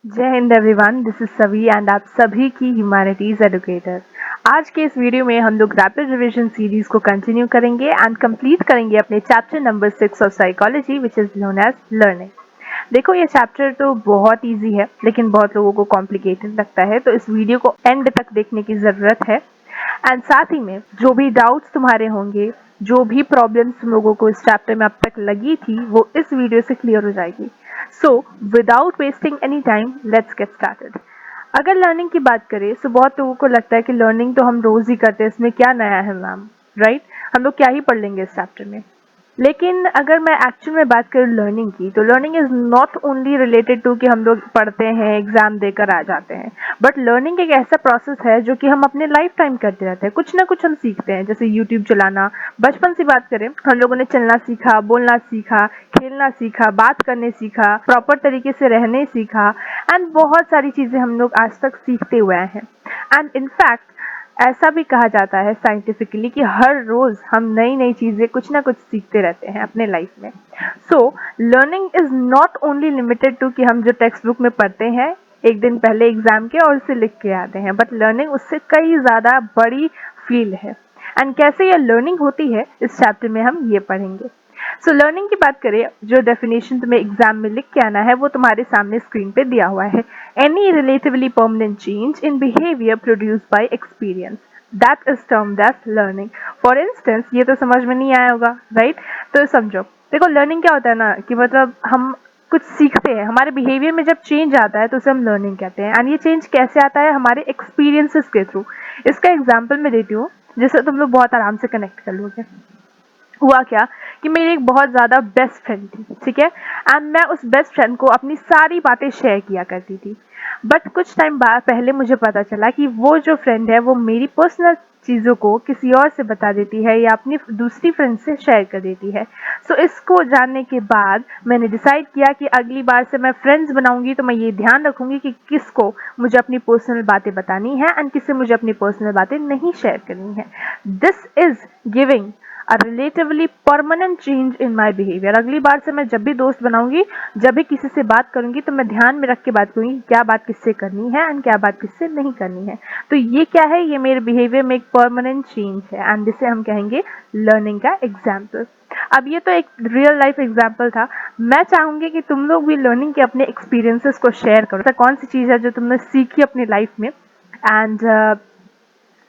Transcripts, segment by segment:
जय Hind everyone, this is Savi and आप सभी की ह्यूमैनिटीज एडुकेटर। आज के इस वीडियो में हम लोग रैपिड रिवीजन सीरीज को कंटिन्यू करेंगे एंड कंप्लीट करेंगे अपने chapter number 6 of psychology which is known as learning. देखो, ये चैप्टर तो बहुत इजी है लेकिन बहुत लोगों को कॉम्प्लिकेटेड लगता है, तो इस वीडियो को एंड तक देखने की ज़रूरत है। एंड साथ ही में जो भी डाउट्स तुम्हारे होंगे, जो भी प्रॉब्लम्स तुम लोगों को इस चैप्टर में अब तक लगी थी, वो इस वीडियो से क्लियर हो जाएगी। So without wasting any time, let's get started. अगर लर्निंग की बात करें तो बहुत लोगों को लगता है कि लर्निंग तो हम रोज ही करते हैं, इसमें क्या नया है मैम, राइट? हम लोग क्या ही पढ़ लेंगे इस चैप्टर में। लेकिन अगर मैं एक्चुअल में बात करूँ लर्निंग की, तो learning is not only related to कि हम लोग पढ़ते हैं, एग्जाम देकर आ जाते हैं। बट लर्निंग एक ऐसा प्रोसेस है जो कि हम अपने लाइफ टाइम करते रहते हैं। कुछ ना कुछ हम सीखते हैं, जैसे यूट्यूब चलाना। बचपन से बात करें, हम लोगों ने चलना सीखा, बोलना सीखा, खेलना सीखा, बात करने सीखा, प्रॉपर तरीके से रहने सीखा, एंड बहुत सारी चीजें हम लोग आज तक सीखते हुए आए हैं। एंड इनफैक्ट ऐसा भी कहा जाता है साइंटिफिकली कि हर रोज हम नई नई चीजें कुछ ना कुछ सीखते रहते हैं अपने लाइफ में। So learning is not only limited to कि हम जो टेक्स्ट बुक में पढ़ते हैं एक दिन पहले एग्जाम के और उसे लिख के आते हैं, बट लर्निंग उससे कई ज्यादा बड़ी फील्ड है। एंड कैसे ये लर्निंग होती है, इस चैप्टर में हम ये पढ़ेंगे। सो लर्निंग की बात करें, जो डेफिनेशन तुम्हें एग्जाम में लिख के आना है वो तुम्हारे सामने स्क्रीन पे दिया हुआ है। Any relatively permanent change in behaviour produced by experience, that is termed as learning. For instance, ये तो समझ में नहीं आया होगा, राइट? तो समझो, देखो लर्निंग क्या होता है ना, कि मतलब हम कुछ सीखते हैं, हमारे बिहेवियर में जब चेंज आता है तो उसे हम लर्निंग कहते हैं। एंड ये चेंज कैसे आता है? हमारे एक्सपीरियंसेस के थ्रू। इसका एग्जाम्पल मैं देती हूँ जिससे तुम लोग बहुत आराम से कनेक्ट कर लोगे। हुआ क्या कि मेरी एक बहुत ज़्यादा बेस्ट फ्रेंड थी, ठीक है? एंड मैं उस बेस्ट फ्रेंड को अपनी सारी बातें शेयर किया करती थी। बट कुछ टाइम बाद पहले मुझे पता चला कि वो जो फ्रेंड है वो मेरी पर्सनल चीज़ों को किसी और से बता देती है या अपनी दूसरी फ्रेंड से शेयर कर देती है। सो इसको जानने के बाद मैंने डिसाइड किया कि अगली बार से मैं फ्रेंड्स बनाऊंगी तो मैं ये ध्यान रखूंगी कि किसको मुझे अपनी पर्सनल बातें बतानी है एंड किससे मुझे अपनी पर्सनल बातें नहीं शेयर करनी है। This is giving a relatively permanent change in my behavior। अगली बार से मैं जब भी दोस्त बनाऊंगी, जब भी किसी से बात करूंगी, तो मैं ध्यान में रख के बात करूंगी क्या बात किससे करनी है एंड क्या बात किससे नहीं करनी है। तो ये क्या है? ये मेरे बिहेवियर में एक परमानेंट चेंज है एंड जिसे हम कहेंगे लर्निंग का एग्जाम्पल। अब ये तो एक रियल लाइफ एग्जाम्पल था। मैं चाहूंगी कि तुम लोग भी लर्निंग के अपने एक्सपीरियंसेस को शेयर करो। ऐसा कौन सी चीज़ है जो तुमने सीखी अपनी लाइफ में एंड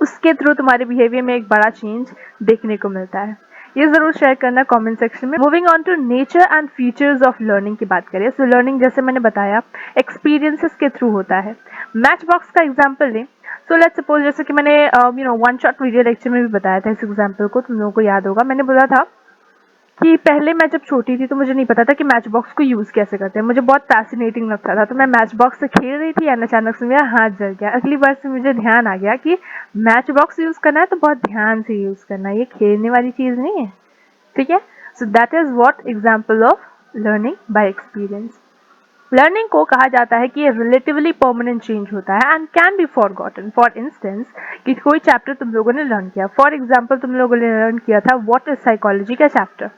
उसके थ्रू तुम्हारे बिहेवियर में एक बड़ा चेंज देखने को मिलता है? ये जरूर शेयर करना कमेंट सेक्शन में। Moving on to nature and features of learning की बात करें, सो लर्निंग जैसे मैंने बताया एक्सपीरियंसेस के थ्रू होता है। मैच बॉक्स का एग्जाम्पल लें, सो लेट्स सपोज, जैसे कि मैंने वन शॉट वीडियो लेक्चर में भी बताया था इस एग्जाम्पल को, तुम लोगों को याद होगा। मैंने बोला था कि पहले मैं जब छोटी थी तो मुझे नहीं पता था कि मैच बॉक्स को यूज़ कैसे करते हैं। मुझे बहुत फैसिनेटिंग लगता था, तो मैं मैच बॉक्स से खेल रही थी एंड अचानक से मेरा हाथ जल गया। अगली बार से मुझे ध्यान आ गया कि मैच बॉक्स यूज़ करना है तो बहुत ध्यान से यूज़ करना है, ये खेलने वाली चीज़ नहीं है, ठीक है? So that is what example of learning by experience. Learning को कहा जाता है कि ये रिलेटिवली परमानेंट चेंज होता है and can be forgotten. For instance, कि कोई चैप्टर तुम लोगों ने लर्न किया, फॉर एग्जाम्पल तुम लोगों ने लर्न किया था व्हाट इज साइकोलॉजी का चैप्टर।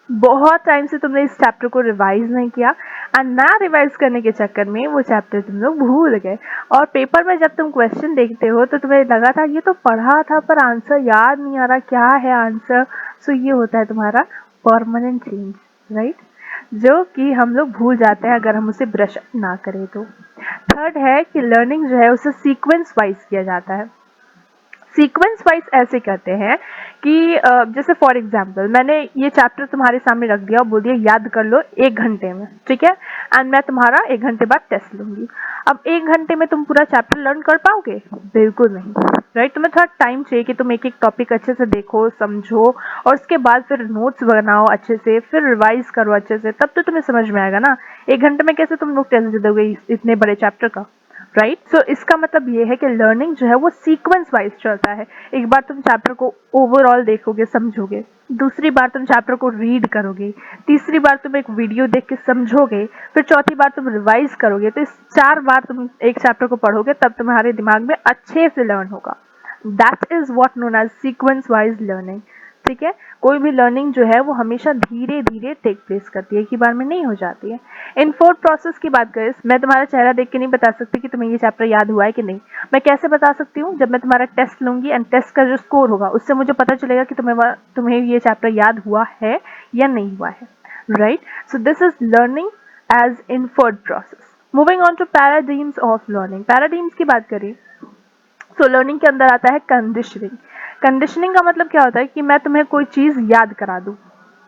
बहुत टाइम से तुमने इस चैप्टर को रिवाइज नहीं किया एंड ना रिवाइज करने के चक्कर में वो चैप्टर तुम लोग भूल गए, और पेपर में जब तुम क्वेश्चन देखते हो तो तुम्हें लगा था ये तो पढ़ा था पर आंसर याद नहीं आ रहा, क्या है आंसर? सो ये होता है तुम्हारा परमानेंट चेंज, राइट? जो कि हम लोग भूल जाते हैं अगर हम उसे ब्रश अप ना करें तो। थर्ड है कि लर्निंग जो है उसे सीक्वेंस वाइज किया जाता है। सीक्वेंस वाइज ऐसे करते हैं कि जैसे फॉर एग्जाम्पल मैंने ये चैप्टर तुम्हारे सामने रख दिया और बोल दिया याद कर लो 1 घंटे में, ठीक है? एंड मैं तुम्हारा 1 घंटे बाद टेस्ट लूंगी। अब 1 घंटे में तुम पूरा चैप्टर लर्न कर पाओगे? बिल्कुल नहीं, राइट? तुम्हें थोड़ा टाइम चाहिए कि तुम एक एक टॉपिक अच्छे से देखो, समझो, और उसके बाद फिर नोट्स बनाओ अच्छे से, फिर रिवाइज करो अच्छे से, तब तो तुम्हें समझ में आएगा ना। 1 घंटे में कैसे तुम लोग टेस्ट दे दोगे इतने बड़े चैप्टर का, राइट? सो इसका मतलब ये है कि लर्निंग जो है वो सीक्वेंस वाइज चलता है। एक बार तुम चैप्टर को ओवरऑल देखोगे, समझोगे, दूसरी बार तुम चैप्टर को रीड करोगे, तीसरी बार तुम एक वीडियो देख के समझोगे, फिर चौथी बार तुम रिवाइज करोगे। तो इस 4 बार तुम एक चैप्टर को पढ़ोगे तब तुम्हारे दिमाग में अच्छे से लर्न होगा। That is what known as sequence wise learning. ठीक है, कोई भी लर्निंग जो है वो हमेशा धीरे धीरे टेक प्लेस करती है, एक ही बार में नहीं हो जाती है। इन्फोर्ड प्रोसेस की बात करें, मैं तुम्हारा चेहरा देख के नहीं बता सकती कि तुम्हें ये चैप्टर याद हुआ है कि नहीं। मैं कैसे बता सकती हूँ, जब मैं तुम्हारा टेस्ट लूंगी एंड टेस्ट का जो स्कोर होगा उससे मुझे पता चलेगा कि तुम्हें ये चैप्टर याद हुआ है या नहीं हुआ है, right. So this is learning as inferred process. Moving on to paradigms of learning. Paradigms की बात करें तो लर्निंग के अंदर आता है कंडीशनिंग। कंडीशनिंग का मतलब क्या होता है कि मैं तुम्हें कोई चीज याद करा दूं,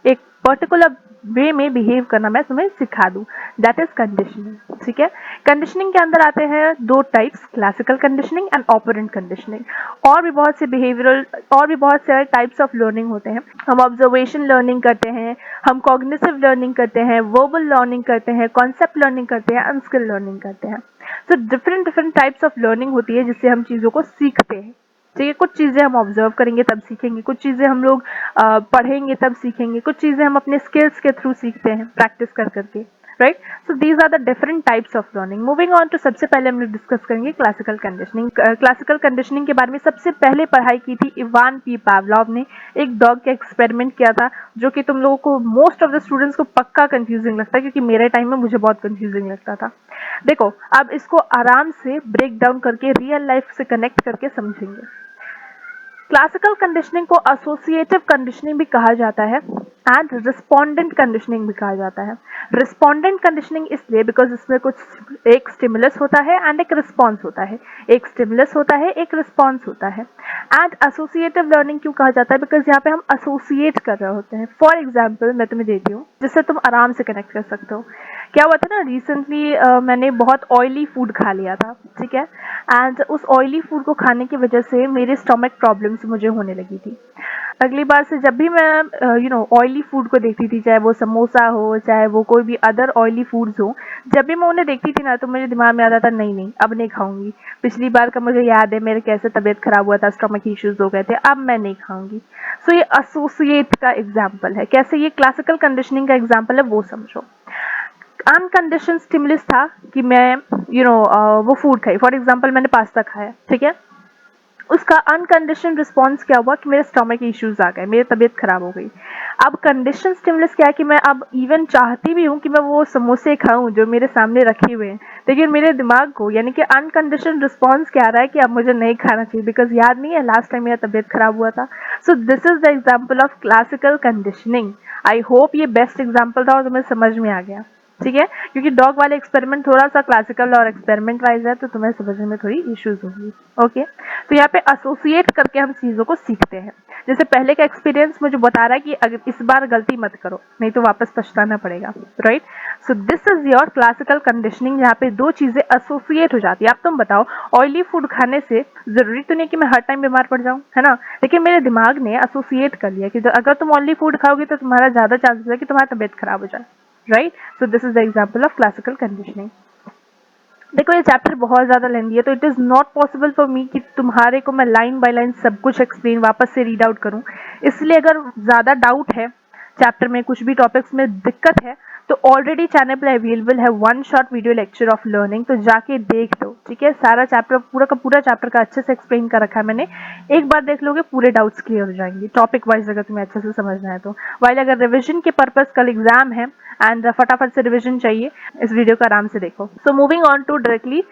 एक पर्टिकुलर वे में बिहेव करना मैं तुम्हें सिखा दूं, दैट इज कंडीशनिंग। ठीक है, कंडीशनिंग के अंदर आते हैं दो types, classical conditioning and operant conditioning. और भी बहुत से बिहेवियरल, और भी बहुत सारे टाइप्स ऑफ लर्निंग होते हैं। हम ऑब्जर्वेशन लर्निंग करते हैं, हम कॉग्निटिव लर्निंग करते हैं, वर्बल लर्निंग करते हैं, कॉन्सेप्ट लर्निंग करते हैं, अनस्किल लर्निंग करते हैं। तो different different types of learning होती है जिससे हम चीज़ों को सीखते हैं। ठीक है, कुछ चीज़ें हम ऑब्जर्व करेंगे तब सीखेंगे, कुछ चीज़ें हम लोग पढ़ेंगे तब सीखेंगे, कुछ चीज़ें हम अपने स्किल्स के थ्रू सीखते हैं प्रैक्टिस कर करके, right. So these are the different types of learning. Moving on to, सबसे पहले हम लोग डिस्कस करेंगे क्लासिकल कंडीशनिंग। क्लासिकल कंडीशनिंग के बारे में सबसे पहले पढ़ाई की थी इवान पी पावलोव ने। एक डॉग का एक्सपेरिमेंट किया था जो कि तुम लोगों को, मोस्ट ऑफ द स्टूडेंट्स को पक्का कंफ्यूजिंग लगता है, क्योंकि मेरे टाइम में मुझे बहुत कंफ्यूजिंग लगता था। देखो, अब इसको आराम से ब्रेक डाउन करके रियल लाइफ से कनेक्ट करके समझेंगे। क्लासिकल कंडीशनिंग को एसोसिएटिव कंडीशनिंग भी कहा जाता है एंड रिस्पोंडेंट कंडीशनिंग भी कहा जाता है। रिस्पोंडेंट कंडीशनिंग इसलिए बिकॉज इसमें कुछ एक स्टिमुलस होता है एंड एक रिस्पॉन्स होता है, एक स्टिमुलस होता है, एक रिस्पॉन्स होता है। एंड एसोसिएटिव लर्निंग क्यों कहा जाता है, बिकॉज यहाँ पे हम एसोसिएट कर रहे होते हैं। फॉर एग्जाम्पल मैं तुम्हें देती हूँ जिससे तुम आराम से कनेक्ट कर सकते हो। क्या हुआ था ना, रिसेंटली मैंने बहुत ऑयली फूड खा लिया था, ठीक है, एंड उस ऑयली फूड को खाने की वजह से मेरे स्टमक प्रॉब्लम्स मुझे होने लगी थी। अगली बार से जब भी मैं ऑयली फूड को देखती थी, चाहे वो समोसा हो, चाहे वो कोई भी अदर ऑयली फूड्स हो, जब भी मैं उन्हें देखती थी ना तो मुझे दिमाग में आता था नहीं नहीं अब नहीं खाऊंगी। पिछली बार का मुझे याद है मेरे कैसे तबीयत खराब हुआ था, स्टमक इश्यूज हो गए थे, अब मैं नहीं खाऊंगी। सो ये एसोसिएट का एग्जाम्पल है। कैसे ये क्लासिकल कंडीशनिंग का एग्जाम्पल है वो समझो। अनकंडीशन स्टिमुलस था कि मैं वो फूड खाई, फॉर एग्जांपल मैंने पास्ता खाया, ठीक है, उसका अनकंडीशन रिस्पॉन्स क्या हुआ कि मेरे स्टमक इश्यूज आ गए, मेरी तबीयत खराब हो गई। अब कंडीशन स्टिमुलस क्या है कि मैं अब इवन चाहती भी हूँ कि मैं वो समोसे खाऊं जो मेरे सामने रखे हुए हैं, लेकिन मेरे दिमाग को यानी कि अनकंडीशन रिस्पॉन्स क्या आ रहा है कि अब मुझे नहीं खाना चाहिए, बिकॉज याद नहीं है लास्ट टाइम मेरा तबीयत खराब हुआ था। सो this is the example of classical conditioning. I hope ये बेस्ट एग्जाम्पल था और तुम्हें समझ में आ गया, ठीक है, क्योंकि डॉग वाले एक्सपेरिमेंट थोड़ा सा क्लासिकल और एक्सपेरिमेंट वाइज है तो तुम्हें समझने में थोड़ी इश्यूज होंगी। ओके, तो यहाँ पे एसोसिएट करके हम चीजों को सीखते हैं। जैसे पहले का एक्सपीरियंस मुझे बता रहा है कि अगर इस बार गलती मत करो नहीं तो वापस पछताना पड़ेगा, right. So this is your classical conditioning, यहाँ पे दो चीजें एसोसिएट हो जाती है। अब तुम बताओ, ऑयली फूड खाने से जरूरी तो नहीं कि मैं हर टाइम बीमार पड़ जाऊं, है ना, लेकिन मेरे दिमाग ने एसोसिएट कर लिया कि अगर तुम ऑयली फूड खाओगे तो तुम्हारा ज्यादा चांसेस है कि तुम्हारी तबीयत खराब हो जाए, right. So this is the example of classical conditioning. देखो ये चैप्टर बहुत ज़्यादा लेंदी है तो it is not possible for me कि तुम्हारे को मैं लाइन बाय लाइन सब कुछ एक्सप्लेन वापस से रीड आउट करूं। इसलिए अगर ज़्यादा डाउट है चैप्टर में, कुछ भी टॉपिक्स में दिक्कत है, तो ऑलरेडी चैनल पर अवेलेबल है one shot video lecture of learning, तो जाके देख लो, ठीक है। सारा चैप्टर, पूरा का पूरा चैप्टर का अच्छे से एक्सप्लेन कर रखा है मैंने। एक बार देख लोगे पूरे डाउट्स क्लियर हो जाएंगे टॉपिक वाइज, अगर तुम्हें अच्छे से समझना है तो। वाइल अगर रिविजन के पर्पज कल एग्जाम है एंड फटाफट से रिविजन चाहिए, इस वीडियो को आराम से देखो। So moving on to directly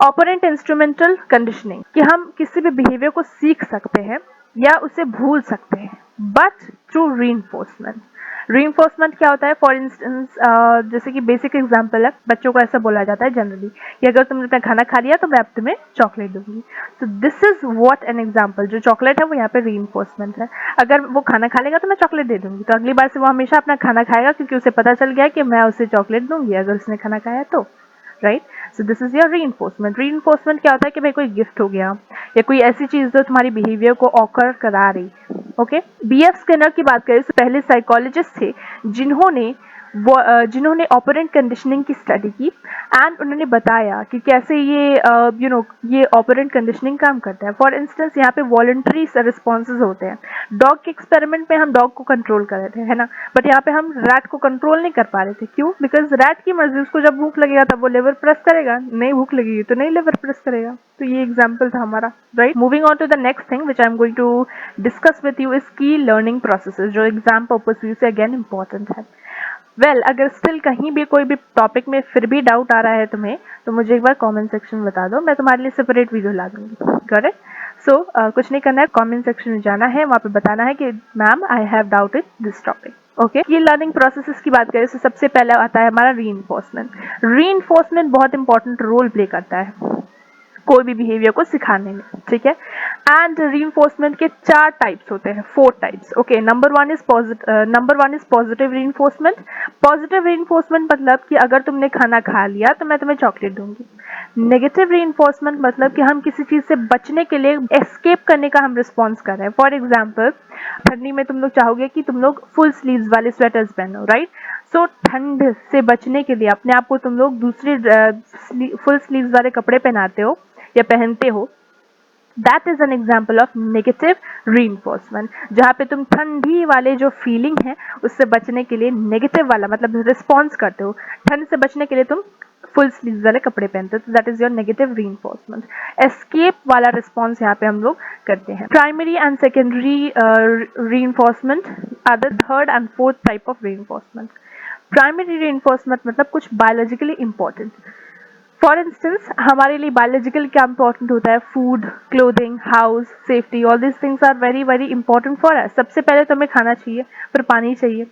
operant instrumental conditioning, कि हम किसी भी बिहेवियर को सीख सकते हैं या उसे भूल सकते हैं, बट थ्रू रीइंफोर्समेंट। रीइंफोर्समेंट क्या होता है, फॉर इंस्टेंस जैसे कि बेसिक एग्जांपल है, बच्चों को ऐसा बोला जाता है जनरली कि अगर तुमने अपना खाना खा लिया तो मैं अब तुम्हें चॉकलेट दूंगी। तो this is what an example, जो चॉकलेट है वो यहाँ पे रीइंफोर्समेंट है। अगर वो खाना खा लेगा तो मैं चॉकलेट दे दूंगी, तो अगली बार से वो हमेशा अपना खाना खाएगा क्योंकि उसे पता चल गया कि मैं उसे चॉकलेट दूंगी अगर उसने खाना खाया तो, right. So this is your reinforcement. Reinforcement क्या होता है कि भाई कोई गिफ्ट हो गया या कोई ऐसी चीज जो तुम्हारी बिहेवियर को ऑकर करा रही, ओके। बी एफ स्किनर की बात करें तो पहले साइकोलॉजिस्ट थे जिन्होंने जिन्होंने ऑपरेंट कंडीशनिंग की स्टडी की एंड उन्होंने बताया कि कैसे ये ऑपरेंट कंडीशनिंग काम करता है। फॉर इंस्टेंस यहाँ पे वॉलंटरी रिस्पॉन्सेज होते हैं। डॉग के एक्सपेरिमेंट में हम डॉग को कंट्रोल कर रहे थे, है ना, बट यहाँ पे हम रैट को कंट्रोल नहीं कर पा रहे थे। क्यों? बिकॉज रैट की मर्जी, उसको जब भूख लगेगा तब वो लेवर प्रेस करेगा, नहीं भूख लगेगी तो नहीं लेवर प्रेस करेगा। तो ये एग्जाम्पल था हमारा, right. Moving on to the next thing which I am going to discuss with you is key learning processes, जो एग्जाम पर्पज व्यू से अगेन इंपॉर्टेंट है। अगर स्टिल कहीं भी कोई भी टॉपिक में फिर भी डाउट आ रहा है तुम्हें, तो मुझे एक बार कमेंट सेक्शन में बता दो, मैं तुम्हारे लिए सेपरेट वीडियो ला दूंगी। करेक्ट? सो कुछ नहीं करना है, कमेंट सेक्शन में जाना है, वहाँ पे बताना है कि ma'am I have doubt in this topic. Okay, ये लर्निंग प्रोसेसेस की बात करें तो सबसे पहले आता है हमारा रीइंफोर्समेंट। रीइंफोर्समेंट बहुत इंपॉर्टेंट रोल प्ले करता है कोई भी बिहेवियर को सिखाने में, ठीक है। एंड रीइंफोर्समेंट के 4 टाइप्स होते हैं, 4 types. Okay, number one is positive reinforcement. Positive reinforcement मतलब कि अगर तुमने खाना खा लिया तो मैं तुम्हें चॉकलेट दूंगी। नेगेटिव रीइंफोर्समेंट मतलब कि हम किसी चीज से बचने के लिए, एस्केप करने का हम रिस्पॉन्स कर रहे हैं। फॉर एग्जाम्पल, ठंडी में तुम लोग चाहोगे कि तुम लोग फुल स्लीव्स वाले स्वेटर्स पहनो, राइट। सो ठंड से बचने के लिए अपने आप को तुम लोग दूसरे फुल स्लीव्स वाले कपड़े पहनाते हो या पहनते हो। That is an example of negative reinforcement, जहाँ पे तुम ठंडी वाले जो फीलिंग है उससे बचने के लिए नेगेटिव वाला मतलब रिस्पॉन्स करते हो। ठंड से बचने के लिए तुम फुल स्लीव्स वाले कपड़े पहनते हो, तो that is your negative reinforcement. Escape वाला रिस्पॉन्स यहाँ पे हम लोग करते हैं। Primary and secondary reinforcement are the third and fourth type of reinforcement. Primary reinforcement मतलब कुछ बायोलॉजिकली इंपॉर्टेंट। फॉर इंस्टेंस, हमारे लिए बायोलॉजिकल क्या इंपॉर्टेंट होता है? Food, clothing, house, safety, all this things are very very important for us. सबसे पहले तो हमें खाना चाहिए, फिर पानी चाहिए,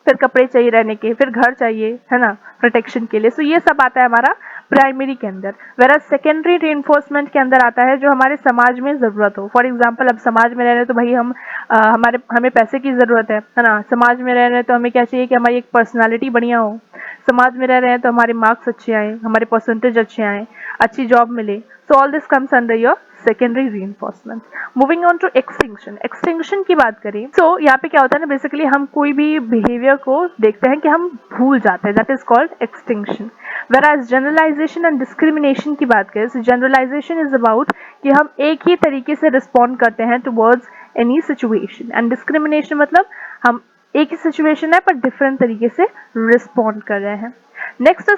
फिर कपड़े चाहिए रहने के, फिर घर चाहिए, है ना, प्रोटेक्शन के लिए। सो ये सब आता है हमारा प्राइमरी के अंदर। वेरा सेकेंडरी रीइंफोर्समेंट के अंदर आता है जो हमारे समाज में जरूरत हो। फॉर एग्जाम्पल, अब समाज में रह रहे तो भाई हमें पैसे की जरूरत है ना। समाज में रह रहे हैं तो हमें क्या चाहिए कि हमारी एक पर्सनालिटी बढ़िया हो। समाज में रह रहे हैं तो हमारे मार्क्स अच्छे आए, हमारे परसेंटेज अच्छे आए, अच्छी जॉब मिले। So all this comes under your secondary reinforcement. Moving on to extinction. Extinction की बात करें तो यहाँ पे क्या होता है ना, बेसिकली हम कोई भी बिहेवियर को देखते हैं कि हम भूल जाते हैं, that is called extinction. Whereas generalisation and discrimination की बात करें तो जनरलाइजेशन इज अबाउट कि हम एक ही तरीके से रिस्पॉन्ड करते हैं towards any situation, and discrimination मतलब हम एक ही सिचुएशन है पर डिफरेंट तरीके से रिस्पॉन्ड कर रहे हैं। Next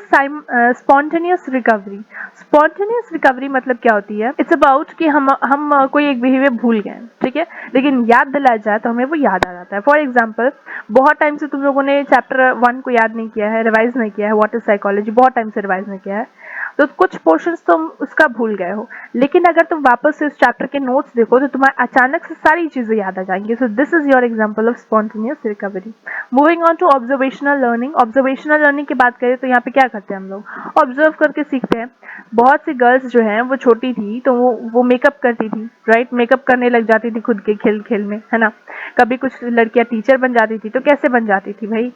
spontaneous recovery. Spontaneous recovery मतलब क्या होती है? इट्स अबाउट कि हम कोई एक बिहेवियर भूल गए, ठीक है, लेकिन याद दिलाया जाए तो हमें वो याद आ जाता है। फॉर एग्जाम्पल, बहुत टाइम से तुम लोगों ने चैप्टर 1 को याद नहीं किया है, रिवाइज नहीं किया है, व्हाट इज साइकोलॉजी, बहुत टाइम से रिवाइज नहीं किया है, तो कुछ पोर्शंस तुम उसका भूल गए हो। लेकिन अगर तुम वापस से उस चैप्टर के नोट्स देखो तो तुम्हें अचानक से सारी चीजें याद आ जाएंगी। So this is your example of spontaneous recovery. Moving on to observational learning. Observational learning की बात करें तो यहाँ पे क्या करते हैं हम लोग? ऑब्जर्व करके सीखते हैं। बहुत सी गर्ल्स जो हैं वो छोटी थी तो वो मेकअप करती थी, राइट, मेकअप करने लग जाती थी खुद के खेल खेल में, है ना। कभी कुछ लड़कियां टीचर बन जाती थी तो कैसे बन जाती थी भाई?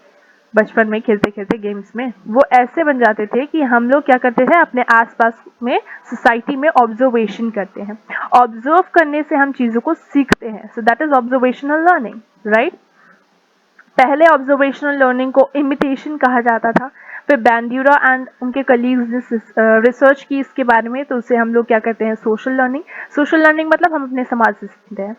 बचपन में खेलते खेलते गेम्स में वो ऐसे बन जाते थे कि हम लोग क्या करते थे, अपने आसपास में सोसाइटी में ऑब्जर्वेशन करते हैं। ऑब्जर्व करने से हम चीजों को सीखते हैं। सो that is observational learning, right. पहले ऑब्जर्वेशनल लर्निंग को इमिटेशन कहा जाता था, फिर बैंड्यूरा एंड उनके कलीग्स ने रिसर्च की इसके बारे में, तो उसे हम लोग क्या कहते हैं? Social learning. सोशल लर्निंग मतलब हम अपने समाज से सीखते हैं।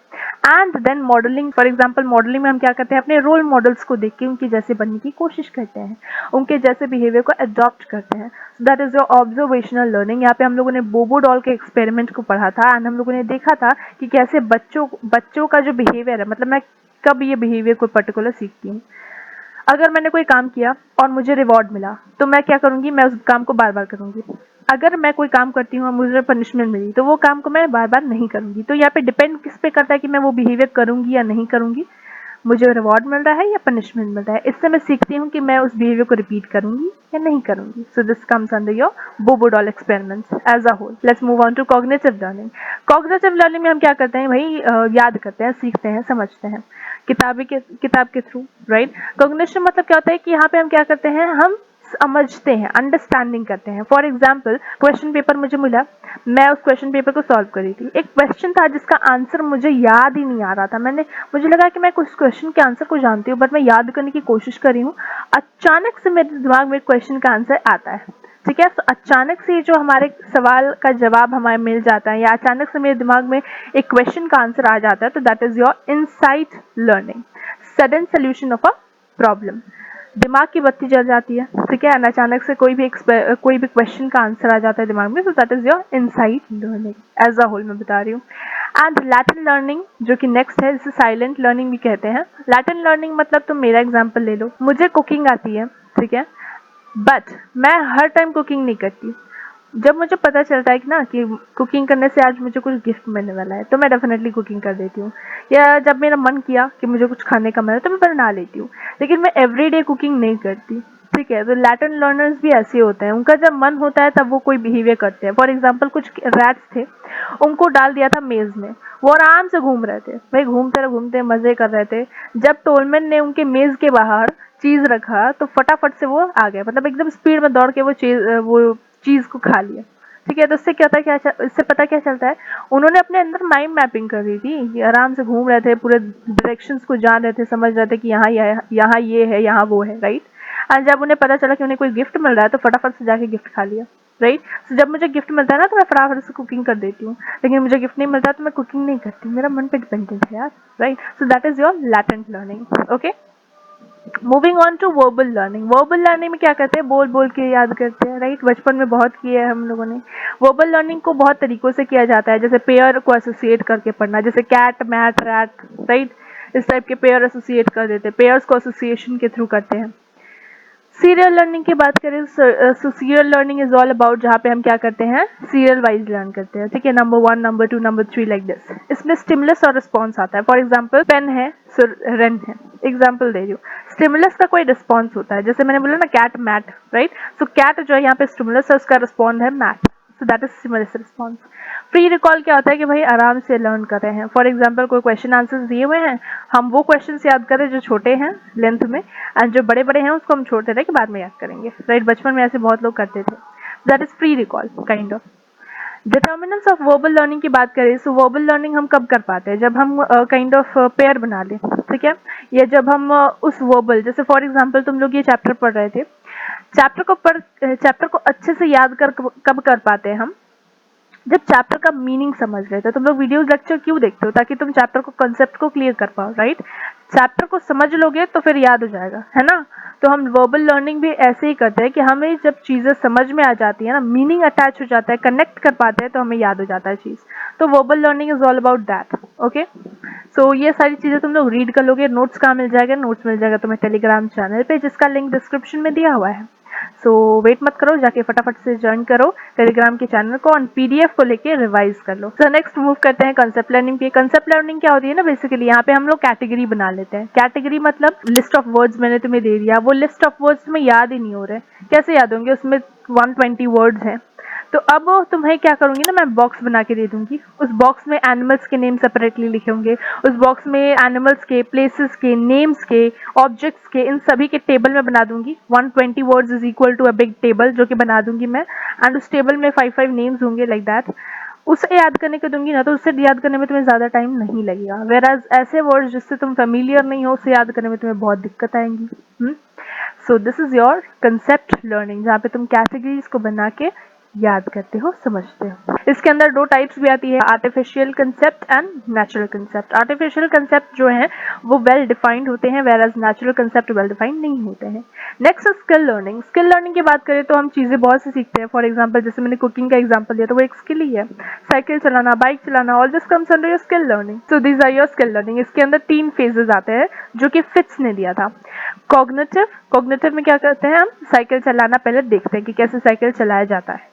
And then modelling. For example, modelling में हम क्या करते हैं? अपने रोल मॉडल्स को देख के उनके जैसे बनने की कोशिश करते हैं, उनके जैसे बिहेवियर को अडॉप्ट करते हैं। That is your observational learning. यहाँ पे हम लोगों ने बोबो डॉल के एक्सपेरिमेंट को पढ़ा था एंड हम लोगों ने देखा था कि कैसे बच्चों का जो बिहेवियर है, मतलब मैं कब ये बिहेवियर कोई पर्टिकुलर सीखती हूँ। अगर मैंने कोई काम किया और मुझे रिवॉर्ड मिला तो मैं क्या करूंगी? मैं उस काम को बार बार करूंगी। अगर मैं कोई काम करती हूँ और मुझे पनिशमेंट मिली तो वो काम को मैं बार बार नहीं करूंगी। तो यहाँ पे डिपेंड किस पे करता है कि मैं वो बिहेवियर करूंगी या नहीं करूंगी। मुझे रिवॉर्ड मिल रहा है या पनिशमेंट मिल रहा है, इससे मैं सीखती हूँ कि मैं उस बिहेवियर को रिपीट करूंगी या नहीं करूंगी। So this comes under your bobo doll experiments as a whole. Let's move on to cognitive learning. Cognitive learning में हम क्या करते हैं भाई? याद करते हैं, सीखते हैं, समझते हैं किताब के थ्रू, राइट। कॉग्निशन मतलब क्या होता है कि यहाँ पे हम क्या करते हैं? हम समझते हैं, अंडरस्टैंडिंग करते हैं। फॉर एग्जाम्पल क्वेश्चन पेपर मुझे मिला, मैं उस क्वेश्चन पेपर को सॉल्व करी थी। एक क्वेश्चन था जिसका आंसर मुझे याद ही नहीं आ रहा था। मुझे लगा कि मैं कुछ क्वेश्चन के आंसर को जानती हूँ, बट मैं याद करने की कोशिश कर रही हूँ। अचानक से मेरे दिमाग में क्वेश्चन का आंसर आता है, ठीक है। तो अचानक से जो हमारे सवाल का जवाब हमें मिल जाता है, या अचानक से मेरे दिमाग में एक क्वेश्चन का आंसर आ जाता है, तो that is your insight learning, sudden solution of a problem. दिमाग की बत्ती जल जाती है, ठीक है, अचानक से कोई भी क्वेश्चन का आंसर आ जाता है दिमाग में, तो that is your insight learning as a whole मैं बता रही हूँ। एंड लैटरल लर्निंग जो कि नेक्स्ट है, जिसे साइलेंट लर्निंग भी कहते हैं। लैटरल लर्निंग मतलब तुम मेरा एग्जांपल ले लो, मुझे कुकिंग आती है, ठीक है, बट मैं हर टाइम कुकिंग नहीं करती। जब मुझे पता चलता है कि ना कि कुकिंग करने से आज मुझे कुछ गिफ्ट मिलने वाला है, तो मैं डेफिनेटली कुकिंग कर देती हूँ। या जब मेरा मन किया कि मुझे कुछ खाने का मन है, तो मैं बना लेती हूँ, लेकिन मैं एवरीडे कुकिंग नहीं करती, ठीक है। तो लैटरल लर्नर्स भी ऐसे होते हैं, उनका जब मन होता है तब वो कोई बिहेवियर करते हैं। फॉर एग्जाम्पल कुछ रैट्स थे, उनको डाल दिया था मेज में, वो आराम से घूम रहे थे भाई, घूमते घूमते मजे कर रहे थे। जब टोलमैन ने उनके मेज के बाहर चीज रखा, तो फटाफट से वो आ गया, मतलब एकदम स्पीड में दौड़ के वो चीज को खा लिया, ठीक है। तो इससे क्या होता है, इससे पता क्या चलता है, उन्होंने अपने अंदर माइंड मैपिंग कर रही थी, ये आराम से घूम रहे थे, पूरे डायरेक्शंस को जान रहे थे, समझ रहे थे कि यहाँ ये है, यहाँ वो है, राइट। और जब उन्हें पता चला कि उन्हें कोई गिफ्ट मिल रहा है, तो फटाफट से जाके गिफ्ट खा लिया, राइट। तो जब मुझे गिफ्ट मिलता है ना, तो मैं फटाफट से कुकिंग कर देती हूँ, लेकिन मुझे गिफ्ट नहीं मिलता तो मैं कुकिंग नहीं करती, मेरा मन पे डिपेंडेंट है यार, right. So that is your latent learning, okay. Moving on to verbal learning. Verbal learning में क्या करते हैं, बोल बोल के याद करते हैं, राइट। बचपन में बहुत किया है हम लोगों ने। वर्बल लर्निंग को बहुत तरीकों से किया जाता है, जैसे पेयर को एसोसिएट करके पढ़ना, जैसे कैट मैट रैट, राइट। इस टाइप के पेयर एसोसिएट कर देते हैं, पेयर्स को एसोसिएशन के थ्रू करते हैं। सीरियल लर्निंग की बात करें, so serial learning is all about, जहाँ पे हम क्या करते हैं, सीरियल वाइज लर्न करते हैं, ठीक है। Number 1, number 2, number 3 like this. इसमें स्टिमुलस और रिस्पॉन्स आता है। फॉर एग्जाम्पल पेन है, सो रन है, एग्जाम्पल दे रही हूँ। स्टिमुलस का कोई रिस्पॉन्स होता है, जैसे मैंने बोला ना cat mat, right. So cat जो है यहाँ पे स्टिमुलस है, उसका रिस्पॉन्ड है mat, so that is stimulus response. Free recall क्या होता है कि भाई आराम से लर्न कर रहे हैं। फॉर एग्जाम्पल कोई क्वेश्चन आंसर्स दिए हुए हैं, हम वो क्वेश्चन याद करें जो छोटे हैं लेंथ में, एंड जो बड़े बड़े हैं उसको हम छोड़ते रहे कि बाद में याद करेंगे, राइट। बचपन में ऐसे बहुत लोग करते थे। That is pre recall kind of. Determinants of verbal learning की बात करें, सो वर्बल लर्निंग हम कब कर पाते हैं, जब हम काइंड ऑफ पेयर बना लें, ठीक है। या जब हम उस वर्बल, जैसे फॉर एग्जांपल तुम लोग ये चैप्टर पढ़ रहे थे, चैप्टर को अच्छे से याद कर कब कर पाते हैं हम, जब चैप्टर का मीनिंग समझ लेते हो। तुम लोग वीडियोस लेक्चर क्यों देखते हो, ताकि तुम चैप्टर को कंसेप्ट को क्लियर कर पाओ, राइट। चैप्टर को समझ लोगे तो फिर याद हो जाएगा, है ना। तो हम वर्बल लर्निंग भी ऐसे ही करते हैं कि हमें जब चीजें समझ में आ जाती है ना, मीनिंग अटैच हो जाता है, कनेक्ट कर पाते हैं, तो हमें याद हो जाता है चीज। तो verbal learning is all about that, okay. So ये सारी चीजें तुम लोग रीड कर लोगे। नोट्स कहाँ मिल जाएगा, नोट्स मिल जाएगा तुम्हें टेलीग्राम चैनल पे, जिसका लिंक डिस्क्रिप्शन में दिया हुआ है। सो वेट मत करो, जाके फटाफट से ज्वाइन करो टेलीग्राम के चैनल को, और पीडीएफ को लेके रिवाइज कर लो। सो नेक्स्ट मूव करते हैं कंसेप्ट लर्निंग पे। कंसेप्ट लर्निंग क्या होती है ना, बेसिकली यहाँ पे हम लोग कैटेगरी बना लेते हैं। कैटेगरी मतलब लिस्ट ऑफ वर्ड्स मैंने तुम्हें दे दिया, वो लिस्ट ऑफ वर्ड्स तुम्हें याद ही नहीं हो रहे, कैसे याद होंगे, उसमें 120 वर्ड्स हैं। तो अब तुम्हें क्या करूंगी ना, मैं बॉक्स बना के दे दूंगी। उस बॉक्स में एनिमल्स के नेम सेपरेटली लिखे होंगे, उस बॉक्स में एनिमल्स के, प्लेसेस के, नेम्स के, ऑब्जेक्ट्स के, इन सभी के टेबल में बना दूंगी। 120 words is equal to a big table, जो कि बना दूंगी मैं। एंड उस टेबल में 5 नेम्स होंगे लाइक दैट। उसे याद करने को दूंगी ना, तो उससे याद करने में तुम्हें ज्यादा टाइम नहीं लगेगा। वेराज ऐसे वर्ड्स जिससे तुम फेमिलियर नहीं हो, उसे याद करने में तुम्हें बहुत दिक्कत आएंगी। सो this is your concept learning, जहाँ पे तुम कैटेगरीज को बना के याद करते हो, समझते हो। इसके अंदर 2 टाइप्स भी आती है, artificial concept and natural concept. Artificial concept जो है वो वेल डिफाइंड होते हैं, वेराज नेचुरल कंसेप्ट वेल डिफाइंड नहीं होते हैं। Next skill learning. Skill learning की बात करें तो हम चीजें बहुत सी सीखते हैं। फॉर एग्जाम्पल जैसे मैंने कुकिंग का एग्जाम्पल दिया, तो वो एक स्किल ही है। साइकिल चलाना, बाइक चलाना, all this comes under your skill learning. So these are your skill learning. इसके अंदर 3 फेजेस आते हैं, जो कि फिट्स ने दिया था। कॉग्निटिव, कॉग्निटिव में क्या करते हैं हम, साइकिल चलाना पहले देखते हैं कि कैसे साइकिल चलाया जाता है।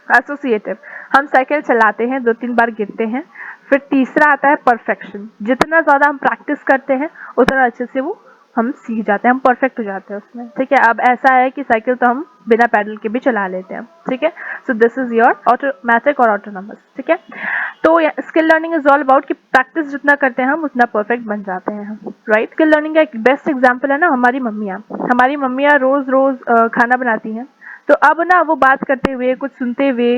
एसोसिएटिव, हम साइकिल चलाते हैं, 2-3 बार गिरते हैं। फिर तीसरा आता है परफेक्शन, जितना ज्यादा हम प्रैक्टिस करते हैं उतना अच्छे से वो हम सीख जाते हैं, हम परफेक्ट हो जाते हैं उसमें, ठीक है। अब ऐसा है कि साइकिल तो हम बिना पैडल के भी चला लेते हैं, ठीक है। So this is your automatic और ऑटोनॉमस, ठीक है। तो skill learning is all about कि प्रैक्टिस जितना करते हैं हम उतना परफेक्ट बन जाते हैं हम, राइट। स्किल लर्निंग का एक बेस्ट एग्जांपल है ना हमारी मम्मियाँ रोज रोज खाना बनाती हैं। तो अब ना वो बात करते हुए कुछ सुनते हुए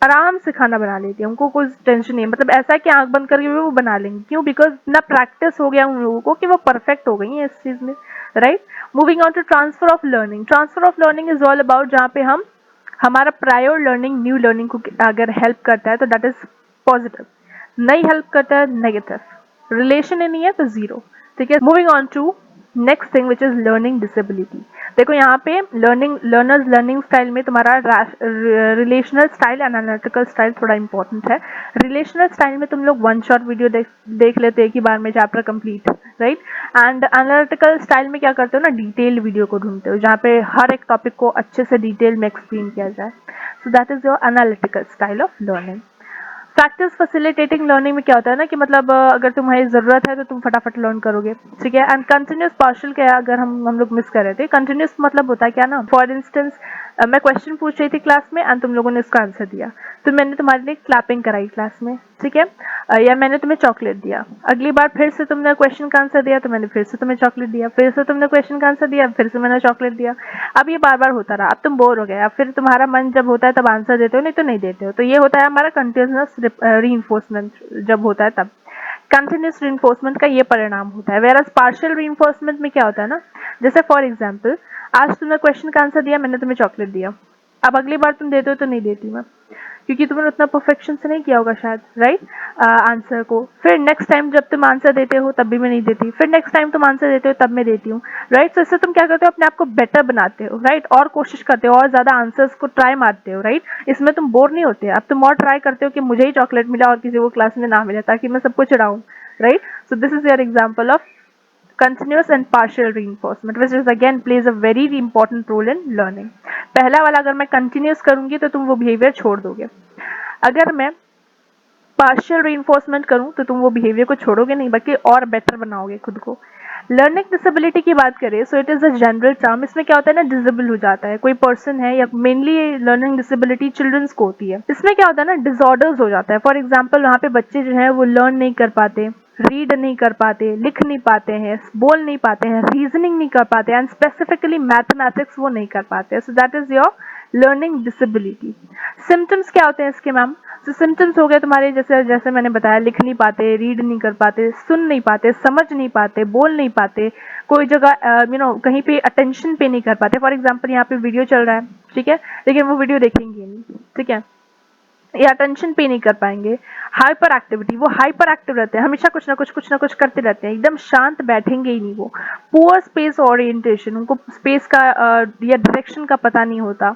आराम से खाना बना लेती है, उनको कुछ टेंशन नहीं है। मतलब ऐसा है कि आंख बंद करके भी वो बना लेंगी, क्यों? बिकॉज इतना प्रैक्टिस हो गया उन लोगों को कि वो परफेक्ट हो गई हैं इस चीज में, right. Moving on to transfer of learning. Transfer of learning is all about जहाँ पे हम हमारा प्रायर लर्निंग न्यू लर्निंग को अगर हेल्प करता है तो दैट इज पॉजिटिव, नहीं हेल्प करता है नेगेटिव, रिलेशन ही नहीं है तो जीरो, ठीक है। Moving on to next thing which is learning disability. देखो यहाँ पे लर्नर्स लर्निंग स्टाइल में तुम्हारा relational style and analytical style थोड़ा इंपॉर्टेंट है। रिलेशनल स्टाइल में तुम लोग वन शॉट वीडियो देख लेते एक ही बार में chapter complete, right. And analytical style में क्या करते हो ना, डिटेल वीडियो को ढूंढते हो जहाँ पे हर एक टॉपिक को अच्छे से डिटेल में एक्सप्लेन किया जाए। सो that is your analytical style of learning. Practice facilitating learning में क्या होता है ना कि मतलब अगर तुम्हारी ज़रूरत है तो तुम फटाफट लर्न करोगे, ठीक है। एंड कंटिन्यूस पार्शियल क्या है, अगर हम लोग मिस कर रहे थे, कंटिन्यूस मतलब होता है क्या ना, फॉर इंस्टेंस मैं क्वेश्चन पूछ रही थी क्लास में एंड तुम लोगों ने उसका आंसर दिया, तो मैंने तुम्हारे लिए क्लैपिंग कराई क्लास में, ठीक है। या मैंने तुम्हें चॉकलेट दिया, अगली बार फिर से तुमने क्वेश्चन का आंसर दिया तो मैंने फिर से तुम्हें चॉकलेट दिया, फिर से तुमने क्वेश्चन का आंसर दिया फिर से मैंने चॉकलेट दिया। अब ये बार बार होता रहा, अब तुम बोर हो गए, अब फिर तुम्हारा मन जब होता है तब आंसर देते हो, नहीं तो नहीं देते हो। तो ये होता है हमारा कंटिन्यूस रीइंफोर्समेंट जब होता है तब। कंटिन्यूस रीइंफोर्समेंट का ये परिणाम होता है। वेयर एज पार्शियल रीइंफोर्समेंट में क्या होता है ना, जैसे फॉर एग्जाम्पल आज तुमने क्वेश्चन का आंसर दिया, मैंने तुम्हें चॉकलेट दिया, अब अगली बार तुम देते हो तो नहीं देती मैं, क्योंकि तुमने उतना परफेक्शन से नहीं किया होगा शायद, राइट, आंसर को। फिर नेक्स्ट टाइम जब तुम आंसर देते हो तब भी मैं नहीं देती, फिर नेक्स्ट टाइम तुम आंसर देते हो तब मैं देती हूँ, राइट। तो इससे तुम क्या करते हो, अपने आप को बेटर बनाते हो, राइट, और कोशिश करते हो और ज्यादा आंसर्स को ट्राई मारते हो, राइट। इसमें तुम बोर नहीं होते, अब तुम और ट्राई करते हो कि मुझे ही चॉकलेट मिला और किसी को क्लास में ना मिले, ताकि मैं सबको चिढ़ाऊँ, right. So this is your example of continuous and partial reinforcement, which is again plays a very important role in learning। पहला वाला अगर मैं continuous करूंगी तो तुम वो behavior छोड़ दोगे, अगर मैं पार्शियल रीइंफोर्समेंट करूं तो तुम वो बिहेवियर को छोड़ोगे नहीं बल्कि और बेटर बनाओगे खुद को। लर्निंग डिसेबिलिटी की बात करें, so it is a general term. इसमें क्या होता है ना, डिसेबल हो जाता है कोई पर्सन है, या मेनली लर्निंग डिसेबिलिटी चिल्ड्रंस को होती है। इसमें क्या होता है ना, डिसऑर्डर्स हो जाता है। फॉर एग्जाम्पल वहाँ पे बच्चे जो है वो लर्न नहीं कर पाते, रीड नहीं कर पाते, लिख नहीं पाते हैं, बोल नहीं पाते हैं, रीजनिंग नहीं कर पाते, एंड स्पेसिफिकली मैथमेटिक्स वो नहीं कर पाते। सो that is your learning disability. Symptoms क्या होते हैं इसके मैम? तो सिम्टम्स हो गए तुम्हारे, जैसे जैसे मैंने बताया, लिख नहीं पाते, रीड नहीं कर पाते, सुन नहीं पाते, समझ नहीं पाते, बोल नहीं पाते, कोई जगह कहीं पे अटेंशन पे नहीं कर पाते। फॉर एग्जाम्पल यहाँ पे वीडियो चल रहा है, ठीक है, लेकिन वो वीडियो देखेंगे नहीं, ठीक है, या अटेंशन पे नहीं कर पाएंगे। हाइपर एक्टिविटी, वो हाइपर एक्टिव रहते हैं, हमेशा कुछ ना कुछ करते रहते हैं, एकदम शांत बैठेंगे ही नहीं वो। पुअर स्पेस ओरिएंटेशन, उनको स्पेस का या डायरेक्शन का पता नहीं होता,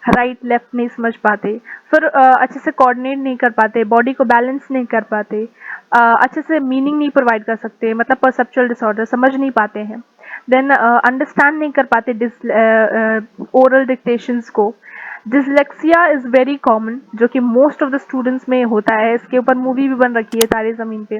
राइट लेफ्ट नहीं समझ पाते, फिर अच्छे से कोऑर्डिनेट नहीं कर पाते, बॉडी को बैलेंस नहीं कर पाते, अच्छे से मीनिंग नहीं प्रोवाइड कर सकते, मतलब परसेप्चुअल डिसऑर्डर, समझ नहीं पाते हैं। देन अंडरस्टैंड नहीं कर पाते ओरल डिक्टेशंस को। डिसलेक्सिया इज वेरी कॉमन, जो कि मोस्ट ऑफ द स्टूडेंट्स में होता है। इसके ऊपर मूवी भी बन रखी है तारे जमीन पे,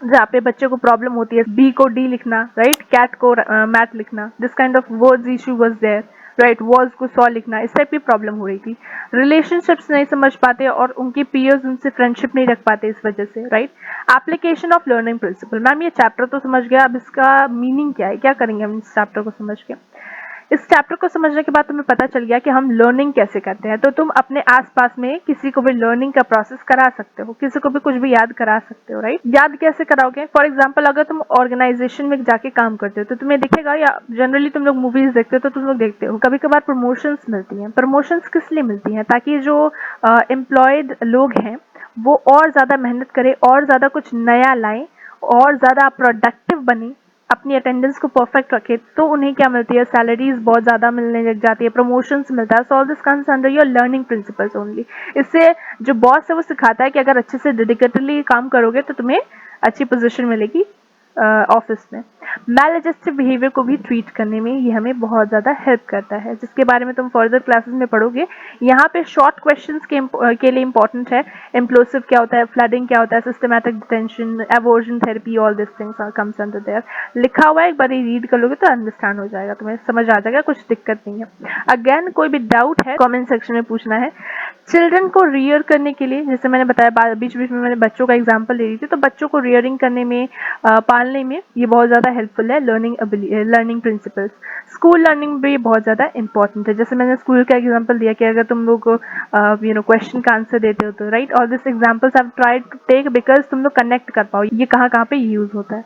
जहाँ पे बच्चे को प्रॉब्लम होती है बी को डी लिखना, राइट, कैट को मैट लिखना, this kind of words issue was there, right, was को सॉ लिखना, इस टाइप की प्रॉब्लम हो रही थी। रिलेशनशिप्स नहीं समझ पाते और उनके पीयर्स उनसे फ्रेंडशिप नहीं रख पाते इस वजह से, right. Application of learning principle, ma'am ये चैप्टर तो समझ गया, अब इसका मीनिंग क्या है, क्या करेंगे हम इस चैप्टर को समझ के? इस चैप्टर को समझने के बाद तुम्हें पता चल गया कि हम लर्निंग कैसे करते हैं, तो तुम अपने आसपास में किसी को भी लर्निंग का प्रोसेस करा सकते हो, किसी को भी कुछ भी याद करा सकते हो, राइट। याद कैसे कराओगे? फॉर एग्जांपल अगर तुम ऑर्गेनाइजेशन में जाके काम करते हो तो तुम्हें दिखेगा, या जनरली तुम लोग मूवीज देखते हो तो तुम लोग देखते हो कभी कभार प्रमोशंस मिलती हैं। प्रमोशंस किस लिए मिलती हैं? ताकि जो एम्प्लॉयड लोग हैं वो और ज्यादा मेहनत करें, और ज्यादा कुछ नया लाएं, और ज्यादा प्रोडक्टिव बने, अपनी अटेंडेंस को परफेक्ट रखे, तो उन्हें क्या मिलती है? सैलरीज बहुत ज़्यादा मिलने लग जाती है, प्रमोशंस मिलता है। सो all this comes under your learning principles only. इससे जो बॉस है वो सिखाता है कि अगर अच्छे से डेडिकेटेडली काम करोगे तो तुम्हें अच्छी पोजीशन मिलेगी ऑफिस में। मैल-एडजस्टिव बिहेवियर को भी ट्रीट करने में ये हमें बहुत ज़्यादा हेल्प करता है, जिसके बारे में तुम फर्दर क्लासेस में पढ़ोगे। यहाँ पे शॉर्ट क्वेश्चंस के लिए इंपॉर्टेंट है, इम्प्लोसिव क्या होता है, फ्लडिंग क्या होता है, systematic detention, aversion therapy, all this things comes under their. लिखा हुआ है, एक बार रीड कर लोगे तो अंडरस्टैंड हो जाएगा, तुम्हें समझ आ जाएगा, कुछ दिक्कत नहीं है। अगेन कोई भी डाउट है कमेंट सेक्शन में पूछना है। चिल्ड्रन को रियर करने के लिए, जैसे मैंने बताया बीच बीच में मैंने बच्चों का एग्जांपल ले रही थी, तो बच्चों को रियरिंग करने में, पालने में ये बहुत ज़्यादा हेल्पफुल है। लर्निंग प्रिंसिपल्स, स्कूल लर्निंग भी बहुत ज़्यादा इंपॉर्टेंट है। जैसे मैंने स्कूल का एग्जांपल दिया कि अगर तुम लोग क्वेश्चन का आंसर देते हो तो right, all this examples I tried to take because तुम लोग कनेक्ट कर पाओ ये कहाँ कहाँ पे यूज होता है।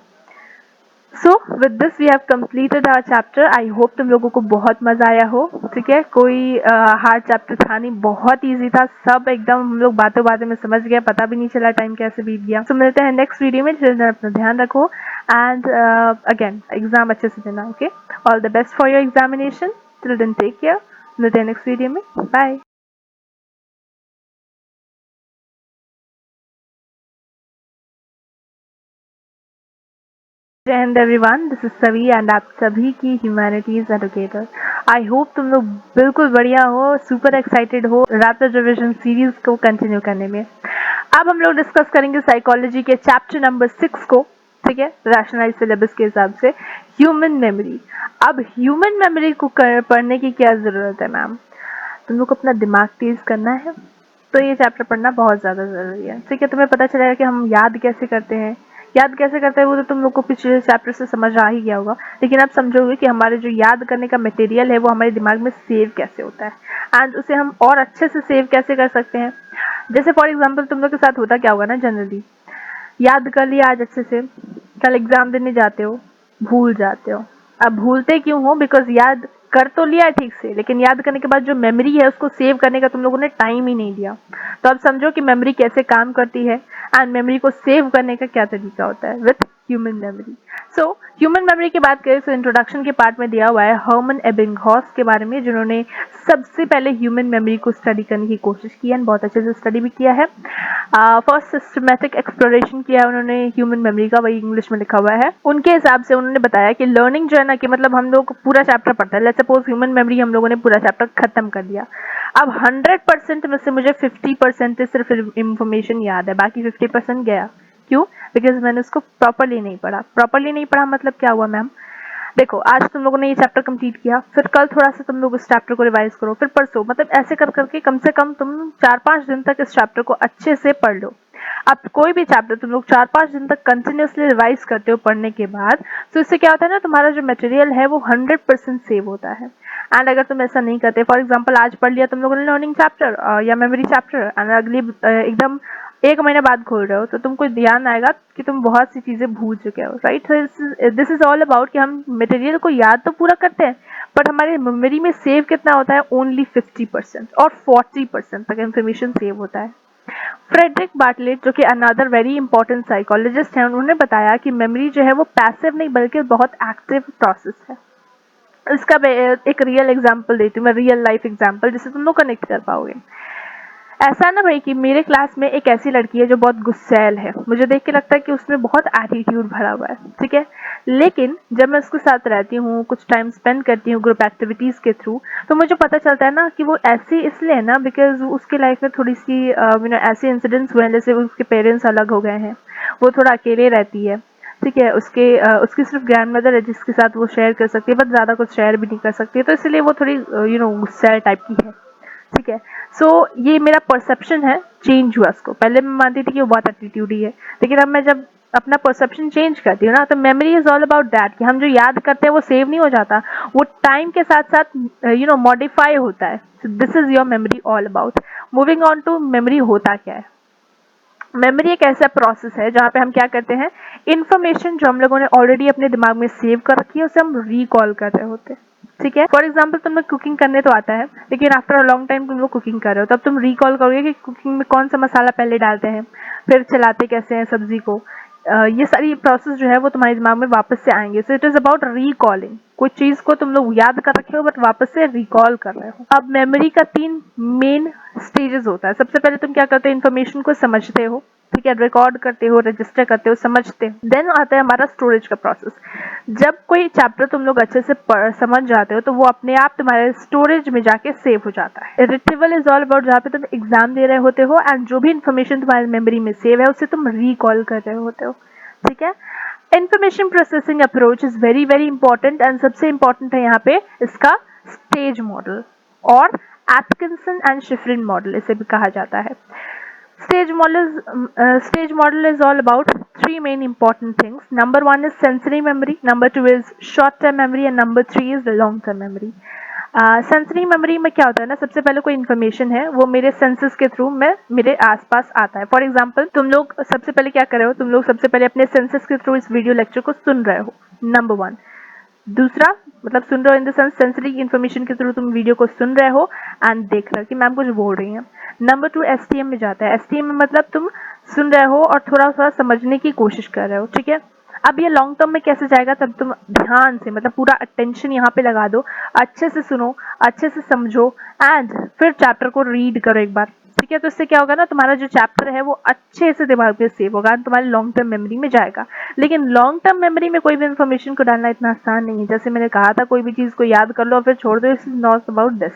So with this we have completed our chapter. I hope तुम लोगों को बहुत मजा आया हो। ठीक है, कोई हार्ड चैप्टर था नहीं, बहुत इजी था, सब एकदम हम लोग बातों बातों में समझ गए, पता भी नहीं चला टाइम कैसे बीत गया। तो मिलते हैं नेक्स्ट वीडियो में। चिल्ड्रन अपना ध्यान रखो एंड अगेन एग्जाम अच्छे से देना। Okay, all the best for your examination. Children take care, मिलते हैं नेक्स्ट वीडियो में। बाय। जय Hind everyone, this is Savi and आप सभी की ह्यूमैनिटीज एडुकेटर। आई होप तुम लोग बिल्कुल बढ़िया हो, सुपर एक्साइटेड हो रैपिड रिवीजन सीरीज को कंटिन्यू करने में। अब हम लोग डिस्कस करेंगे साइकोलॉजी के चैप्टर नंबर 6 को। ठीक है, रैशनलाइज सिलेबस के हिसाब से ह्यूमन मेमोरी। अब ह्यूमन मेमोरी को पढ़ने की क्या जरूरत है मैम? तुम लोग को अपना दिमाग तेज करना है तो ये चैप्टर पढ़ना बहुत ज़्यादा ज़रूरी है। ठीक है, तुम्हें पता चलेगा कि हम याद कैसे करते हैं। याद कैसे करते हैं वो तो तुम लोग को पिछले चैप्टर से समझ आ ही गया होगा, लेकिन अब समझोगे कि हमारे जो याद करने का मटेरियल है वो हमारे दिमाग में सेव कैसे होता है एंड उसे हम और अच्छे से सेव कैसे कर सकते हैं। जैसे फॉर एग्जाम्पल तुम लोग के साथ होता क्या होगा ना, जनरली याद कर लिया आज अच्छे से, कल एग्जाम देने जाते हो भूल जाते हो। अब भूलते क्यों हो? बिकॉज याद कर तो लिया है ठीक से, लेकिन याद करने के बाद जो मेमोरी है उसको सेव करने का तुम लोगों ने टाइम ही नहीं दिया। तो अब समझो कि मेमोरी कैसे काम करती है एंड मेमोरी को सेव करने का क्या तरीका होता है with human memory. So human memory की बात करें तो इंट्रोडक्शन के पार्ट में दिया हुआ है हर्मन एबिंगहॉस के बारे में, जिन्होंने सबसे पहले ह्यूमन मेमोरी को स्टडी करने की कोशिश की एंड बहुत अच्छे से स्टडी भी किया है। फर्स्ट सिस्टमेटिक एक्सप्लोरेशन किया है उन्होंने ह्यूमन मेमोरी का, वही इंग्लिश में लिखा हुआ है। उनके हिसाब से उन्होंने बताया कि लर्निंग जो है ना, कि मतलब हम लोग पूरा चैप्टर पढ़ते हैं, लेट्स सपोज ह्यूमन मेमोरी हम लोगों ने पूरा चैप्टर खत्म कर दिया। अब 100% में से मुझे 50% सिर्फ इंफॉर्मेशन याद है, बाकी 50% गया। क्यों? बिकॉज मैंने उसको प्रॉपरली नहीं पढ़ा। प्रॉपरली नहीं पढ़ा मतलब क्या हुआ मैम? देखो, आज तुम लोगों ने ये चैप्टर कंप्लीट किया, फिर कल थोड़ा सा तुम लोग उस चैप्टर को रिवाइज करो, फिर परसों, मतलब ऐसे कर करके कम से कम तुम 4-5 दिन तक इस चैप्टर को अच्छे से पढ़ लो। अब कोई भी चैप्टर तुम लोग 4-5 दिन तक कंटिन्यूसली रिवाइज करते हो पढ़ने के बाद, तो इससे क्या होता है ना, तुम्हारा जो मटेरियल है वो 100% सेव होता है। एंड अगर तुम ऐसा नहीं करते, फॉर एग्जाम्पल आज पढ़ लिया तुम लोगों ने लर्निंग चैप्टर या मेमोरी चैप्टर, एंड अगली एकदम 1 महीने बाद खोल रहे हो, तो तुमको ध्यान आएगा कि तुम बहुत सी चीजें भूल चुके हो, right. This is all about कि हम मटेरियल को याद तो पूरा करते हैं, बट हमारे मेमोरी में सेव कितना होता है? ओनली 50% और 40% तक इंफॉर्मेशन सेव होता है। फ्रेडरिक बार्टलेट, जो कि अनदर वेरी इंपॉर्टेंट साइकोलॉजिस्ट हैं, उन्होंने बताया कि मेमोरी जो है वो पैसिव नहीं बल्कि बहुत एक्टिव प्रोसेस है। इसका मैं एक रियल एग्जांपल देती हूँ, मैं रियल लाइफ एग्जांपल, जिससे तुम लोग कनेक्ट कर पाओगे। ऐसा ना भाई कि मेरे क्लास में एक ऐसी लड़की है जो बहुत गुस्सैल है, मुझे देख के लगता है कि उसमें बहुत एटीट्यूड भरा हुआ है, ठीक है। लेकिन जब मैं उसके साथ रहती हूँ, कुछ टाइम स्पेंड करती हूँ ग्रुप एक्टिविटीज के थ्रू, तो मुझे पता चलता है ना कि वो ऐसी इसलिए है ना बिकॉज उसके लाइफ में थोड़ी सी ऐसे इंसिडेंट्स हुए हैं, जैसे उसके पेरेंट्स अलग हो गए हैं, वो थोड़ा अकेले रहती है, ठीक है। उसकी सिर्फ ग्रैंड मदर है जिसके साथ वो शेयर कर सकती है, बट ज्यादा कुछ शेयर भी नहीं कर सकती है, तो इसलिए वो थोड़ी गुस्सैल टाइप की है, ठीक है। सो ये मेरा परसेप्शन है, चेंज हुआ उसको। पहले मैं मानती थी कि वो बहुत एटीट्यूडी है, लेकिन अब मैं जब अपना परसेप्शन चेंज करती हूँ ना, तो memory is all about that, कि हम जो याद करते हैं वो सेव नहीं हो जाता, वो टाइम के साथ साथ मॉडिफाई होता है। This is your memory all about. Moving on to memory होता क्या है। मेमोरी एक ऐसा प्रोसेस है जहाँ पे हम क्या करते हैं, इन्फॉर्मेशन जो हम लोगों ने ऑलरेडी अपने दिमाग में सेव कर रखी है उसे हम रिकॉल कर रहे होते हैं, ठीक है। फॉर एग्जाम्पल तुम्हें कुकिंग करने तो आता है, लेकिन आफ्टर अ लॉन्ग टाइम तुम लोग कुकिंग कर रहे हो, तब तुम रिकॉल करोगे कि कुकिंग में कौन सा मसाला पहले डालते हैं, फिर चलाते कैसे हैं सब्जी को। ये सारी प्रोसेस जो है वो तुम्हारे दिमाग में वापस से आएंगे। सो इट इज अबाउट रिकॉलिंग, कोई चीज को तुम लोग याद कर रखे हो बट वापस से रिकॉल कर रहे हो। अब मेमोरी का 3 मेन स्टेजेस होता है। सबसे पहले तुम क्या करते हो, इन्फॉर्मेशन को समझते हो, ठीक है, रिकॉर्ड करते हो, रजिस्टर करते हो, समझते हो। देन आता है हमारा स्टोरेज का प्रोसेस। जब कोई चैप्टर तुम लोग अच्छे से समझ जाते हो तो वो अपने आप तुम्हारे स्टोरेज में जाके सेव हो जाता है। रिट्रीवल इज ऑल अबाउट जहाँ पे तुम एग्जाम दे रहे होते हो एंड जो भी इन्फॉर्मेशन तुम्हारी मेमोरी में सेव है उसे तुम रिकॉल कर रहे होते हो, ठीक है। Information processing approach is very very important and सबसे इंपॉर्टेंट है यहाँ पे इसका स्टेज मॉडल और एटकिंसन एंड शिफरिन मॉडल इसे भी कहा जाता है। Stage model is all about three main important things. Number one is sensory memory, number two is short term memory, and number three is the long term memory. Sensory memory में क्या होता है ना, सबसे पहले कोई इन्फॉर्मेशन है वो मेरे सेंसेस के थ्रू में मेरे आसपास आता है। फॉर एग्जांपल तुम लोग सबसे पहले क्या कर रहे हो, तुम लोग सबसे पहले अपने सेंसेस के थ्रू इस वीडियो लेक्चर को सुन रहे हो, नंबर वन। दूसरा मतलब सुन रहे हो in the sense sensory information के थ्रू तुम वीडियो को सुन रहे हो एंड देख रहे हो कि मैम कुछ बोल रही हैं। नंबर टू एसटीएम में जाता है। एसटीएम में मतलब तुम सुन रहे हो और थोड़ा थोड़ा समझने की कोशिश कर रहे हो, ठीक है। अब ये लॉन्ग टर्म में कैसे जाएगा, तब तुम ध्यान से मतलब पूरा अटेंशन यहाँ पे लगा दो, अच्छे से सुनो, अच्छे से समझो एंड फिर चैप्टर को रीड करो एक बार, ठीक है। तो इससे क्या होगा ना, तुम्हारा जो चैप्टर है वो अच्छे से दिमाग में सेव होगा, तुम्हारी लॉन्ग टर्म मेमोरी में जाएगा। लेकिन लॉन्ग टर्म मेमोरी में कोई भी इन्फॉर्मेशन को डालना इतना आसान नहीं है। जैसे मैंने कहा था, कोई भी चीज को याद कर लो और फिर छोड़ दो, it's not about this.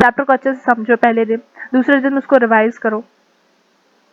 Chapter को अच्छे से समझो पहले दिन, दूसरे दिन उसको रिवाइज करो,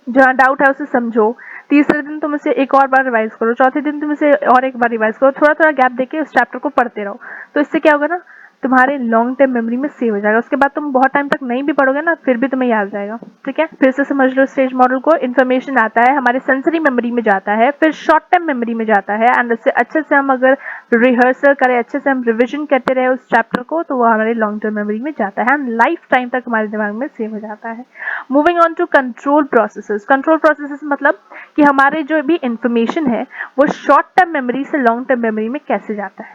जहाँ डाउट है उसे समझो, तीसरे दिन तुम इसे एक और बार रिवाइज करो, चौथे दिन तुम इसे और एक बार रिवाइज करो, थोड़ा थोड़ा गैप देके उस चैप्टर को पढ़ते रहो। तो इससे क्या होगा ना, तुम्हारे लॉन्ग टर्म मेमोरी में सेव हो जाएगा। उसके बाद तुम बहुत टाइम तक नहीं भी पढ़ोगे ना, फिर भी तुम्हें याद जाएगा, ठीक है। फिर से समझ लो स्टेज मॉडल को। इन्फॉर्मेशन आता है हमारे सेंसरी मेमोरी में जाता है, फिर शॉर्ट टर्म मेमोरी में जाता है एंड उससे अच्छे से हम अगर रिहर्सल करें, अच्छे से हम रिविजन करते रहे उस चैप्टर को, तो वो हमारे लॉन्ग टर्म मेमोरी में जाता है एंड लाइफ टाइम तक हमारे दिमाग में सेव हो जाता है। Moving on to control processes. Control processes मतलब कि हमारे जो भी इंफॉर्मेशन है वो शॉर्ट टर्म मेमोरी से लॉन्ग टर्म मेमोरी में कैसे जाता है।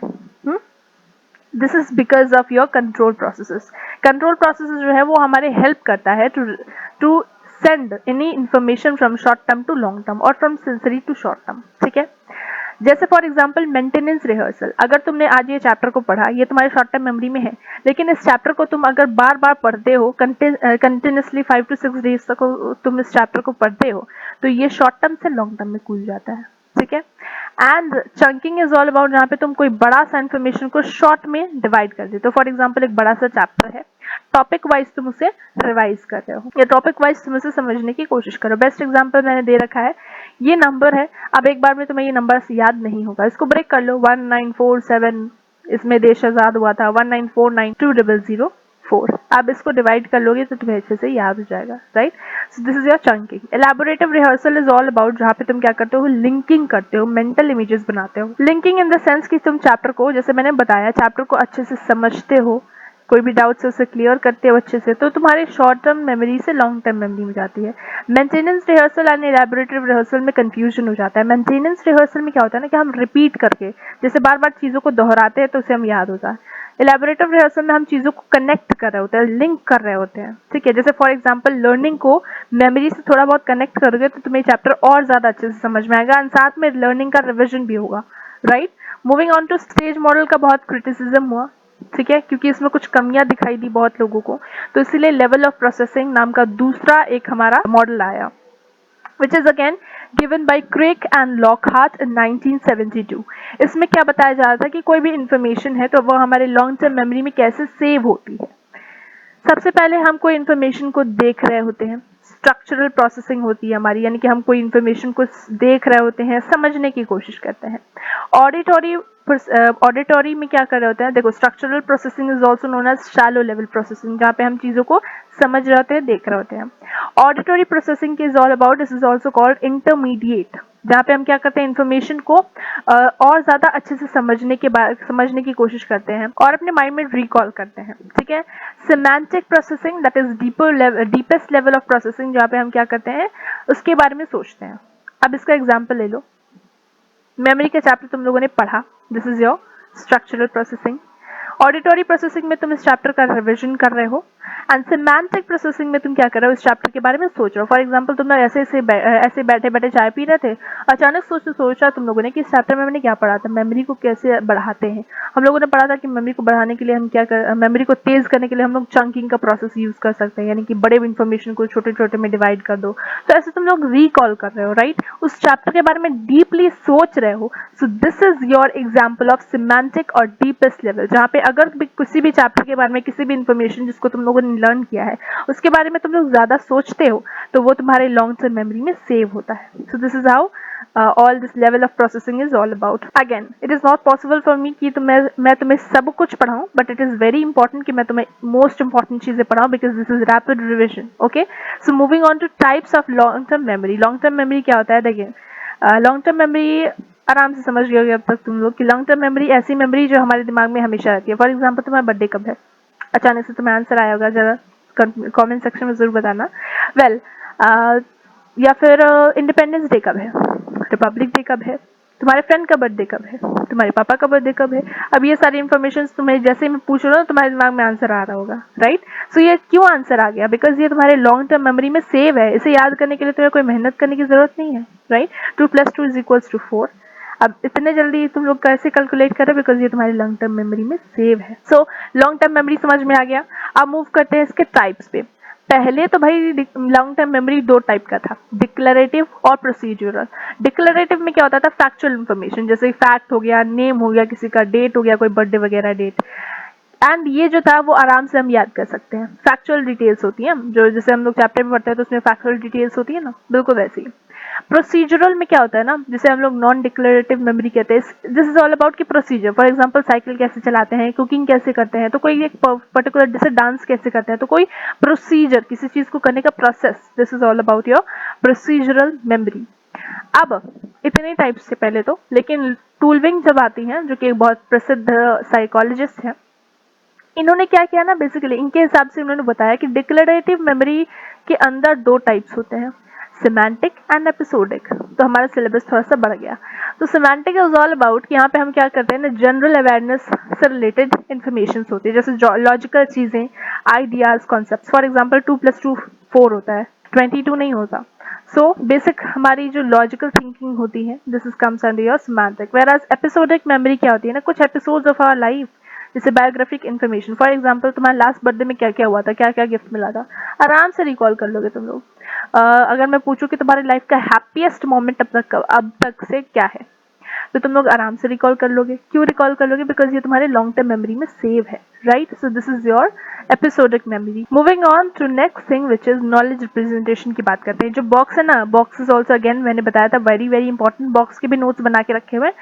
This is because of your control processes. Control processes जो है वो हमारे हेल्प करता है to send any information from short term to long term और from sensory to short term, ठीक है। जैसे फॉर एग्जाम्पल मेंटेनेंस रिहर्सल। अगर तुमने आज ये चैप्टर को पढ़ा, ये तुम्हारे शॉर्ट टर्म मेमोरी में है, लेकिन इस चैप्टर को तुम अगर बार बार पढ़ते हो, कंटिन्यूसली 5 to 6 डेज तक तुम इस चैप्टर को पढ़ते हो, तो ये शॉर्ट टर्म से लॉन्ग टर्म में कूद जाता है, ठीक है। And chunking is all about जहाँ पे तुम कोई बड़ा सा इन्फॉर्मेशन को शॉर्ट में डिवाइड कर देते हो। फॉर एग्जाम्पल एक बड़ा सा चैप्टर है, टॉपिक वाइज तुम उसे रिवाइज कर रहे हो या टॉपिक वाइज तुम उसे समझने की कोशिश करो। बेस्ट एग्जाम्पल मैंने दे रखा है, ये नंबर है, अब एक बार में तुम्हें ये नंबर याद नहीं होगा, इसको ब्रेक कर लो। 1947 इसमें देश आजाद हुआ था, 19492004। अब इसको डिवाइड कर लोगे तो तुम्हें अच्छे से याद हो जाएगा, right. So this is your chunking. Elaborative rehearsal is all about जहाँ पे तुम क्या करते हो, लिंकिंग करते हो, मेंटल इमेजेस बनाते हो। लिंकिंग इन द सेंस कि तुम चैप्टर को, जैसे मैंने बताया, चैप्टर को अच्छे से समझते हो, कोई भी डाउट से उसे क्लियर करते हो अच्छे से, तो तुम्हारे शॉर्ट टर्म मेमोरी से लॉन्ग टर्म मेमोरी में जाती है। मेंटेनेंस रिहर्सल एंड इलैबोरेटिव रिहर्सल में कंफ्यूजन हो जाता है। मेंटेनेंस रिहर्सल में क्या होता है ना कि हम रिपीट करके, जैसे बार बार चीजों को दोहराते हैं तो उसे हम याद होता है। इलैबोरेटिव रिहर्सल में हम चीजों को कनेक्ट कर रहे होते हैं, लिंक कर रहे होते हैं, ठीक है। जैसे फॉर एग्जाम्पल लर्निंग को मेमोरी से थोड़ा बहुत कनेक्ट करोगे तो तुम्हें चैप्टर और ज्यादा अच्छे से समझ में आएगा एंड साथ में लर्निंग का रिविजन भी होगा, right. Moving on to stage model का बहुत क्रिटिसिज्म हुआ, ठीक है, क्योंकि इसमें कुछ कमियां दिखाई दी बहुत लोगों को, तो इसीलिए लेवल ऑफ प्रोसेसिंग नाम का दूसरा एक हमारा मॉडल आया, which is again given by Craig and Lockhart in 1972। इसमें क्या बताया जा रहा था कि कोई भी इंफॉर्मेशन है तो वो हमारे लॉन्ग टर्म मेमोरी में कैसे सेव होती है। सबसे पहले हम कोई इन्फॉर्मेशन को देख रहे होते हैं, स्ट्रक्चरल प्रोसेसिंग होती है हमारी, यानी कि हम कोई इन्फॉर्मेशन को देख रहे होते हैं, समझने की कोशिश करते हैं। ऑडिटरी में क्या कर रहे होते हैं, देखो structural processing is also known as shallow level processing, जहाँ पे हम चीजों को समझ रहे होते हैं, देख रहे होते हैं। Auditory processing is all about, this is also called intermediate, जहाँ पे हम क्या करते हैं, इन्फॉर्मेशन को और ज्यादा अच्छे से समझने की कोशिश करते हैं और अपने माइंड में रिकॉल करते हैं, ठीक है। Semantic processing that is deepest level of processing, जहाँ पे हम क्या करते हैं, उसके बारे में सोचते हैं। अब इसका एग्जाम्पल ले लो, मेमोरी का चैप्टर तुम लोगों ने पढ़ा, this is your structural processing. Auditory processing में तुम इस चैप्टर का रिविजन कर रहे हो एंड सिमेंटिक प्रोसेसिंग में तुम क्या कर रहे हो, इस चैप्टर के बारे में सोच रहे हो। फॉर एग्जांपल तुम लोग ऐसे बैठे बैठे चाय पी रहे थे, अचानक सोचा तुम लोगों ने कि इस चैप्टर में मैंने क्या पढ़ा था, मेमोरी को कैसे बढ़ाते हैं। हम लोगों ने पढ़ा था कि मेमोरी को बढ़ाने के लिए हम मेमोरी को तेज करने के लिए हम लोग चंकिंग का प्रोसेस यूज कर सकते हैं, यानी कि बड़े इन्फॉर्मेशन को छोटे छोटे में डिवाइड कर दो। तो ऐसे तुम लोग रिकॉल कर रहे हो, राइट, उस चैप्टर के बारे में डीपली सोच रहे हो। सो this is your example of semantic और डीपेस्ट लेवल, जहाँ पे अगर किसी भी चैप्टर के बारे में, किसी भी इंफॉर्मेशन जिसको तुम लोगों ने लर्न किया है उसके बारे में तुम लोग ज्यादा सोचते हो, तो वो तुम्हारे लॉन्ग टर्म मेमोरी में सेव होता है. So this is how all this level of processing is all about. Again it is not possible for me कि मैं तुम्हें सब कुछ पढ़ाऊं, but it is very important कि मैं तुम्हें मोस्ट इंपॉर्टेंट चीजें पढ़ाऊं because this is rapid revision. Okay, so moving on to types of long term memory. Long term memory क्या होता है? देखिए, लॉन्ग टर्म मेमोरी आराम से समझ गए होगे अब तक तुम लोग कि लॉन्ग टर्म मेमोरी ऐसी मेमोरी जो हमारे दिमाग में हमेशा रहती है. फॉर एग्जाम्पल तुम्हारा बर्थडे कब है, अचानक से तुम्हें आंसर आया होगा, जरा कमेंट सेक्शन में जरूर बताना. वेल या फिर इंडिपेंडेंस डे कब है, रिपब्लिक डे कब है, तुम्हारे फ्रेंड का बर्थडे कब है, तुम्हारे पापा का बर्थडे कब है. अब ये सारी इन्फॉर्मेशन तुम्हें जैसे मैं पूछ रहा हूँ तुम्हारे दिमाग में आंसर आ रहा होगा, राइट. सो ये क्यों आंसर आ गया? बिकॉज ये तुम्हारे लॉन्ग टर्म मेमोरी में सेव है. इसे याद करने के लिए तुम्हें कोई मेहनत करने की जरूरत नहीं है, राइट. 2+2=4. अब इतने जल्दी तुम लोग कैसे कैलकुलेट कर रहे हो? बिकॉज ये तुम्हारी लॉन्ग टर्म मेमोरी में सेव है. सो लॉन्ग टर्म मेमोरी समझ में आ गया. अब मूव करते हैं इसके टाइप्स पे. पहले तो भाई लॉन्ग टर्म मेमोरी दो टाइप का था, डिक्लेरेटिव और प्रोसीजरल. डिक्लेरेटिव में क्या होता था? फैक्चुअल इन्फॉर्मेशन, जैसे फैक्ट हो गया, नेम हो गया, किसी का डेट हो गया, कोई बर्थडे वगैरह डेट. एंड ये जो था वो आराम से हम याद कर सकते हैं. फैक्चुअल डिटेल्स होती हैं जो जैसे हम लोग चैप्टर में पढ़ते हैं तो उसमें फैक्चुअल डिटेल्स होती है ना, बिल्कुल वैसे ही. प्रोसीजरल में क्या होता है ना, जिसे हम लोग नॉन डिक्लेरेटिव मेमोरी कहते हैं. दिस इज ऑल अबाउट की प्रोसीजर. फॉर एग्जांपल साइकिल कैसे चलाते हैं, कुकिंग कैसे करते हैं, तो कोई एक पर्टिकुलर जैसे डांस कैसे करते हैं, तो कोई प्रोसीजर, किसी चीज को करने का process. This is all about your procedural memory. अब इतने टाइप्स से पहले तो, लेकिन टूलविंग जब आती हैं जो कि एक बहुत प्रसिद्ध साइकोलॉजिस्ट है, इन्होंने क्या किया ना, बेसिकली इनके हिसाब से उन्होंने बताया कि डिक्लेरेटिव मेमोरी के अंदर दो टाइप्स होते हैं, सिमेंटिक एंड एपिसोडिक. तो हमारा सिलेबस थोड़ा सा बढ़ गया. तो सिमेंटिक इज ऑल अबाउट कि यहाँ पे हम क्या करते हैं ना, जनरल अवेयरनेस से रिलेटेड इन्फॉर्मेशन होती है, जैसे लॉजिकल चीजें, आइडियाज, कॉन्सेप्ट. फॉर एग्जाम्पल 2+2=4 होता है, 22 नहीं होता. सो बेसिक हमारी जो लॉजिकल थिंकिंग होती है, this is comes under your semantic. Whereas episodic memory क्या होती है ना, कुछ एपिसोड्स ऑफ आवर लाइफ, जैसे बायोग्राफिक इन्फॉर्मेशन. फॉर एग्जाम्पल तुम्हारा लास्ट बर्थडे में क्या क्या हुआ था, क्या क्या गिफ्ट मिला था, आराम से रिकॉल कर लोगे तुम लोग. अगर मैं पूछूं कि तुम्हारी लाइफ का हैप्पीएस्ट मोमेंट अब तक से क्या है, तो तुम लोग आराम से रिकॉल कर लोगे. क्यों रिकॉल कर लोगे? बिकॉज ये तुम्हारे लॉन्ग टर्म मेमोरी में सेव है, right. So this is your episodic memory. Moving on to next thing which is knowledge representation की बात करते हैं. जो बॉक्स है ना, बॉक्स इज ऑल्सो अगेन मैंने बताया था वेरी वेरी इंपॉर्टेंट. बॉक्स के भी नोट्स बना के रखे हुए हैं.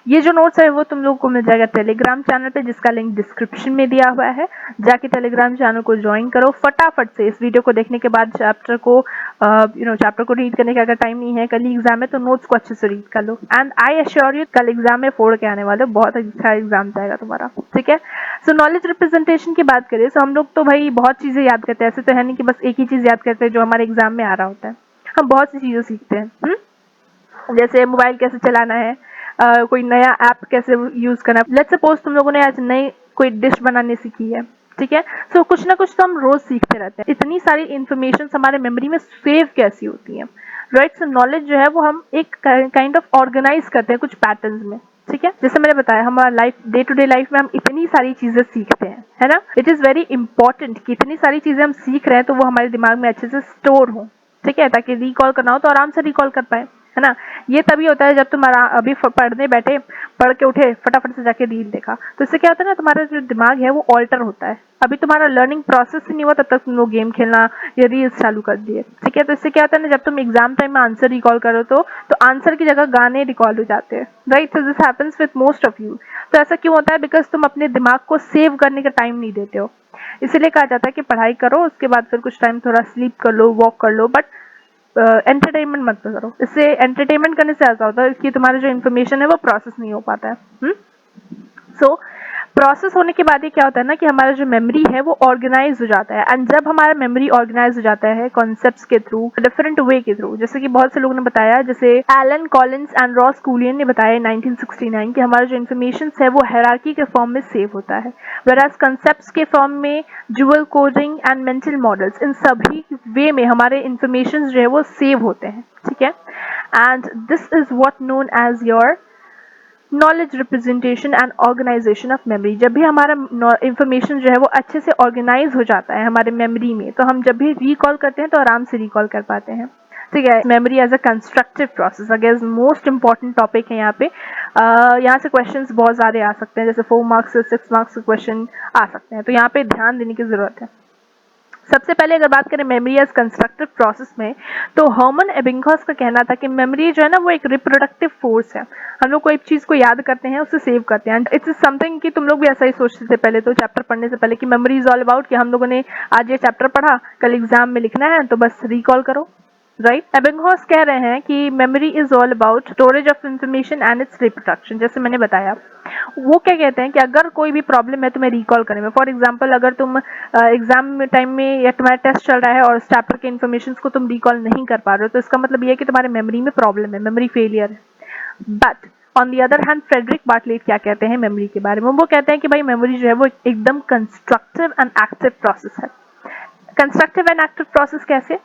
ये जो नोट्स है वो तुम लोग को मिल जाएगा टेलीग्राम चैनल पे, जिसका लिंक डिस्क्रिप्शन में दिया हुआ है. जाके टेलीग्राम चैनल को ज्वाइन करो फटाफट से. इस वीडियो को देखने के बाद चैप्टर को चैप्टर को रीड करने का अगर टाइम नहीं है, कल ही एग्जाम है, तो नोट्स को अच्छे से रीड कर लो. एंड आई एश्योर यू कल एग्जाम में फोड़ के आने वाले, बहुत अच्छा एग्जाम जाएगा तुम्हारा, ठीक है. सो नॉलेज रिप्रेजेंटेशन की बात करें तो हम लोग तो भाई बहुत चीजें याद करते हैं. ऐसे तो है नहीं कि बस एक ही चीज याद करते हैं जो हमारे एग्जाम में आ रहा होता है. हम बहुत सी चीजें सीखते हैं. जैसे मोबाइल कैसे चलाना है, कोई नया ऐप कैसे यूज करना है. लेट्स सपोज तुम लोगों ने आज नई कोई डिश बनाने सीखी है, ठीक है. सो कुछ ना कुछ तो हम रोज सीखते रहते हैं. इतनी सारी इंफॉर्मेशन हमारे मेमोरी में सेव कैसी होती है, राइट. सो नॉलेज जो है वो हम एक काइंड ऑफ ऑर्गेनाइज करते हैं कुछ पैटर्न्स में, ठीक है. जैसे मैंने बताया हमारा life, day to day life में हम इतनी सारी चीजें सीखते हैं, है ना. इट इज वेरी इंपॉर्टेंट कि इतनी सारी चीजें हम सीख रहे हैं तो वो हमारे दिमाग में अच्छे से स्टोर हो, ठीक है, ताकि रिकॉल करना हो तो आराम से रिकॉल कर पाए, है ना. ये तभी होता है जब तुम अभी पढ़ने बैठे, पढ़ के उठे, फटाफट से जाके रील देखा, तो इससे क्या होता है ना, तुम्हारा जो दिमाग है वो ऑल्टर होता है. अभी तुम्हारा लर्निंग प्रोसेस ही नहीं हुआ तब तक तुम लोग गेम खेलना या रील्स चालू कर दिए, ठीक है. तो इससे क्या होता है ना, जब तुम एग्जाम टाइम में आंसर रिकॉल करो तो आंसर की जगह गाने रिकॉल हो जाते हैं, right. So this happens with most of you. तो ऐसा क्यों होता है? बिकॉज तुम अपने दिमाग को सेव करने का टाइम नहीं देते हो. इसीलिए कहा जाता है कि पढ़ाई करो, उसके बाद फिर कुछ टाइम थोड़ा स्लीप कर लो, वॉक कर लो, बट एंटरटेनमेंट मत करो. इससे एंटरटेनमेंट करने से ऐसा होता है कि तुम्हारा जो इन्फॉर्मेशन है वो प्रोसेस नहीं हो पाता है. सो प्रोसेस होने के बाद ये क्या होता है ना कि हमारा जो मेमोरी है वो ऑर्गेनाइज हो जाता है. एंड जब हमारा मेमोरी ऑर्गेनाइज हो जाता है कॉन्सेप्ट्स के थ्रू, डिफरेंट वे के थ्रू, जैसे कि बहुत से लोगों ने बताया, जैसे एलन कॉलिंस एंड रॉस कूलियन ने बताया 1969 कि हमारा जो इन्फॉर्मेशन है वो हायरार्की के फॉर्म में सेव होता है, वेराज कॉन्सेप्ट्स के फॉर्म में, dual coding and mental models, इन सभी वे में हमारे इन्फॉर्मेशन जो है वो सेव होते हैं, ठीक है. And this is what known as your knowledge representation and organisation of memory. जब भी हमारा इंफॉर्मेशन जो है वो अच्छे से ऑर्गेनाइज हो जाता है हमारे मेमोरी में, तो हम जब भी रिकॉल करते हैं तो आराम से रिकॉल कर पाते हैं, ठीक है. Memory as a constructive process again most important topic है यहाँ पे. यहाँ से क्वेश्चंस बहुत सारे आ सकते हैं, जैसे 4 मार्क्स से 6 मार्क्स के क्वेश्चन आ सकते हैं, तो यहाँ पे ध्यान देने की जरूरत है. सबसे पहले अगर बात करें मेमोरी एज कंस्ट्रक्टिव प्रोसेस में, तो हर्मन एबिंगहॉस का कहना था कि मेमोरी जो है ना वो एक रिप्रोडक्टिव फोर्स है। हम लोग कोई चीज को याद करते हैं, उसे सेव करते हैं। इट्स समथिंग कि तुम लोग भी ऐसा ही सोचते थे पहले, तो चैप्टर पढ़ने से पहले कि मेमोरी इज ऑल अबाउट कि हम लोगों ने आज ये चैप्टर पढ़ा, कल एग्जाम में लिखना है तो बस रिकॉल करो, राइट। एबिंगहॉस कह रहे हैं कि memory is all about storage of information and it's reproduction. जैसे मैंने बताया, वो क्या कहते हैं कि अगर कोई भी प्रॉब्लम है तुम्हें रिकॉल करने में, फॉर एग्जांपल अगर तुम एग्जाम टाइम में या तुम्हारा टेस्ट चल रहा है और उस चैप्टर के इन्फॉर्मेशन को तुम रिकॉल नहीं कर पा रहे हो, तो इसका मतलब ये है कि तुम्हारे मेमोरी में प्रॉब्लम है, मेमोरी फेलियर है। But on the other hand Frederic Bartlett क्या कहते हैं मेमोरी के बारे में? वो कहते हैं कि भाई मेमोरी जो है वो एकदम कंस्ट्रक्टिव एंड एक्टिव प्रोसेस है। कंस्ट्रक्टिव एंड एक्टिव प्रोसेस कैसे?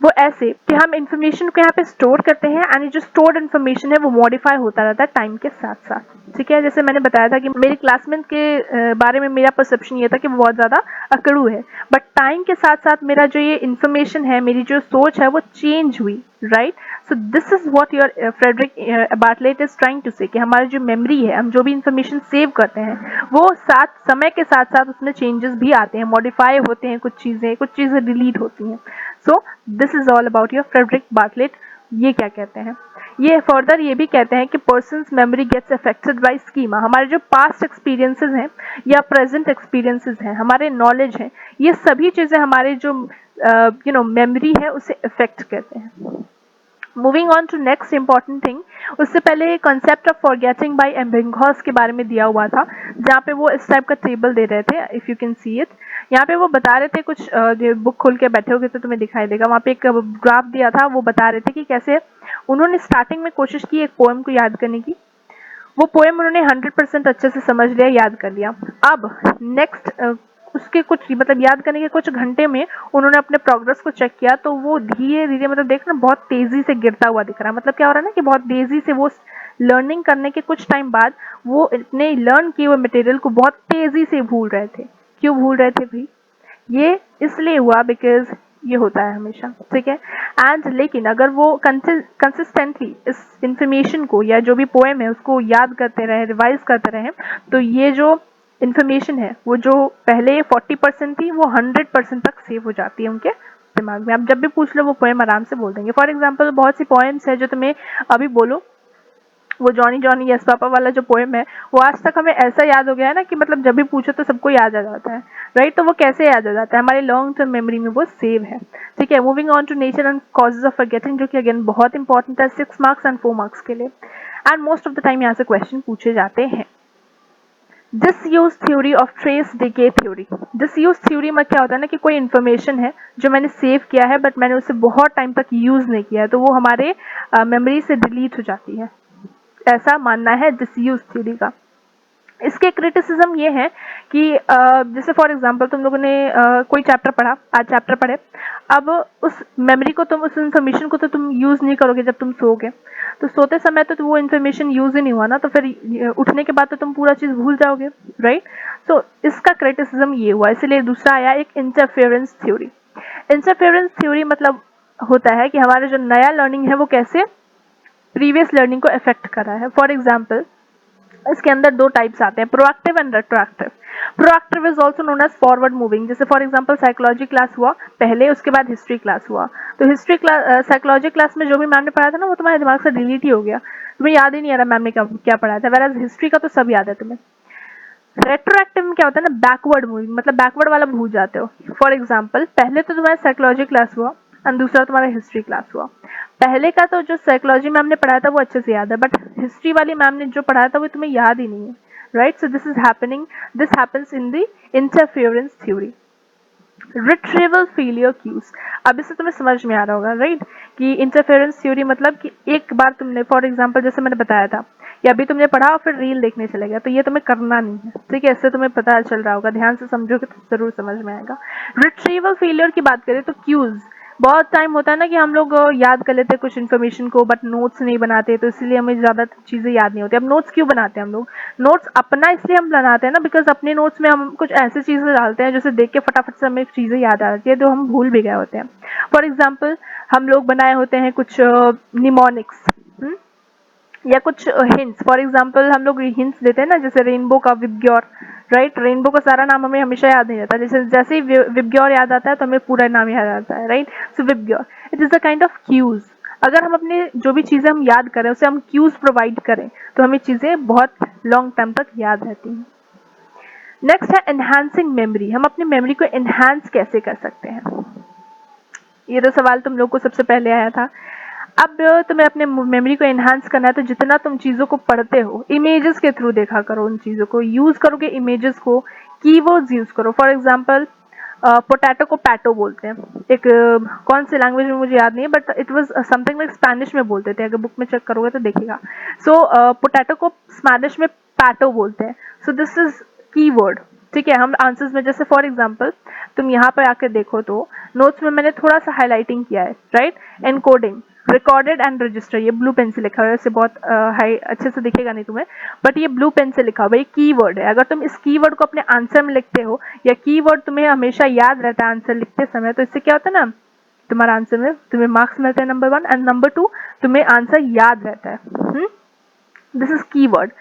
वो ऐसे कि हम इंफॉर्मेशन को यहाँ पे स्टोर करते हैं एंड जो स्टोर्ड इन्फॉर्मेशन है वो मॉडिफाई होता रहता है टाइम के साथ साथ, ठीक है। जैसे मैंने बताया था कि मेरी क्लासमेट के बारे में मेरा परसेप्शन ये था कि वो बहुत ज़्यादा अकड़ू है, बट टाइम के साथ साथ मेरा जो ये इन्फॉर्मेशन है, मेरी जो सोच है वो चेंज हुई, right. So this is what your Frederic Bartlett is trying to say कि हमारी जो मेमोरी है, हम जो भी इंफॉर्मेशन सेव करते हैं वो साथ समय के साथ साथ उसमें चेंजेस भी आते हैं, मॉडिफाई होते हैं, कुछ चीज़ें डिलीट होती हैं। So this is all about your Frederic Bartlett. ये क्या कहते हैं? ये फर्दर ये भी कहते हैं कि persons memory gets affected by schema. हमारे जो पास्ट एक्सपीरियंसेस हैं या प्रेजेंट एक्सपीरियंसेस हैं, हमारे नॉलेज है, ये सभी चीज़ें हमारे जो मेमोरी है उसे अफेक्ट करते हैं। Moving on to next important thing, उससे पहले concept of forgetting by Ebbinghaus के बारे में दिया हुआ था, जहाँ पे वो इस टाइप का टेबल दे रहे थे, if you can see it. यहाँ पे वो बता रहे थे कुछ, जो बुक खोल के बैठे होगे तो तुम्हें दिखाई देगा, वहाँ पे एक ग्राफ दिया था, वो बता रहे थे कि कैसे उन्होंने स्टार्टिंग में कोशिश की एक पोएम को याद करने की। वो पोएम उन्होंने 100% अच्छे से समझ लिया, याद कर लिया। अब नेक्स्ट उसके कुछ मतलब याद करने के कुछ घंटे में उन्होंने अपने प्रोग्रेस को चेक किया, तो वो धीरे धीरे मतलब देखना बहुत तेजी से गिरता हुआ दिख रहा है। मतलब क्या हो रहा है ना कि बहुत तेजी से वो लर्निंग करने के कुछ टाइम बाद वो इतने लर्न किए हुए मटेरियल को बहुत तेजी से भूल रहे थे। क्यों भूल रहे थे भाई? ये इसलिए हुआ बिकॉज ये होता है हमेशा, ठीक है। एंड लेकिन अगर वो कंसिस्टेंटली इस इंफॉर्मेशन को या जो भी पोएम है उसको याद करते रहे, रिवाइज करते रहे, तो ये जो इंफॉर्मेशन है वो जो पहले 40% थी वो 100% तक सेव हो जाती है उनके दिमाग में। आप जब भी पूछ लो वो पोएम आराम से बोल देंगे। फॉर एग्जाम्पल बहुत सी पोएम्स है जो तुम्हें अभी बोलो, वो जॉनी जॉनी यस पापा वाला जो पोएम है वो आज तक हमें ऐसा याद हो गया है ना कि मतलब जब भी पूछो तो सबको याद आ जाता है, राइट। तो वो कैसे याद आ जाता है? हमारे लॉन्ग टर्म मेमोरी में वो सेव है, ठीक है। Moving on to nature and causes of forgetting, जो कि अगेन बहुत इंपॉर्टेंट है 6 मार्क्स एंड 4 मार्क्स के लिए, and most of the time यहाँ से क्वेश्चन पूछे जाते हैं। Disuse theory of trace decay theory. Disuse theory में क्या होता है ना कि कोई इन्फॉर्मेशन है जो मैंने सेव किया है बट मैंने उसे बहुत टाइम तक यूज नहीं किया है, तो वो हमारे मेमोरी से डिलीट हो जाती है, ऐसा मानना है डिसयूज थ्योरी का। इसके क्रिटिसिज्म ये है कि जैसे फॉर एग्जांपल तुम लोगों ने कोई चैप्टर पढ़ा, आज चैप्टर पढ़े, अब उस मेमोरी को तुम उस इन्फॉर्मेशन को तो तुम यूज नहीं करोगे जब तुम सोओगे, तो सोते समय तो वो इन्फॉर्मेशन यूज ही नहीं हुआ ना, तो फिर उठने के बाद तो तुम पूरा चीज भूल जाओगे, राइट। सो इसका क्रिटिसिज्म ये हुआ, इसलिए दूसरा आया एक इंटरफेरेंस थ्योरी। इंटरफेरेंस थ्योरी मतलब होता है कि हमारा जो नया लर्निंग है वो कैसे प्रीवियस लर्निंग को अफेक्ट कर रहा है। फॉर एग्जाम्पल इसके अंदर दो टाइप्स आते हैं, proactive and retroactive. Proactive is also known as forward moving. जैसे फॉर एग्जांपल साइकोलॉजी क्लास हुआ पहले, उसके बाद हिस्ट्री क्लास हुआ, तो हिस्ट्री क्लास साइकोलॉजी क्लास में जो भी मैम ने पढ़ाया था ना वो तुम्हारे दिमाग से डिलीट ही हो गया, तुम्हें याद ही नहीं आ रहा मैम ने क्या पढ़ाया था, वेराज हिस्ट्री का तो सब याद है तुम्हें। रेट्रोएक्टिव में क्या होता है ना, बैकवर्ड मूविंग, मतलब बैकवर्ड वाला भूल जाते हो। फॉर एग्जाम्पल पहले तो तुम्हारा साइकोलॉजी क्लास हुआ एंड दूसरा तुम्हारा हिस्ट्री क्लास हुआ। पहले का तो जो साइकोलॉजी मैम ने पढ़ाया था वो अच्छे से याद है, बट हिस्ट्री वाली मैम ने जो पढ़ाया था वो तुम्हें याद ही नहीं है, right. So this happens in the interference theory. Retrieval failure cues, अब इससे तुम्हें समझ में आ रहा होगा, राइट, कि इंटरफेरेंस थ्योरी मतलब कि एक बार तुमने फॉर एग्जांपल जैसे मैंने बताया था कि अभी तुमने पढ़ा और फिर रील देखने चले गया, तो ये तुम्हें करना नहीं है, ठीक है। इससे तुम्हें पता चल रहा होगा, ध्यान से समझोगे तो जरूर समझ में आएगा। रिट्रीवल फेलियर की बात करें तो क्यूज, बहुत टाइम होता है ना कि हम लोग याद कर लेते हैं कुछ इन्फॉर्मेशन को बट नोट्स नहीं बनाते, तो इसलिए हमें ज़्यादा चीज़ें याद नहीं होती। अब नोट्स क्यों बनाते हैं हम लोग? नोट्स अपना इसलिए हम बनाते हैं ना बिकॉज अपने नोट्स में हम कुछ ऐसी चीज़ें डालते हैं जिसे देख के फटाफट से हमें चीज़ें याद आ जाती है तो हम भूल भी गए होते हैं। फॉर एग्जाम्पल हम लोग बनाए होते हैं कुछ निमोनिक्स, या कुछ हिंट्स, फॉर एग्जांपल हम लोग हिंट्स देते हैं ना, जैसे रेनबो का विबग्योर, राइट। रेनबो का सारा नाम हमें हमेशा याद नहीं रहता, जैसे जैसे ही विबग्योर याद आता है तो हमें पूरा नाम याद आता है, right. So VIBGYOR, it is a kind of cues. अगर हम अपने जो भी चीजें हम याद करें उसे हम क्यूज प्रोवाइड करें तो हमें चीजें बहुत लॉन्ग टाइम तक याद रहती हैं। नेक्स्ट है एनहांसिंग मेमोरी। हम अपनी मेमोरी को एनहांस कैसे कर सकते हैं, ये तो सवाल तुम लोग को सबसे पहले आया था। अब तुम्हें अपने मेमोरी को एनहांस करना है तो जितना तुम चीज़ों को पढ़ते हो, इमेजेस के थ्रू देखा करो, उन चीज़ों को यूज़ करोगे, इमेजेस को, कीवर्ड्स यूज़ करो। फॉर एग्जांपल पोटैटो को पैटो बोलते हैं, एक कौन सी लैंग्वेज में मुझे याद नहीं है, but it was something like Spanish में बोलते थे, अगर बुक में चेक करोगे तो देखिएगा। सो पोटैटो को स्पेनिश में पैटो बोलते हैं। सो दिस इज कीवर्ड, ठीक है। हम आंसर्स में जैसे फॉर एग्जांपल तुम यहाँ पर आके देखो तो नोट्स में मैंने थोड़ा सा हाईलाइटिंग किया है, right. Encoding, recorded and register, ये ब्लू पेन से लिखा हुआ है, इससे बहुत हाई अच्छे से दिखेगा नहीं तुम्हें, बट ये ब्लू पेन से लिखा हुआ है, कीवर्ड है। अगर तुम इस कीवर्ड को अपने आंसर में लिखते हो या कीवर्ड तुम्हें हमेशा याद रहता है आंसर लिखते समय, तो इससे क्या होता है ना, तुम्हारा आंसर में तुम्हें मार्क्स मिलते हैं, नंबर 1, एंड नंबर 2 तुम्हें आंसर याद रहता है। This is keyword.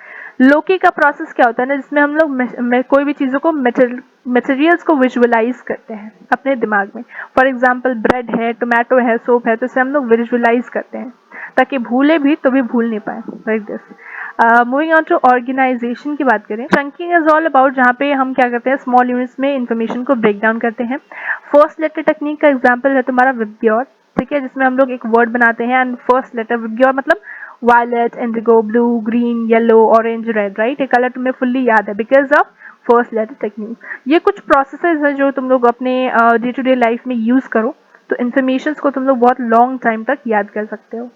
लोकी का प्रोसेस क्या होता है ना, जिसमें हम लोग कोई भी चीज़ों को मटेरियल्स को विजुअलाइज करते हैं अपने दिमाग में। फॉर एग्जांपल ब्रेड है, टोमेटो है, सोप है, तो इसे हम लोग विजुअलाइज करते हैं ताकि भूले भी तो भी भूल नहीं पाए, like this. Moving on to organisation की बात करें, चंकिंग इज ऑल अबाउट जहाँ पे हम क्या करते हैं, स्मॉल यूनिट्स में इंफॉर्मेशन को ब्रेक डाउन करते हैं। फर्स्ट लेटर टेक्निक का एग्जाम्पल है तुम्हारा विबग्योर, ठीक है, जिसमें हम लोग एक वर्ड बनाते हैं एंड फर्स्ट लेटर विबग्योर मतलब violet, indigo, blue, green, yellow, orange, red, right. ये कलर तुम्हें फुल्ली याद है because of first letter technique. ये कुछ प्रोसेसेस है जो तुम लोग अपने डे टू डे लाइफ में यूज करो तो इन्फॉर्मेशन को तुम लोग बहुत लॉन्ग टाइम तक याद कर सकते हो।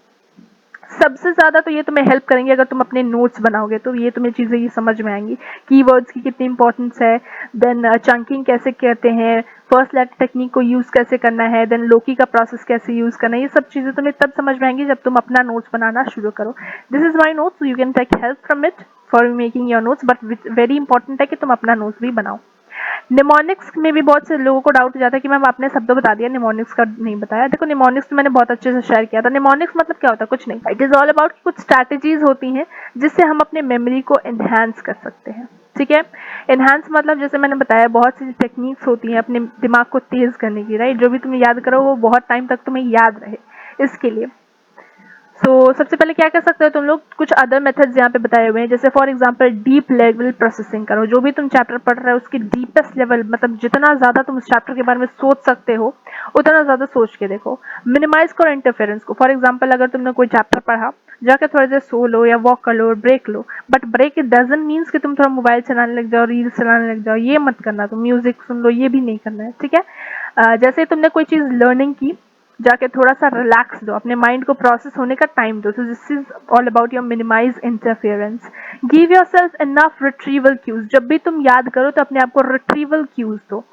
सबसे ज़्यादा तो ये तुम्हें हेल्प करेंगे अगर तुम अपने नोट्स बनाओगे, तो ये तुम्हें चीज़ें ये समझ में आएंगी, कीवर्ड्स की कितनी इंपॉर्टेंस है, देन चंकिंग कैसे कहते हैं, फर्स्ट लेटर टेक्निक को यूज़ कैसे करना है, देन लोकी का प्रोसेस कैसे यूज़ करना है। ये सब चीज़ें तुम्हें तब समझ में आएंगी जब तुम अपना नोट्स बनाना शुरू करो। This is my notes, you can take help from it for making your notes, but very important है कि तुम अपना नोट्स भी बनाओ। निमोनिक्स में भी बहुत से लोगों को डाउट हो जाता है कि मैम आपने शब्द तो बता दिया, निमोनिक्स का नहीं बताया। देखो निमोनिक्स तो मैंने बहुत अच्छे से शेयर किया था। निमोनिक्स मतलब क्या होता है, कुछ नहीं, इट इज ऑल अबाउट कुछ स्ट्रैटेजीज होती हैं जिससे हम अपने मेमोरी को एनहांस कर सकते हैं, ठीक है। एनहांस मतलब जैसे मैंने बताया बहुत सी टेक्निक्स होती हैं अपने दिमाग को तेज करने की, राइट। जो भी तुम याद करो वो बहुत टाइम तक तुम्हें याद रहे, इसके लिए। सबसे पहले क्या कर सकते हो तुम लोग, कुछ अदर मेथड्स यहाँ पे बताए हुए हैं, जैसे for example deep level processing करो। जो भी तुम चैप्टर पढ़ रहे हो उसकी डीपेस्ट लेवल, मतलब जितना ज़्यादा तुम उस चैप्टर के बारे में सोच सकते हो उतना ज़्यादा सोच के देखो। मिनिमाइज करो इंटरफेरेंस को। फॉर एग्जाम्पल अगर तुमने कोई चैप्टर पढ़ा, जाकर थोड़ी देर सो लो या वॉक कर लो, ब्रेक लो, but break it doesn't means कि तुम थोड़ा मोबाइल चलाने लग जाओ, रील्स चलाने लग जाओ, ये मत करना। तुम म्यूजिक सुन लो, ये भी नहीं करना है, ठीक है। जैसे तुमने कोई चीज़ लर्निंग की, जाके थोड़ा सा रिलैक्स दो, अपने माइंड को प्रोसेस होने का टाइम दो। So this is all about your minimise interference. Give yourself enough retrieval cues. जब भी तुम याद करो तो अपने आप को रिट्रीवल क्यूज दो,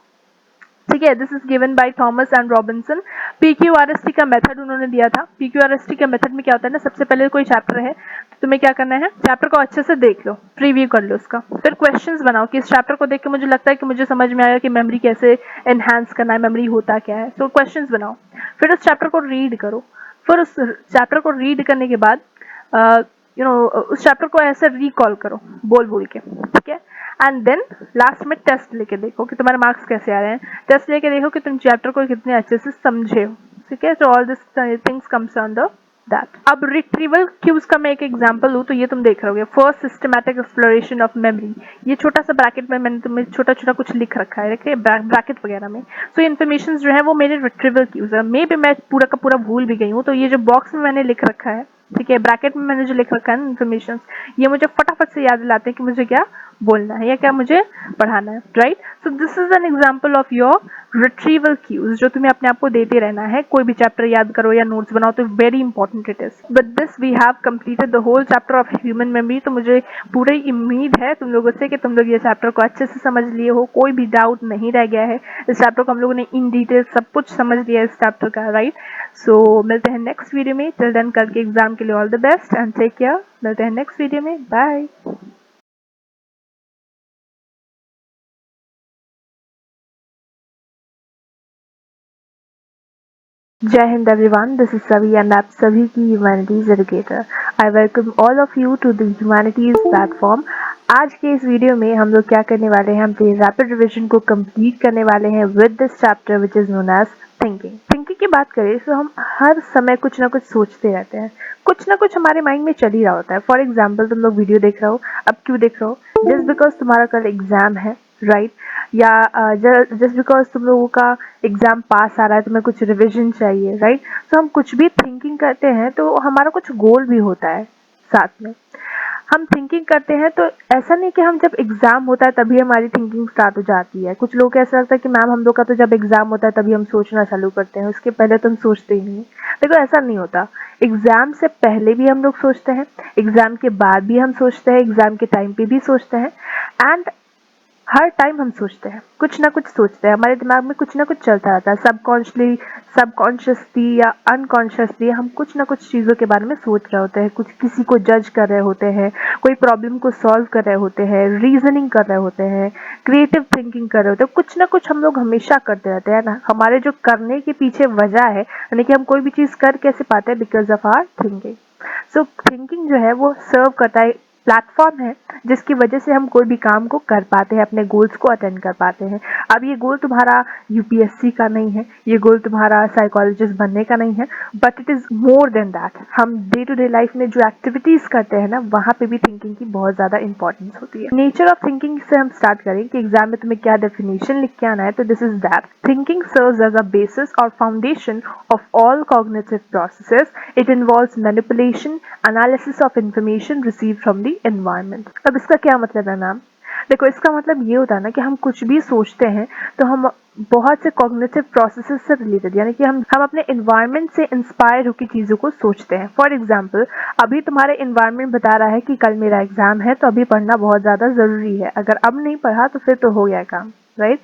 ठीक है। This is given by Thomas and Robinson. PQRST का मेथड उन्होंने दिया था। पीक्यूआरएसटी के मेथड में क्या होता है ना, सबसे पहले कोई चैप्टर है तो तुम्हें क्या करना है, चैप्टर को अच्छे से देख लो, प्रीव्यू कर लो उसका, फिर क्वेश्चंस बनाओ कि इस चैप्टर को देख के मुझे लगता है कि मुझे समझ में आएगा कि मेमोरी कैसे एनहांस करना है, मेमोरी होता क्या है। तो क्वेश्चंस बनाओ, फिर उस चैप्टर को रीड करो, फिर उस चैप्टर को रीड करने के बाद उस चैप्टर को ऐसे रिकॉल करो बोल बोल के, ठीक है। एंड देन लास्ट में टेस्ट लेके देखो कि तुम्हारे मार्क्स कैसे आ रहे हैं। टेस्ट लेके देखो कि तुम चैप्टर को कितने अच्छे से समझे हो, ठीक है। सो all this things comes under that. अब रिट्रीवल क्यूज का मैं एक एग्जांपल लूँ तो ये तुम देख रहे हो, first systematic exploration of memory. ये छोटा सा ब्रैकेट में मैंने तुम्हें छोटा छोटा कुछ लिख रखा है, रखे ब्रैकेट वगैरह में। सो इन्फॉर्मेशन जो है वो मेरे रिट्रीवल क्यूज है। मे भी मैं पूरा का पूरा भूल भी गई हूँ, तो ये जो बॉक्स में मैंने लिख रखा है, ठीक है, ब्रैकेट में मैंने जो लिख रखा है इन्फॉर्मेशन, ये मुझे फटाफट से याद दिलाते हैं कि मुझे क्या बोलना है या क्या मुझे पढ़ाना है, right. So this is an example of your retrieval cues, जो तुम्हें अपने आप को देते रहना है। कोई भी चैप्टर याद करो या नोट्स बनाओ तो very important it is. With this we have completed the whole chapter of human memory. तो मुझे पूरी उम्मीद है तुम लोगों से कि तुम लोग ये चैप्टर को अच्छे से समझ लिए हो, कोई भी डाउट नहीं रह गया है। इस चैप्टर को हम लोगों ने इन डिटेल सब कुछ समझ लिया है इस चैप्टर का, राइट। सो मिलते हैं नेक्स्ट वीडियो में। टिल देन कल के एग्जाम के लिए all the best and take care. मिलते हैं नेक्स्ट वीडियो में, बाय। जय Hind everyone, this is Savi and आप सभी की humanities educator. I welcome all of you to the humanities platform. आज के इस वीडियो में हम लोग क्या करने वाले हैं, हम रैपिड रिवीजन को कंप्लीट करने वाले हैं with this chapter which is known as thinking. Thinking की बात करें तो हम हर समय कुछ ना कुछ सोचते रहते हैं, कुछ ना कुछ हमारे माइंड में चल ही रहा होता है। फॉर एग्जाम्पल, तुम लोग वीडियो देख रहे हो, अब क्यों देख रहे हो? जस्ट बिकॉज तुम्हारा कल एग्जाम है, राइट? या जस्ट बिकॉज तुम लोगों का एग्जाम पास आ रहा है, तुम्हें कुछ रिवीजन चाहिए, राइट? तो हम कुछ भी थिंकिंग करते हैं तो हमारा कुछ गोल भी होता है साथ में। हम थिंकिंग करते हैं तो ऐसा नहीं कि हम जब एग्जाम होता है तभी हमारी थिंकिंग स्टार्ट हो जाती है। कुछ लोग ऐसा लगता है कि मैम हम लोग का तो जब एग्जाम होता है तभी हम सोचना चालू करते हैं, उसके पहले तो हम सोचते ही नहीं। देखो, ऐसा नहीं होता। एग्जाम से पहले भी हम लोग सोचते हैं, एग्जाम के बाद भी हम सोचते हैं, एग्जाम के टाइम पे भी सोचते हैं, एंड हर टाइम हम सोचते हैं, कुछ ना कुछ सोचते हैं। हमारे दिमाग में कुछ ना कुछ चलता रहता है, सबकॉन्शियसली या अनकॉन्शियसली हम कुछ ना कुछ चीज़ों के बारे में सोच रहे होते हैं, कुछ किसी को जज कर रहे होते हैं, कोई प्रॉब्लम को सॉल्व कर रहे होते हैं, रीजनिंग कर रहे होते हैं, क्रिएटिव थिंकिंग कर रहे होते हैं। कुछ ना कुछ हम लोग हमेशा करते रहते हैं ना। हमारे जो करने के पीछे वजह है, यानी कि हम कोई भी चीज़ कर कैसे पाते हैं, because of our thinking. So thinking जो है वो सर्व करता है, प्लेटफॉर्म है जिसकी वजह से हम कोई भी काम को कर पाते हैं, अपने गोल्स को अटेंड कर पाते हैं। अब ये गोल तुम्हारा यूपीएससी का नहीं है, ये गोल तुम्हारा साइकोलॉजिस्ट बनने का नहीं है, but it is more than that. हम डे टू डे लाइफ में जो एक्टिविटीज करते हैं ना, वहाँ पे भी थिंकिंग की बहुत ज्यादा इंपॉर्टेंस होती है। नेचर ऑफ थिंकिंग से हम स्टार्ट करें कि एग्जाम में तुम्हें क्या डेफिनेशन लिख के आना है, तो this is that thinking serves as a basis और foundation of all cognitive processes. It involves manipulation, analysis of information receive from the environment. अब इसका क्या मतलब है मैम? देखो, इसका मतलब ये होता है ना कि हम कुछ भी सोचते हैं तो हम बहुत से कॉग्निटिव प्रोसेसेस से रिलेटेड, यानी कि हम अपने एनवायरनमेंट से इंस्पायर होकर चीज़ों को सोचते हैं। फॉर एग्जांपल, अभी तुम्हारे एनवायरनमेंट बता रहा है कि कल मेरा एग्जाम है, तो अभी पढ़ना बहुत ज़्यादा ज़रूरी है। अगर अब नहीं पढ़ा तो फिर तो हो गया काम, राइट?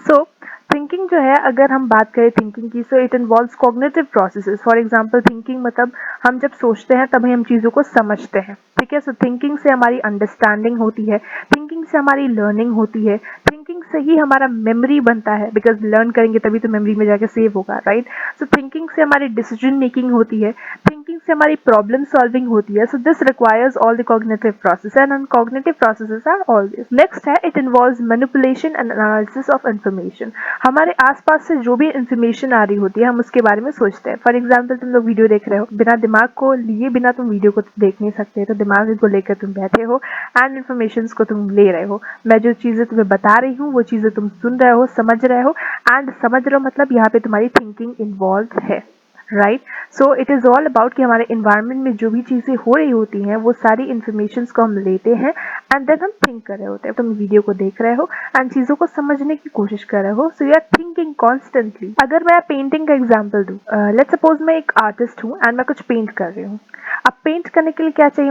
सो थिंकिंग जो है, अगर हम बात करें थिंकिंग की, so it involves cognitive processes. For example, thinking मतलब हम जब सोचते हैं तभी हम चीज़ों को समझते हैं, ठीक है? सो थिंकिंग से हमारी अंडरस्टैंडिंग होती है, थिंकिंग से हमारी लर्निंग होती है, थिंकिंग से ही हमारा मेमोरी बनता है, बिकॉज लर्न करेंगे तभी तो मेमोरी में जाके सेव होगा, राइट? सो थिंकिंग से हमारी डिसीजन मेकिंग होती है, थिंकिंग से हमारी प्रॉब्लम सॉल्विंग होती है। So this requires all the cognitive process and uncognitive processes are always. Next है, it involves manipulation and analysis of information. हमारे आसपास से जो भी इंफॉर्मेशन आ रही होती है, हम उसके बारे में सोचते हैं। फॉर एग्जाम्पल, तुम लोग वीडियो देख रहे हो, बिना दिमाग को लिए बिना तुम वीडियो को देख नहीं सकते, तो दिमाग को लेकर तुम बैठे हो एंड इन्फॉर्मेशन को तुम ले रहे हो। मैं जो चीज़ें तुम्हें बता रही हूँ वो चीज़ें तुम सुन रहे हो, समझ रहे हो, एंड समझ रहे हो मतलब यहाँ पे तुम्हारी थिंकिंग इन्वॉल्व है, right? So it is all about कि हमारे इन्वायरमेंट में जो भी चीज़ें हो रही होती हैं, वो सारी इन्फॉर्मेशन को हम लेते हैं एंड देन हम थिंक कर रहे होते हैं। तुम वीडियो को देख रहे हो एंड चीज़ों को समझने की कोशिश कर रहे हो, so you are thinking constantly. अगर मैं पेंटिंग का एग्जाम्पल दूँ, लेट्स सपोज मैं एक आर्टिस्ट हूँ एंड मैं कुछ पेंट कर रही हूँ। अब पेंट करने के लिए क्या चाहिए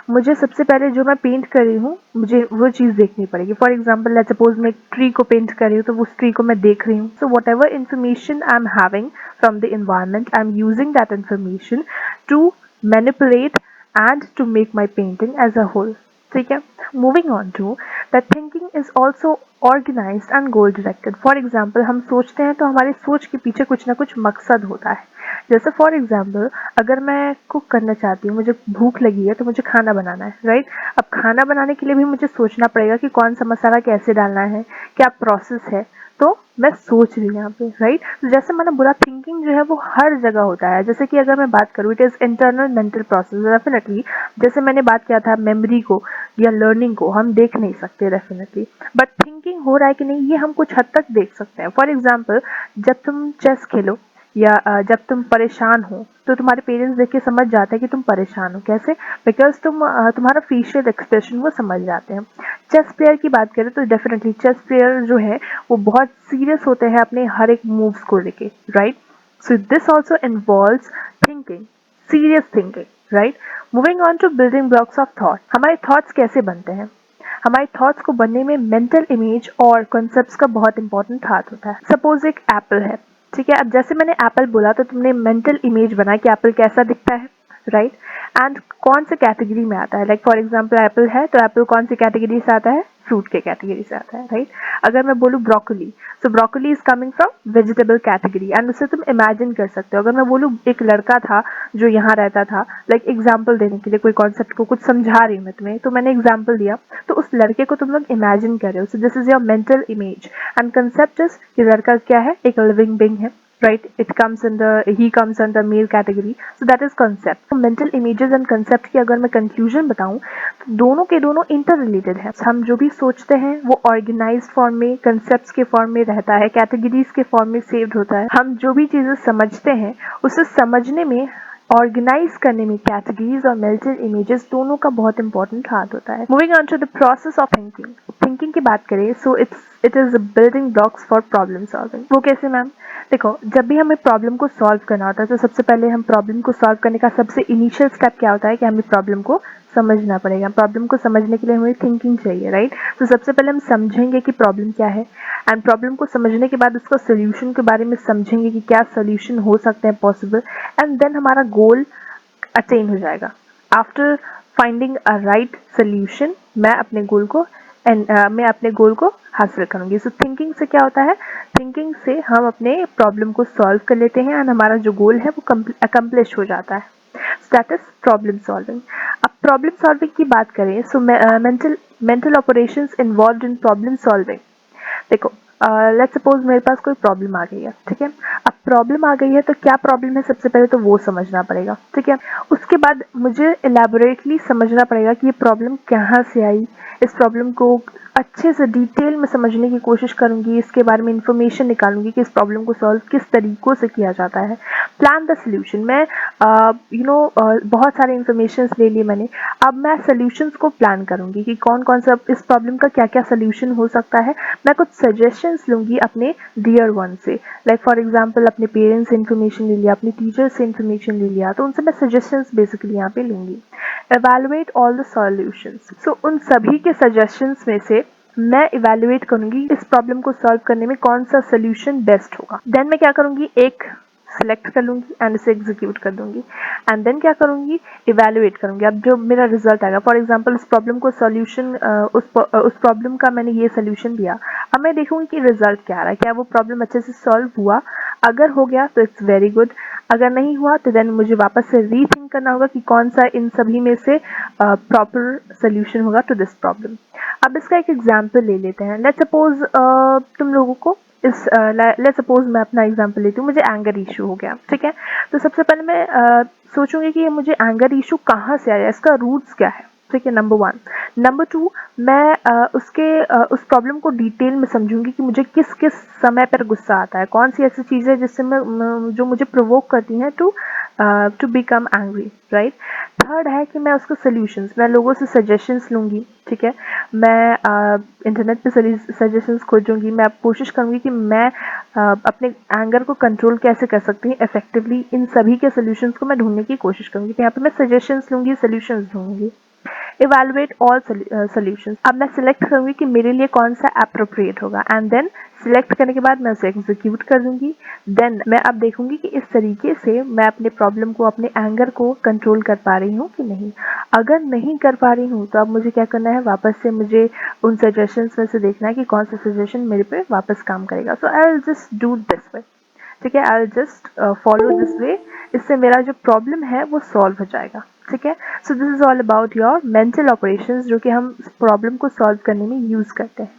मुझे सबसे पहले जो मैं पेंट कर रही हूँ, मुझे वो चीज़ देखनी पड़ेगी। फॉर एग्जाम्पल, लेट्स सपोज मैं एक ट्री को पेंट कर रही हूँ, तो उस ट्री को मैं देख रही हूँ। So what ever information I am having from the environment, I'm using that information to manipulate and to make my painting as a whole. ठीक है? Moving on to that, thinking is also organized and goal directed. For example, हम सोचते हैं तो हमारी सोच के पीछे कुछ ना कुछ मकसद होता है। जैसे फॉर एग्जाम्पल, अगर मैं कुक करना चाहती हूँ, मुझे भूख लगी है तो मुझे खाना बनाना है, राइट? अब खाना बनाने के लिए भी मुझे सोचना पड़ेगा कि कौन सा मसाला कैसे डालना है, क्या प्रोसेस है, तो मैं सोच रही हूँ यहाँ पे, राइट? तो जैसे मैंने बोला, थिंकिंग जो है वो हर जगह होता है। जैसे कि अगर मैं बात करूँ, it is internal mental process definitely. जैसे मैंने बात किया था, मेमोरी को या लर्निंग को हम देख नहीं सकते डेफिनेटली, बट थिंकिंग हो रहा है कि नहीं, ये हम कुछ हद तक देख सकते हैं। फॉर एग्जाम्पल, जब तुम चेस खेलो या जब तुम परेशान हो, तो तुम्हारे पेरेंट्स देख के समझ जाते हैं कि तुम परेशान हो। कैसे? बिकॉज तुम्हारा फेशियल एक्सप्रेशन वो समझ जाते हैं। चेस प्लेयर की बात करें तो डेफिनेटली चेस प्लेयर जो है वो बहुत सीरियस होते हैं अपने हर एक मूव्स को लेके, right? So this also involves thinking, serious thinking, right? Moving on to building blocks of thought. हमारे थॉट्स कैसे बनते हैं? हमारे थॉट्स को बनने में मेंटल इमेज और कॉन्सेप्ट्स का बहुत इंपॉर्टेंट हाथ होता है। सपोज एक एप्पल है, ठीक है? अब जैसे मैंने एप्पल बोला तो तुमने मेंटल इमेज बना कि एप्पल कैसा दिखता है, राइट? एंड कौन से कैटेगरी में आता है। लाइक फॉर एग्जांपल, एप्पल है तो एप्पल कौन सी कैटेगरी से आता है? फ्रूट के कैटेगरी से आता है, राइट। अगर मैं बोलूँ broccoli, so broccoli is coming from vegetable category, and उससे तुम इमेजिन कर सकते हो। अगर मैं बोलूँ एक लड़का था जो यहाँ रहता था, लाइक एग्जाम्पल देने के लिए, कोई कॉन्सेप्ट को कुछ समझा रही हूँ मैं तुम्हें, तो मैंने एग्जाम्पल दिया, तो उस लड़के को तुम लोग इमेजिन कर रहे हो। सो this is your mental image, and concept is कि लड़का क्या है, एक लिविंग बीइंग है, right? He comes under male category, so that is concept. तो mental images and concept की अगर मैं conclusion बताऊं, तो दोनों के दोनों इंटर रिलेटेड है। हम जो भी सोचते हैं वो ऑर्गेनाइज्ड फॉर्म में, कंसेप्ट के फॉर्म में रहता है, कैटेगरीज के फॉर्म में सेव्ड होता है। हम जो भी चीजें समझते हैं उसे समझने में, ऑर्गेनाइज करने में कैटेगरीज और मेंटल इमेजेस दोनों का बहुत इंपॉर्टेंट हाथ होता है। Moving on to the process of thinking. Thinking की बात करें, so it is building blocks for problem solving. वो कैसे मैम? देखो, जब भी हमें प्रॉब्लम को सॉल्व करना होता है, तो सबसे पहले हम प्रॉब्लम को सॉल्व करने का सबसे इनिशियल स्टेप क्या होता है कि हमें प्रॉब्लम को समझना पड़ेगा। प्रॉब्लम को समझने के लिए हमें थिंकिंग चाहिए, राइट। तो सबसे पहले हम समझेंगे कि प्रॉब्लम क्या है, एंड प्रॉब्लम को समझने के बाद उसका सोल्यूशन के बारे में समझेंगे कि क्या सोल्यूशन हो सकते हैं पॉसिबल, एंड देन हमारा गोल अटेन हो जाएगा। After finding a right solution, मैं अपने गोल को हासिल करूंगी। सो थिंकिंग से क्या होता है, थिंकिंग से हम अपने प्रॉब्लम को सॉल्व कर लेते हैं, एंड हमारा जो गोल है वो अकम्प्लिश हो जाता है। That is problem solving. अब प्रॉब्लम सॉल्विंग की बात करें, सो मेंटल ऑपरेशंस इन्वॉल्व्ड इन प्रॉब्लम सॉल्विंग। देखो, लेट्स सपोज मेरे पास कोई प्रॉब्लम आ गई है, ठीक है। अब प्रॉब्लम आ गई है तो क्या प्रॉब्लम है, सबसे पहले तो वो समझना पड़ेगा, ठीक है। उसके बाद मुझे इलेबोरेटली समझना पड़ेगा कि ये प्रॉब्लम कहाँ से आई। इस प्रॉब्लम को अच्छे से डिटेल में समझने की कोशिश करूंगी, इसके बारे में इंफॉर्मेशन निकालूंगी कि इस प्रॉब्लम को सॉल्व किस तरीकों से किया जाता है। Plan the solution. मैं बहुत सारे इंफॉर्मेशन ले लिए मैंने, अब मैं सोल्यूशंस को प्लान करूंगी कि कौन कौन सा इस प्रॉब्लम का क्या क्या सोल्यूशन हो सकता है। मैं कुछ सजेशंस लूंगी अपने डियर वन से, लाइक फॉर एग्जांपल अपने पेरेंट्स से इंफॉर्मेशन ले लिया, अपने टीचर से इंफॉर्मेशन ले लिया, तो उनसे मैं सजेशंस बेसिकली यहाँ पे लूंगी। evaluate all the solutions। सो उन सभी के सजेशंस में से मैं इवेल्युएट करूंगी इस प्रॉब्लम को सॉल्व करने में कौन सा सोल्यूशन बेस्ट होगा। देन मैं क्या करूंगी, एक सिलेक्ट कर लूंगी एंड इसे एग्जीक्यूट कर दूंगी, एंड देन क्या करूंगी, इवेल्युएट करूंगी। अब जो मेरा रिजल्ट आएगा, फॉर एग्जांपल उस प्रॉब्लम को सॉल्यूशन उस प्रॉब्लम का मैंने ये सोल्यूशन दिया, अब मैं देखूंगी कि रिजल्ट क्या आ रहा है, क्या वो प्रॉब्लम अच्छे से सॉल्व हुआ। अगर हो गया तो इट्स वेरी गुड, अगर नहीं हुआ तो देन मुझे वापस से रीथिंक करना होगा कि कौन सा इन सभी में से प्रॉपर सोल्यूशन होगा टू दिस प्रॉब्लम। अब इसका एक एग्जांपल ले लेते हैं। लेट्स सपोज तुम लोगों को लेट्स सपोज मैं अपना एग्जांपल लेती हूँ, मुझे एंगर इशू हो गया, ठीक है। तो सबसे पहले मैं सोचूंगी कि ये मुझे एंगर इशू कहाँ से आया, इसका रूट्स क्या है, ठीक है, नंबर वन। नंबर टू, मैं उस प्रॉब्लम को डिटेल में समझूंगी कि मुझे किस किस समय पर गुस्सा आता है, कौन सी ऐसी चीज़ है जिससे जो मुझे प्रोवोक करती हैं to become angry, right. Third है कि मैं उसको सोल्यूशंस, मैं लोगों से सजेशंस लूंगी, ठीक है। मैं इंटरनेट पे सजेशंस खोजूंगी, मैं कोशिश करूंगी कि मैं अपने एंगर को कंट्रोल कैसे कर सकती हूँ इफेक्टिवली। इन सभी के सोल्यूशंस को मैं ढूंढने की कोशिश करूंगी, तो यहाँ पे मैं सजेशंस लूंगी, सोल्यूशंस ढूंढूंगी। Evaluate all solutions. अब मैं सिलेक्ट करूंगी कि मेरे लिए कौन सा अप्रोप्रिएट होगा, एंड देन सिलेक्ट करने के बाद मैं उसे एग्जीक्यूट कर दूंगी। देन मैं अब देखूंगी कि इस तरीके से मैं अपने प्रॉब्लम को, अपने एंगर को कंट्रोल कर पा रही हूँ कि नहीं। अगर नहीं कर पा रही हूँ तो अब मुझे क्या करना है, वापस से मुझे उन सजेशंस में से देखना है कि कौन सा सजेशन मेरे पे वापस काम करेगा। So I will just do this way, ठीक है, I will just follow this way. इससे मेरा जो प्रॉब्लम है वो सॉल्व हो जाएगा, ठीक है। So this is all about your mental operations, जो कि हम प्रॉब्लम को सॉल्व करने में यूज करते हैं।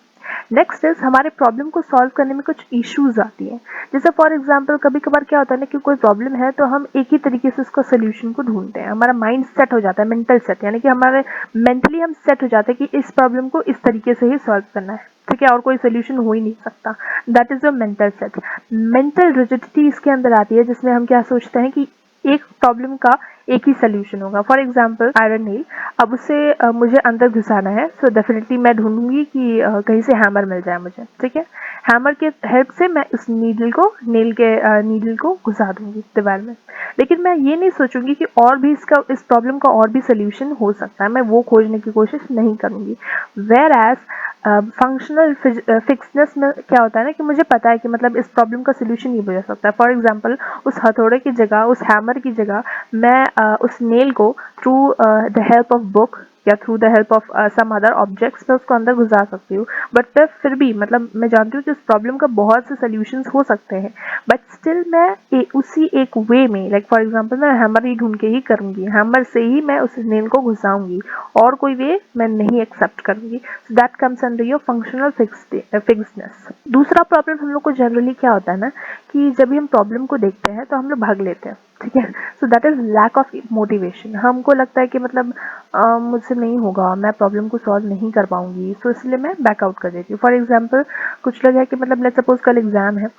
नेक्स्ट इज, हमारे प्रॉब्लम को सॉल्व करने में कुछ इश्यूज आती हैं। जैसे फॉर एग्जांपल कभी कभार क्या होता है ना कि कोई प्रॉब्लम है तो हम एक ही तरीके से उसका सोल्यूशन को ढूंढते हैं, हमारा माइंड सेट हो जाता है, मेंटल सेट, यानी कि हमारे मेंटली हम सेट हो जाते हैं कि इस प्रॉब्लम को इस तरीके से ही सॉल्व करना है, ठीक है, और कोई सोल्यूशन हो ही नहीं सकता। That is your mental set. Mental rigidity इसके अंदर आती है, जिसमें हम क्या सोचते हैं कि एक प्रॉब्लम का एक ही सोल्यूशन होगा। फॉर एग्जाम्पल आयरन नील, अब उसे मुझे अंदर घुसाना है, सो डेफिनेटली मैं ढूंढूंगी कि कहीं से हैमर मिल जाए मुझे, ठीक है। हैमर के हेल्प से मैं उस नीडल को घुसा दूंगी दीवार में। लेकिन मैं ये नहीं सोचूंगी कि और भी इस प्रॉब्लम का और भी सोल्यूशन हो सकता है, मैं वो खोजने की कोशिश नहीं करूंगी। वेयर एज फंक्शनल फिक्सनेस में क्या होता है ना कि मुझे पता है कि मतलब इस प्रॉब्लम का सोल्यूशन ये हो सकता है। फॉर एग्जांपल उस हथौड़े की जगह, उस हैमर की जगह मैं उस नेल को through the help of book या through the help of some other objects मैं उसको अंदर घुसा सकती हूँ, बट फिर भी मतलब मैं जानती हूँ कि उस प्रॉब्लम का बहुत से सोल्यूशंस हो सकते हैं, बट स्टिल मैं उसी एक वे में, लाइक फॉर एग्जांपल मैं हैमर ही ढूंढ के ही करूँगी, हैमर से ही मैं उस नेल को घुसाऊंगी और कोई वे मैं नहीं एक्सेप्ट करूँगी। So that comes under your functional fixedness. दूसरा प्रॉब्लम हम लोग को जनरली क्या होता है ना कि जब भी हम प्रॉब्लम को देखते हैं तो हम लोग भाग लेते हैं, ठीक है। So that is lack of motivation. हमको लगता है कि मतलब मुझसे नहीं होगा, मैं प्रॉब्लम को सॉल्व नहीं कर पाऊंगी, सो इसलिए मैं बैकआउट कर देती हूँ। फॉर एग्जाम्पल कुछ लोग है कि मतलब लेट्स सपोज कल एग्जाम है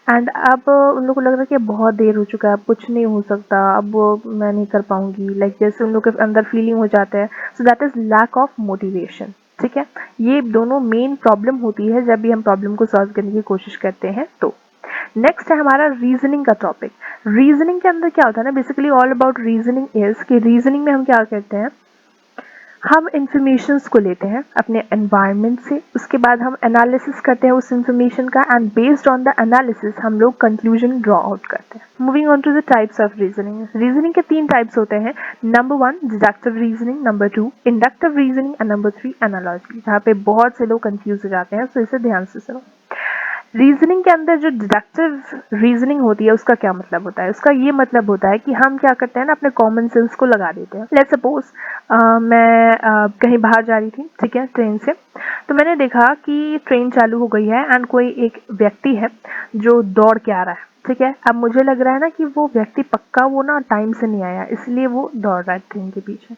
एंड अब उन लोग को लग रहा है कि बहुत देर हो चुका है, अब कुछ नहीं हो सकता, अब मैं नहीं कर पाऊंगी, लाइक जैसे उन लोग के अंदर फीलिंग हो जाता है। So that is lack of motivation, ठीक है। ये दोनों मेन प्रॉब्लम होती है जब भी हम प्रॉब्लम को सॉल्व करने की कोशिश करते हैं। तो नेक्स्ट है हमारा रीजनिंग का टॉपिक। रीजनिंग के अंदर क्या होता है ना, basically all about reasoning is कि रीजनिंग में हम क्या करते हैं, हम इंफॉर्मेशंस को लेते हैं अपने एनवायरनमेंट से, उसके बाद हम एनालिसिस करते हैं उस इंफॉर्मेशन का and based on the analysis हम लोग कंक्लूजन ड्रॉ आउट करते हैं। Moving on to the types of reasoning. Reasoning के 3 टाइप्स होते हैं। Number 1 deductive reasoning, number 2 inductive reasoning and number 3 analogy, जहाँ पे बहुत से लोग कंफ्यूज हो जाते हैं, तो इसे ध्यान से सुनो। रीजनिंग के अंदर जो डिडक्टिव रीजनिंग होती है उसका क्या मतलब होता है, उसका ये मतलब होता है कि हम क्या करते हैं ना, अपने कॉमन सेंस को लगा देते हैं। लेट्स सपोज मैं कहीं बाहर जा रही थी, ठीक है, ट्रेन से, तो मैंने देखा कि ट्रेन चालू हो गई है एंड कोई एक व्यक्ति है जो दौड़ के आ रहा है, ठीक है। अब मुझे लग रहा है ना कि वो व्यक्ति पक्का वो ना टाइम से नहीं आया, इसलिए वो दौड़ रहा है ट्रेन के पीछे,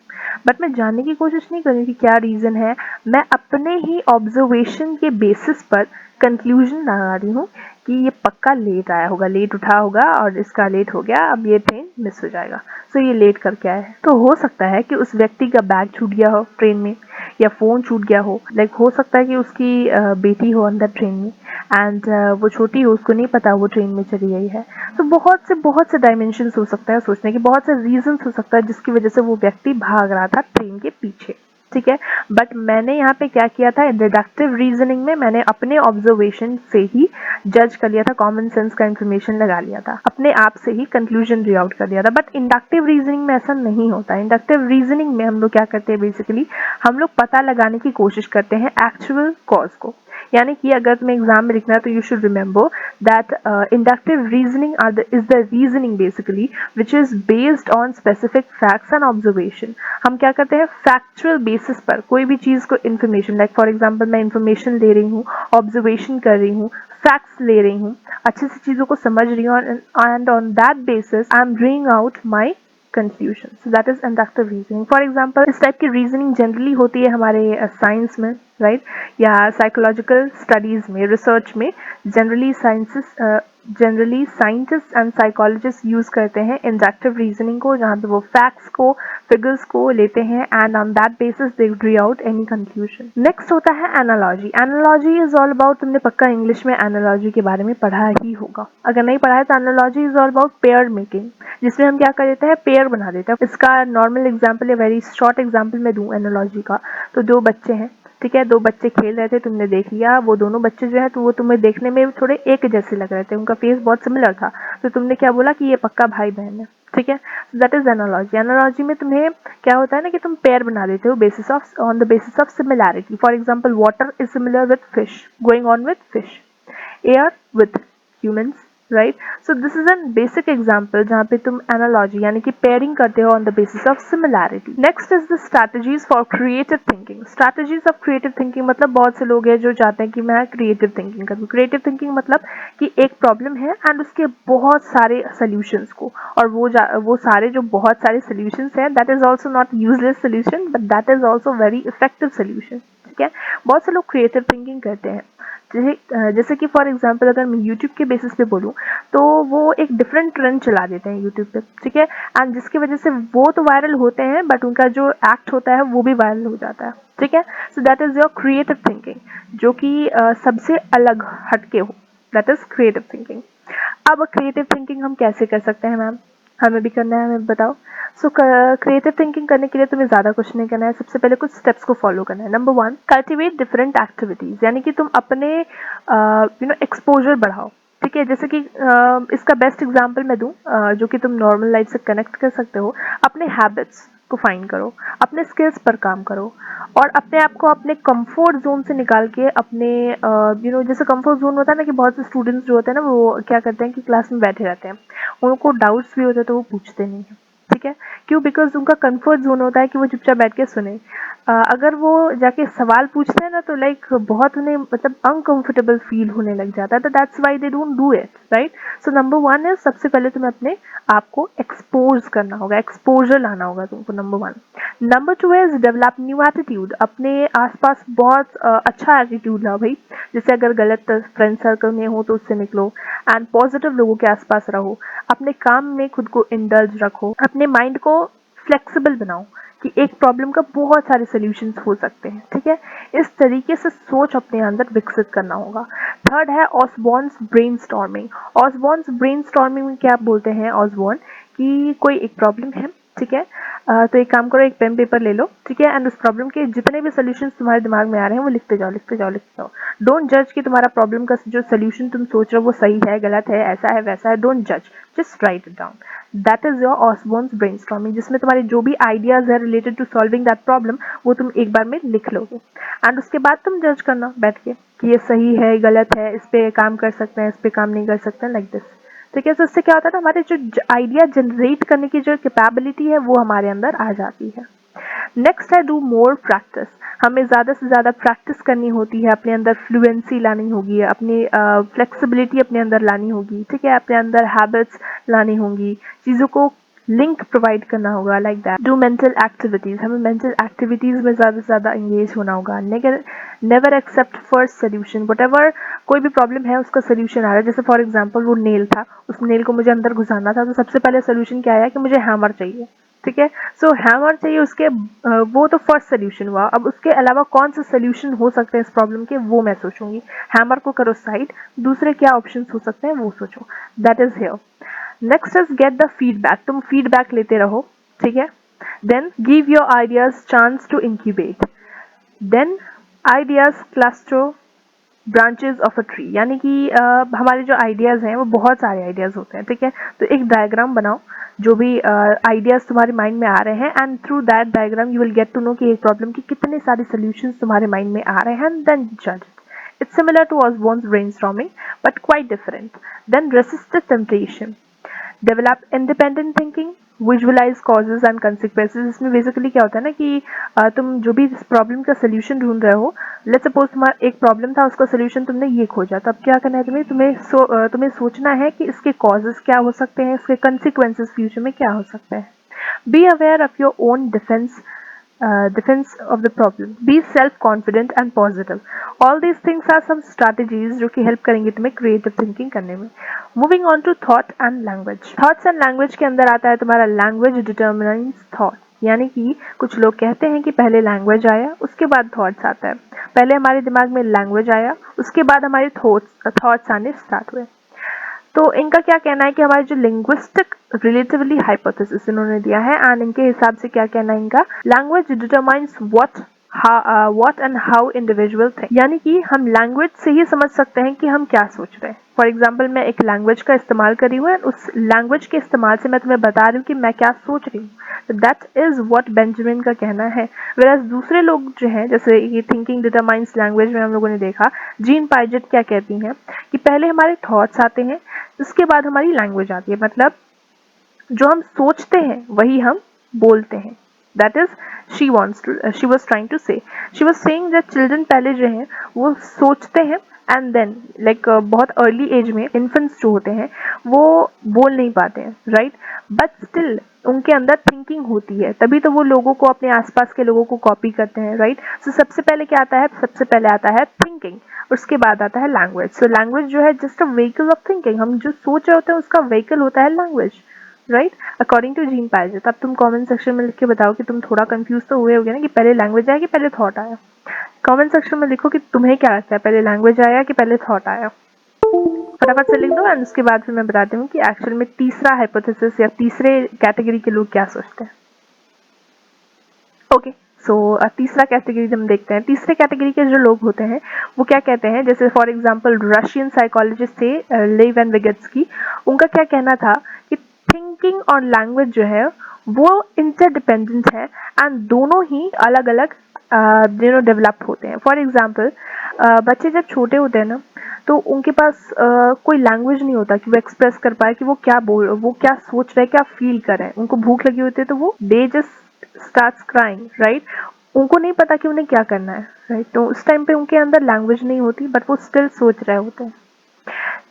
बट मैं जानने की कोशिश नहीं कर रही कि क्या रीजन है। मैं अपने ही ऑब्जर्वेशन के बेसिस पर कंक्लूजन लगा रही हूँ कि ये पक्का लेट आया होगा, लेट उठा होगा और इसका लेट हो गया, अब ये ट्रेन मिस हो जाएगा, सो ये लेट करके आया है। तो हो सकता है कि उस व्यक्ति का बैग छूट गया हो ट्रेन में, या फोन छूट गया हो, लाइक हो सकता है कि उसकी बेटी हो अंदर ट्रेन में एंड वो छोटी हो, उसको नहीं पता वो ट्रेन में चली गई है। तो बहुत से डायमेंशन हो सकता है सोचने के, बहुत से रीजन हो सकता है जिसकी वजह से वो व्यक्ति भाग रहा था ट्रेन के पीछे, ठीक है। बट मैंने यहाँ पे क्या किया था, डिडक्टिव रीजनिंग में मैंने अपने ऑब्जर्वेशन से ही जज कर लिया था, कॉमन सेंस का इंफॉर्मेशन लगा लिया था, अपने आप से ही कंक्लूजन ड्रॉ आउट कर दिया था। बट इंडक्टिव रीजनिंग में ऐसा नहीं होता। इंडक्टिव रीजनिंग में हम लोग क्या करते हैं, बेसिकली हम लोग पता लगाने की कोशिश करते हैं एक्चुअल कॉज को, यानी कि अगर तुम्हें एग्जाम में लिखना है तो you should remember that inductive reasoning is the reasoning basically which is based on specific facts and observation. हम क्या करते हैं, फैक्चुअल बेसिस पर कोई भी चीज को इन्फॉर्मेशन, लाइक फॉर एग्जाम्पल मैं इन्फॉर्मेशन ले रही हूँ, ऑब्जर्वेशन कर रही हूँ, फैक्ट्स ले रही हूँ, अच्छे से चीजों को समझ रही हूँ and on that basis I am drawing out my conclusion. So that is inductive reasoning. For example इस टाइप की रीजनिंग जनरली होती है हमारे साइंस में, राइट, या साइकोलॉजिकल स्टडीज में, रिसर्च में। Generally scientist and psychologist use करते हैं इंडक्टिव रीजनिंग को, जहाँ पे वो फैक्ट्स को, फिगर्स को लेते हैं and on that basis they draw out any conclusion. Next होता है analogy. Analogy is all about, तुमने पक्का इंग्लिश में एनालॉजी के बारे में पढ़ा ही होगा, अगर नहीं पढ़ा है तो analogy is all about pair making, जिसमें हम क्या कर देते हैं, पेयर बना देते हैं। इसका नॉर्मल एग्जाम्पल या वेरी शॉर्ट एग्जाम्पल मैं दूं एनालॉजी का, तो 2 बच्चे हैं, ठीक है, 2 बच्चे खेल रहे थे, तुमने देख लिया, वो दोनों बच्चे जो है तो वो तुम्हें देखने में थोड़े एक जैसे लग रहे थे, उनका फेस बहुत सिमिलर था, तो तुमने क्या बोला कि ये पक्का भाई बहन है, ठीक है। That is analogy. एनालॉजी में तुम्हें क्या होता है ना कि तुम पेयर बना देते हो basis of, on the basis of similarity. For example water is similar with fish, going on with fish, air with humans, right. So this is N basic example जहाँ पे तुम एनालॉजी यानी कि पेयरिंग करते हो on the basis of similarity. Next is the strategies for creative thinking. Strategies of creative thinking मतलब बहुत से लोग हैं जो चाहते हैं कि मैं क्रिएटिव थिंकिंग करूँ। क्रिएटिव थिंकिंग मतलब कि एक प्रॉब्लम है एंड उसके बहुत सारे सोल्यूशंस को, और वो सारे जो बहुत सारे सोल्यूशंस हैं, that is also not useless solution but that is also very effective solution, ठीक है। बहुत से लोग क्रिएटिव थिंकिंग करते हैं, जैसे कि फॉर एग्जांपल अगर मैं यूट्यूब के बेसिस पे बोलूँ तो वो एक डिफरेंट ट्रेंड चला देते हैं यूट्यूब पे, ठीक है, एंड जिसकी वजह से वो तो वायरल होते हैं बट उनका जो एक्ट होता है वो भी वायरल हो जाता है, ठीक है। So that is your creative thinking, जो कि सबसे अलग हटके हो, दैट इज क्रिएटिव थिंकिंग। अब क्रिएटिव थिंकिंग हम कैसे कर सकते हैं मैम, हमें भी करना है, हमें बताओ। सो क्रिएटिव थिंकिंग करने के लिए तुम्हें ज्यादा कुछ नहीं करना है, सबसे पहले कुछ स्टेप्स को फॉलो करना है। नंबर 1 कल्टिवेट डिफरेंट एक्टिविटीज, यानी कि तुम अपने एक्सपोजर बढ़ाओ, ठीक है। जैसे कि इसका बेस्ट एग्जांपल मैं दूं जो कि तुम नॉर्मल लाइफ से कनेक्ट कर सकते हो, अपने हैबिट्स, को फाइंड करो, अपने स्किल्स पर काम करो और अपने आप को अपने कंफर्ट जोन से निकाल के अपने जैसे कंफर्ट जोन होता है ना कि बहुत से स्टूडेंट्स जो होते हैं ना वो क्या करते हैं कि क्लास में बैठे रहते हैं, उनको डाउट्स भी होते हैं तो वो पूछते नहीं हैं, ठीक है, क्यों? बिकॉज उनका कंफर्ट जोन होता है कि वो चुपचाप बैठ के सुने। अगर वो जाके सवाल पूछते हैं ना तो लाइक बहुत उन्हें मतलब अनकंफर्टेबल फील होने लग जाता है, तो that's why they don't do it, right? So number 1 है, सबसे पहले तुम्हें अपने आप को एक्सपोज करना होगा, एक्सपोजर लाना होगा तुमको, number 1। Number 2 is develop new attitude, अपने आसपास बहुत अच्छा एटीट्यूड लाओ भाई, जैसे अगर गलत फ्रेंड सर्कल में हो तो उससे निकलो एंड पॉजिटिव लोगों के आसपास रहो, अपने काम में खुद को इंडल्ज रखो, अपने माइंड को फ्लेक्सिबल बनाओ कि एक प्रॉब्लम का बहुत सारे सॉल्यूशंस हो सकते हैं, ठीक है? इस तरीके से सोच अपने अंदर विकसित करना होगा। थर्ड है ऑसबॉर्न्स ब्रेनस्टॉर्मिंग। ऑसबॉर्न्स ब्रेनस्टॉर्मिंग में क्या बोलते हैं ऑसबॉर्न कि कोई एक प्रॉब्लम है, ठीक है, तो एक काम करो, एक पेन पेपर ले लो, ठीक है, एंड उस प्रॉब्लम के जितने भी सॉल्यूशंस तुम्हारे दिमाग में आ रहे हैं वो लिखते जाओ, लिखते जाओ, लिखते जाओ। डोंट जज कि तुम्हारा प्रॉब्लम का जो सॉल्यूशन तुम सोच रहे हो वो सही है, गलत है, ऐसा है, वैसा है, डोंट जज, just write it down. That is your Osborn's brainstorming, जिसमें तुम्हारे जो भी आइडियाज है related to solving that problem वो तुम एक बार में लिख लोगे एंड उसके बाद तुम जज करना बैठ के कि ये सही है, गलत है, इस पे काम कर सकते हैं, इस पे काम नहीं कर सकते हैं, लाइक दिस। ठीक है, तो इससे क्या होता है ना, हमारे जो आइडिया जनरेट करने की जो कैपेबिलिटी है वो हमारे अंदर आ जाती है। नेक्स्ट है डू मोर प्रैक्टिस, हमें ज़्यादा से ज़्यादा प्रैक्टिस करनी होती है, अपने अंदर फ्लुएंसी लानी होगी, अपनी फ्लेक्सिबिलिटी अपने अंदर लानी होगी, ठीक है, अपने अंदर हैबिट्स लानी होंगी, चीज़ों को लिंक प्रोवाइड करना होगा, like that. Do mental activities, हमें मेंटल एक्टिविटीज़ में ज़्यादा से ज़्यादा इंगेज होना होगा। Never accept first solution, what ever कोई भी प्रॉब्लम है उसका सोल्यूशन आ रहा है, जैसे फॉर एग्जाम्पल वो नेल था, उस नेल को मुझे अंदर घुसाना था, तो सबसे पहले सोल्यूशन क्या आया कि मुझे हैमर चाहिए, ठीक है, सो हैमर चाहिए, उसके वो तो फर्स्ट सोल्यूशन हुआ। अब उसके अलावा कौन से सोल्यूशन हो सकते हैं इस प्रॉब्लम के वो मैं सोचूंगी। हैमर को करो साइड, दूसरे क्या ऑप्शंस हो सकते हैं वो सोचो, that is here. Next is get the feedback, तुम फीडबैक लेते रहो, ठीक है। Then give your ideas chance to incubate, then ideas cluster branches of a tree, यानी कि हमारे जो आइडियाज़ हैं वो बहुत सारे आइडियाज़ होते हैं, ठीक है, तो एक डायग्राम बनाओ जो भी आइडियाज़ तुम्हारे माइंड में आ रहे हैं and through that diagram you will get to know कि एक प्रॉब्लम के कितने सारे सॉल्यूशंस तुम्हारे माइंड में आ रहे हैं एंड देन जज। It's similar to Osborne's brainstorming, but quite different. Then resist the temptation. Develop independent thinking, visualise causes and consequences. इसमें बेसिकली क्या होता है ना कि तुम जो भी इस प्रॉब्लम का सोल्यूशन ढूंढ रहे हो, लेट्स सपोज तुम्हारा एक प्रॉब्लम था, उसका सोल्यूशन तुमने ये खोजा, तो अब क्या करना है तुम्हें सोचना है कि इसके कॉजेज क्या हो सकते हैं, इसके कंसिक्वेंसेज फ्यूचर में क्या हो सकते हैं। Be aware of your own defense of the problem. Be self-confident and positive. All these things are some strategies जो कि help करेंगे तुम्हें creative thinking करने में. Moving on to thought and language. Thoughts and language के अंदर आता है तुम्हारा language determines thought. यानी कि कुछ लोग कहते हैं कि पहले लैंग्वेज आया उसके बाद थॉट्स आता है, पहले हमारे दिमाग में लैंग्वेज आया उसके बाद हमारे थॉट्स आने स्टार्ट हुए। तो इनका क्या कहना है कि हमारी जो लिंग्विस्टिक रिलेटिवली हाइपोथेसिस इन्होंने दिया है एंड इनके हिसाब से क्या कहना है इनका, language determines what and how individual think, यानी कि हम लैंग्वेज से ही समझ सकते हैं कि हम क्या सोच रहे हैं। फॉर एग्जाम्पल मैं एक लैंग्वेज का इस्तेमाल करी हूँ एंड उस लैंग्वेज के इस्तेमाल से मैं तुम्हें बता रही हूँ कि मैं क्या सोच रही हूँ, तो दैट इज व्हाट बेंजामिन का कहना है। वेराज दूसरे लोग जो हैं, जैसे ये थिंकिंग डिटरमाइंस लैंग्वेज में हम लोगों ने देखा, जीन पाइजेट क्या कहती हैं कि पहले हमारे थॉट्स आते हैं उसके बाद हमारी लैंग्वेज आती है, मतलब जो हम सोचते हैं वही हम बोलते हैं। That is she was trying to say, she was saying that children पहले जो हैं वो सोचते हैं एंड देन लाइक बहुत अर्ली एज में इन्फेंट्स जो होते हैं वो बोल नहीं पाते हैं, राइट, बट स्टिल उनके अंदर थिंकिंग होती है, तभी तो वो लोगों को, अपने आसपास के लोगों को कॉपी करते हैं, राइट। सो सबसे पहले क्या आता है, सबसे पहले आता है थिंकिंग, उसके बाद आता है लैंग्वेज। सो लैंग्वेज जो है just a vehicle of thinking, हम जो सोच रहे होते हैं उसका व्हीकल होता है language, right, according to Jean Piaget. अब तुम कमेंट सेक्शन में लिख के बताओ कि तुम थोड़ा कंफ्यूज तो हुए होगे ना कि पहले लैंग्वेज आया कि पहले थॉट आया। कमेंट सेक्शन में लिखो कि तुम्हें क्या लगता है, पहले लैंग्वेज आया कि पहले थॉट आया, फटाफट से लिख दो एंड उसके बाद फिर मैं बताती हूँ कि एक्चुअल में तीसरा हाइपोथेसिस या तीसरे कैटेगरी के लोग क्या सोचते हैं। ओके, सो तीसरा कैटेगरी हम देखते हैं। तीसरे कैटेगरी के जो लोग होते हैं वो क्या कहते हैं, जैसे फॉर एग्जांपल रशियन साइकोलॉजिस्ट थे लेव एंड विगेट्स्की, उनका क्या कहना था कि थिंकिंग और लैंग्वेज जो है वो इंटरडिपेंडेंट है एंड दोनों ही अलग अलग डेवलप होते हैं। फॉर एग्जाम्पल बच्चे जब छोटे होते हैं ना, तो उनके पास कोई लैंग्वेज नहीं होता कि वो एक्सप्रेस कर पाए कि वो क्या सोच रहे हैं, क्या फील कर रहे हैं। उनको भूख लगी होती है तो वो they just starts crying, right. उनको नहीं पता कि उन्हें क्या करना है, राइट। तो उस टाइम पे उनके अंदर लैंग्वेज नहीं होती, बट वो स्टिल सोच रहे होते हैं।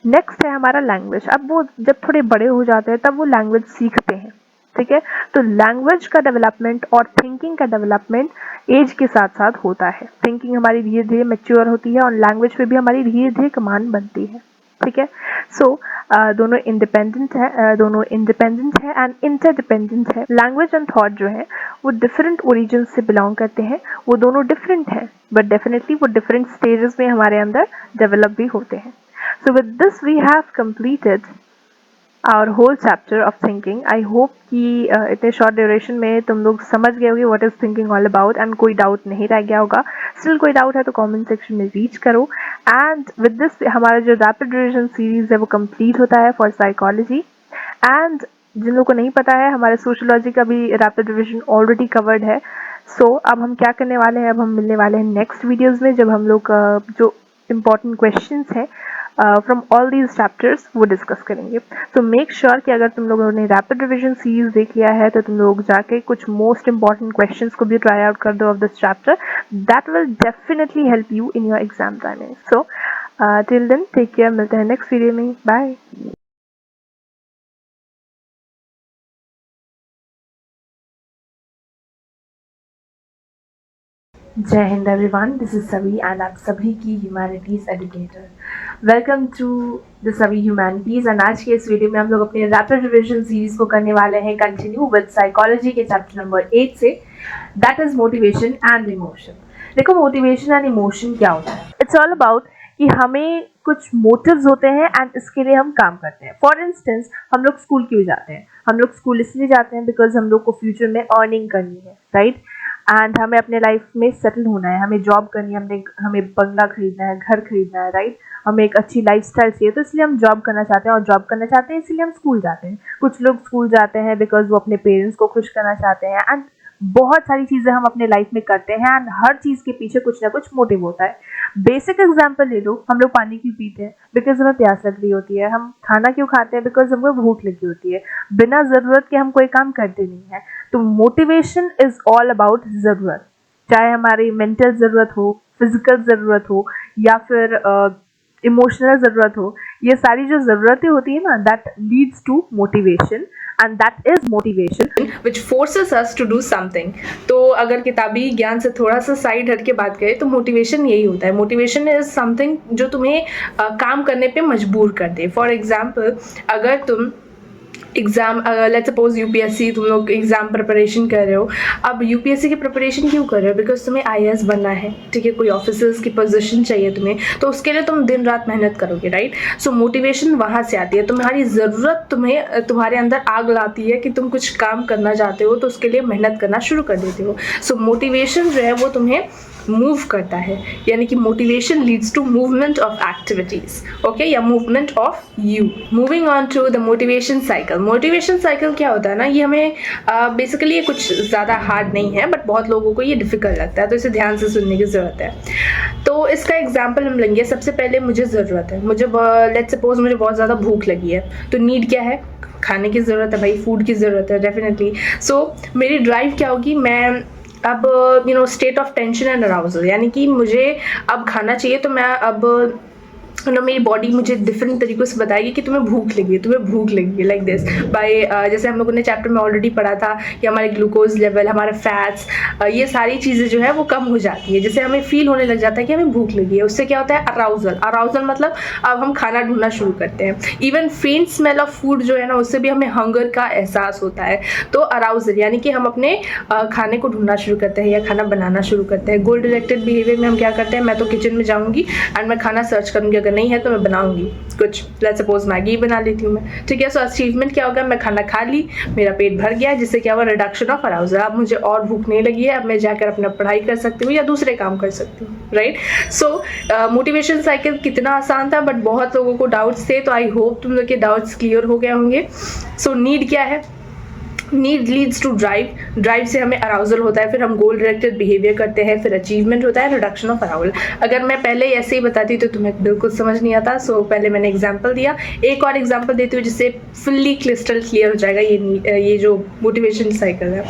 नेक्स्ट है हमारा लैंग्वेज। अब वो जब थोड़े बड़े हो जाते हैं तब वो लैंग्वेज सीखते हैं, ठीक है। तो लैंग्वेज का डेवलपमेंट और थिंकिंग का डेवलपमेंट एज के साथ साथ होता है। थिंकिंग हमारी धीरे धीरे मैच्योर होती है और लैंग्वेज पे भी हमारी धीरे धीरे कमांड बनती है, ठीक है। सो दोनों इंडिपेंडेंट है एंड इंटरडिपेंडेंट है। लैंग्वेज एंड थॉट जो है वो डिफरेंट ओरिजिन से बिलोंग करते हैं। वो दोनों डिफरेंट है, बट डेफिनेटली वो डिफरेंट स्टेजेस में हमारे अंदर डेवलप भी होते हैं। So with this we have completed our whole chapter of thinking. I hope कि इतने short duration में तुम लोग समझ गए होगे what is thinking all about and कोई doubt नहीं रह गया होगा। Still कोई doubt है तो comment section में reach करो। And with this हमारा जो rapid revision series है वो complete होता है for psychology। And जिन लोगों को नहीं पता है, हमारे sociology का भी rapid revision already covered है। So अब हम क्या करने वाले हैं, अब हम मिलने वाले हैं next videos में, जब हम लोग जो important questions है फ्रॉम ऑल दीज चैप्टर्स वो डिस्कस करेंगे। सो मेक श्योर कि अगर तुम लोगों ने रैपिड रिविजन सीरीज देख लिया है तो तुम लोग जाके कुछ मोस्ट इंपॉर्टेंट क्वेश्चंस को भी ट्राई आउट कर दो of this chapter. That will definitely help you in your exam timing. So till then take care, मिलते हैं नेक्स्ट वीडियो में। बाय। जय हिंद एवरीवन, दिस इज सभी एंड आप सभी की humanities educator. Welcome to the सभी ह्यूमैनिटीज। एंड आज के इस वीडियो में हम लोग अपने रैपिड रिविजन सीरीज को करने वाले हैं कंटिन्यू विद साइकोलॉजी के चैप्टर नंबर 8 से, that is motivation and emotion. देखो, मोटिवेशन एंड इमोशन क्या होता है? इट्स ऑल अबाउट कि हमें कुछ मोटिव्स होते हैं एंड इसके लिए हम काम करते हैं। फॉर इंस्टेंस, हम लोग स्कूल क्यों जाते हैं? हम लोग स्कूल इसलिए जाते हैं बिकॉज हम लोग को फ्यूचर में अर्निंग करनी है, राइट। एंड हमें अपने लाइफ में सेटल होना है, हमें जॉब करनी है, हमें बंगला खरीदना है, घर खरीदना है, राइट। हमें एक अच्छी लाइफस्टाइल चाहिए, तो इसलिए हम जॉब करना चाहते हैं, और जॉब करना चाहते हैं इसलिए हम स्कूल जाते हैं। कुछ लोग स्कूल जाते हैं बिकॉज वो अपने पेरेंट्स को खुश करना चाहते हैं। एंड बहुत सारी चीज़ें हम अपने लाइफ में करते हैं एंड हर चीज़ के पीछे कुछ ना कुछ मोटिव होता है। बेसिक एग्जाम्पल ले लो, हम लोग पानी क्यों पीते हैं? बिकॉज हमें प्यास लग रही होती है। हम खाना क्यों खाते हैं? बिकॉज हमको भूख लगी होती है। बिना ज़रूरत के हम कोई काम करते नहीं है। तो मोटिवेशन इज ऑल अबाउट ज़रूरत, चाहे हमारी मेंटल ज़रूरत हो, फिजिकल ज़रूरत हो, या फिर इमोशनल ज़रूरत हो। ये सारी जो ज़रूरतें होती है ना, that leads to motivation and that is motivation which forces us to do something. तो अगर किताबी ज्ञान से थोड़ा सा साइड हट के बात करें तो मोटिवेशन यही होता है। मोटिवेशन इज समथिंग जो तुम्हें काम करने पे मजबूर कर दे। फॉर एग्जाम्पल, अगर तुम एग्जाम, लेट्स सपोज यूपीएससी, तुम लोग एग्जाम प्रिपरेशन कर रहे हो। अब यूपीएससी की प्रिपरेशन क्यों कर रहे हो? बिकॉज तुम्हें आईएएस बनना है, ठीक है, कोई ऑफिसर्स की पोजीशन चाहिए तुम्हें, तो उसके लिए तुम दिन रात मेहनत करोगे, राइट। सो मोटिवेशन वहाँ से आती है। तुम्हारी ज़रूरत तुम्हें, तुम्हारे अंदर आग लाती है कि तुम कुछ काम करना चाहते हो, तो उसके लिए मेहनत करना शुरू कर देते हो। सो मोटिवेशन जो है वो तुम्हें मूव करता है, यानी कि motivation leads to movement of activities, okay, या movement of you. Moving on to the motivation cycle. Motivation cycle क्या होता है ना, ये हमें बेसिकली ये कुछ ज़्यादा हार्ड नहीं है, बट बहुत लोगों को ये डिफिकल्ट लगता है, तो इसे ध्यान से सुनने की ज़रूरत है। तो इसका एग्जाम्पल हम लेंगे। सबसे पहले मुझे ज़रूरत है, मुझे लेट्स सपोज मुझे बहुत ज़्यादा भूख लगी है, तो नीड क्या है? खाने की ज़रूरत है भाई, फूड की ज़रूरत है डेफिनेटली। सो मेरी ड्राइव क्या होगी? मैं अब state of tension and arousal, यानी कि मुझे अब खाना चाहिए, तो मैं अब मेरी बॉडी मुझे डिफरेंट तरीक़ों से बताएगी कि तुम्हें भूख लगी है, तुम्हें भूख लगी है, लाइक दिस बाय, जैसे हम लोगों ने चैप्टर में ऑलरेडी पढ़ा था कि हमारे ग्लूकोज लेवल, हमारे फैट्स, ये सारी चीज़ें जो है वो कम हो जाती है। जैसे हमें फील होने लग जाता है कि हमें भूख लगी है, उससे क्या होता है? अराउजल। अराउजल मतलब अब हम खाना ढूंढना शुरू करते हैं। इवन फेंट स्मेल ऑफ फूड जो है ना, उससे भी हमें हंगर का एहसास होता है। तो अराउजल यानी कि हम अपने खाने को ढूंढना शुरू करते हैं या खाना बनाना शुरू करते हैं। गोल डायरेक्टेड बिहेवियर में हम क्या करते हैं? मैं तो किचन में जाऊँगी एंड मैं खाना सर्च करूँगी, अगर नहीं है तो मैं बनाऊंगी कुछ, लेट्स सपोज मैगी बना लेती हूँ मैं, ठीक है। सो अचीवमेंट क्या होगा? मैं खाना खा ली, मेरा पेट भर गया, जिससे क्या हुआ? Reduction of arousal. अब मुझे और भूख नहीं लगी है, अब मैं जाकर अपना पढ़ाई कर सकती हूँ या दूसरे काम कर सकती हूँ, राइट। सो मोटिवेशन साइकिल कितना आसान था, बट बहुत लोगों को डाउट्स थे, तो आई होप तुम लोग के डाउट्स क्लियर हो गए होंगे। सो नीड क्या है? Need leads to drive, drive से हमें अराउजल होता है, फिर हम गोल डायरेक्टेड बिहेवियर करते हैं, फिर अचीवमेंट होता है, रिडक्शन ऑफ अराउजल। अगर मैं पहले ऐसे ही बताती तो तुम्हें बिल्कुल समझ नहीं आता, सो पहले मैंने एग्जांपल दिया, एक और एग्जांपल देती हूँ जिससे फुल्ली क्रिस्टल क्लियर हो जाएगा ये जो मोटिवेशन साइकिल है।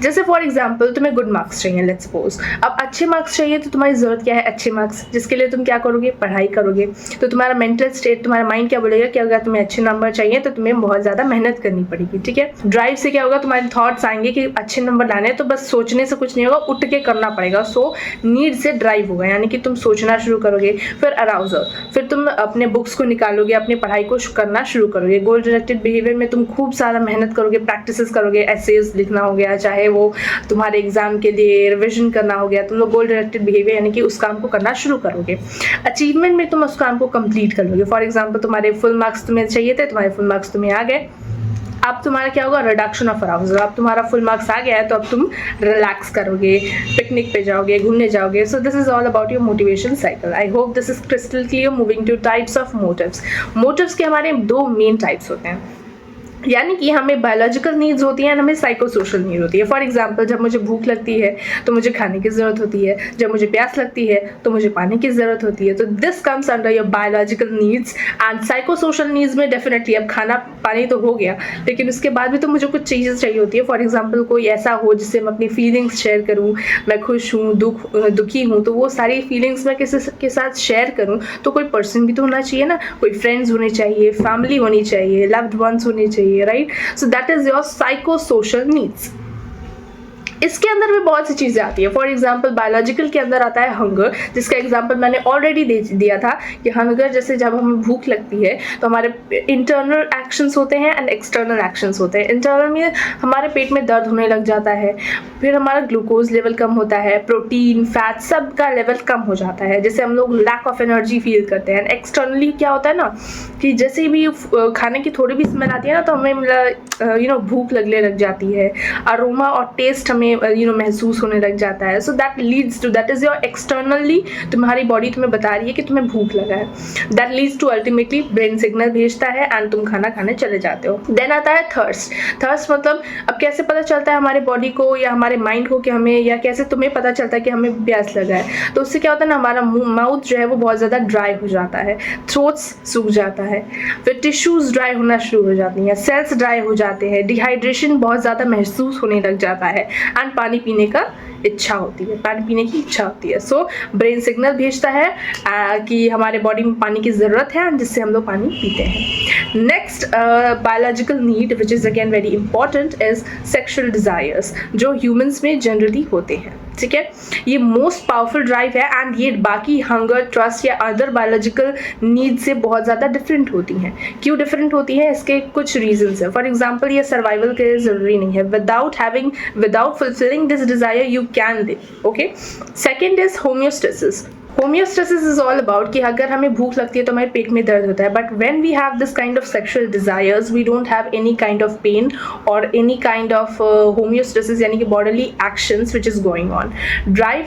जैसे फॉर एग्जाम्पल तुम्हें गुड मार्क्स चाहिए, लेट्स सपोज। अब अच्छे मार्क्स चाहिए तो तुम्हारी जरूरत क्या है? अच्छे मार्क्स, जिसके लिए तुम क्या करोगे? पढ़ाई करोगे। तो तुम्हारा मेंटल स्टेट, तुम्हारा माइंड क्या बोलेगा कि अगर तुम्हें अच्छे नंबर चाहिए तो तुम्हें बहुत ज्यादा मेहनत करनी पड़ेगी, ठीक है। ड्राइव से क्या होगा? तुम्हारे थॉट्स आएंगे कि अच्छे नंबर लाने, तो बस सोचने से कुछ नहीं होगा, उठ के करना पड़ेगा। सो नीड से ड्राइव होगा, यानी कि तुम सोचना शुरू करोगे। फिर अराउजल, फिर तुम अपने बुक्स को निकालोगे, अपनी पढ़ाई को करना शुरू करोगे। गोल डायरेक्टेड बिहेवियर में तुम खूब सारा मेहनत करोगे, प्रैक्टिसेस करोगे, एसेज लिखना हो गया, चाहे वो तुम्हारे एग्जाम के लिए रिविजन करना हो गया, तुम लोग गोल डायरेक्टेड बिहेवियर यानी कि उस काम को करना शुरू करोगे। अचीवमेंट में तुम उस काम को कंप्लीट कर लोगे। फॉर एग्जाम्पल तुम्हारे फुल मार्क्स तुम्हें चाहिए थे, तुम्हारे फुल मार्क्स तुम्हें आ गए, अब तुम्हारा क्या होगा? Reduction of arousal. अब तुम्हारा फुल मार्क्स आ गया है तो अब तुम रिलैक्स करोगे, पिकनिक पे जाओगे, घूमने जाओगे। So this is all about your motivation cycle. I hope this is crystal clear. Moving to types of motives. Motives के हमारे दो मेन टाइप्स होते हैं, यानी कि हमें बायोलॉजिकल नीड्स होती हैं, हमें साइको सोशल नीड होती है। फॉर एग्जाम्पल जब मुझे भूख लगती है तो मुझे खाने की ज़रूरत होती है, जब मुझे प्यास लगती है तो मुझे पानी की ज़रूरत होती है। तो this comes under your biological needs. And psycho social needs में डेफिनेटली अब खाना पानी तो हो गया, लेकिन उसके बाद भी तो मुझे कुछ चीज़ें चाहिए होती है। फॉर एग्जाम्पल कोई ऐसा हो जिससे मैं अपनी फीलिंग्स शेयर करूँ, मैं खुश हूँ, दुखी हूँ, तो वो सारी फीलिंग्स मैं किसी के साथ शेयर करूँ तो कोई पर्सन भी तो होना चाहिए ना, कोई फ्रेंड्स होने चाहिए, फैमिली होनी चाहिए, लव्ड वंस होने चाहिए, right. So that is your psychosocial needs. इसके अंदर भी बहुत सी चीज़ें आती है। फॉर एग्जाम्पल बायोलॉजिकल के अंदर आता है हंगर, जिसका एग्जाम्पल मैंने ऑलरेडी दिया था कि हंगर जैसे जब हमें भूख लगती है तो हमारे इंटरनल एक्शंस होते हैं एंड एक्सटर्नल एक्शंस होते हैं। इंटरनल में हमारे पेट में दर्द होने लग जाता है, फिर हमारा ग्लूकोज लेवल कम होता है, प्रोटीन, फैट सब का लेवल कम हो जाता है, जैसे हम लोग लैक ऑफ एनर्जी फील करते हैं। एक्सटर्नली क्या होता है ना कि जैसे भी खाने की थोड़ी भी स्मेल आती है ना तो हमें भूख लगने लग जाती है, अरोमा और टेस्ट हमें महसूस होने लग जाता है। So that leads to, that is your externally, तुम्हारी बॉडी तुम्हें बता रही है कि तुम्हें भूख लगा है। That leads to ultimately brain signal भेजता है एंड तुम खाना खाने चले जाते हो। देन आता है थर्स्ट। थर्स्ट मतलब अब कैसे पता चलता है हमारे बॉडी को या हमारे माइंड को कि हमें, या कैसे तुम्हें पता चलता है कि हमें प्यास लगा है? तो उससे क्या होता है ना, हमारा माउथ जो है वो बहुत ज़्यादा ड्राई हो जाता है, थ्रोट्स सूख जाता है, फिर टिश्यूज ड्राई होना शुरू हो जाती हैं, सेल्स ड्राई हो जाते हैं, डिहाइड्रेशन बहुत ज़्यादा महसूस होने लग जाता है एंड पानी पीने का इच्छा होती है, पानी पीने की इच्छा होती है। सो ब्रेन सिग्नल भेजता है कि हमारे बॉडी में पानी की ज़रूरत है, जिससे हम लोग पानी पीते हैं। Next biological need which is again very important is sexual desires, जो ह्यूमंस में जनरली होते हैं, ठीक है। ये मोस्ट पावरफुल ड्राइव है एंड ये बाकी हंगर, ट्रस्ट या अदर बायोलॉजिकल नीड से बहुत ज़्यादा डिफरेंट होती हैं। क्यों डिफरेंट होती हैं? इसके कुछ रीजंस हैं। फॉर एग्जांपल ये सर्वाइवल के लिए ज़रूरी नहीं है। Without fulfilling this desire you can live, okay. Second is homeostasis. Homeostasis is all about कि अगर हमें भूख लगती है तो हमारे पेट में दर्द होता है, but when we have this kind of sexual desires we don't have any kind of pain और एनी काइंड ऑफ होम्योस्टेसिस यानी कि bodily actions which is going on. Drive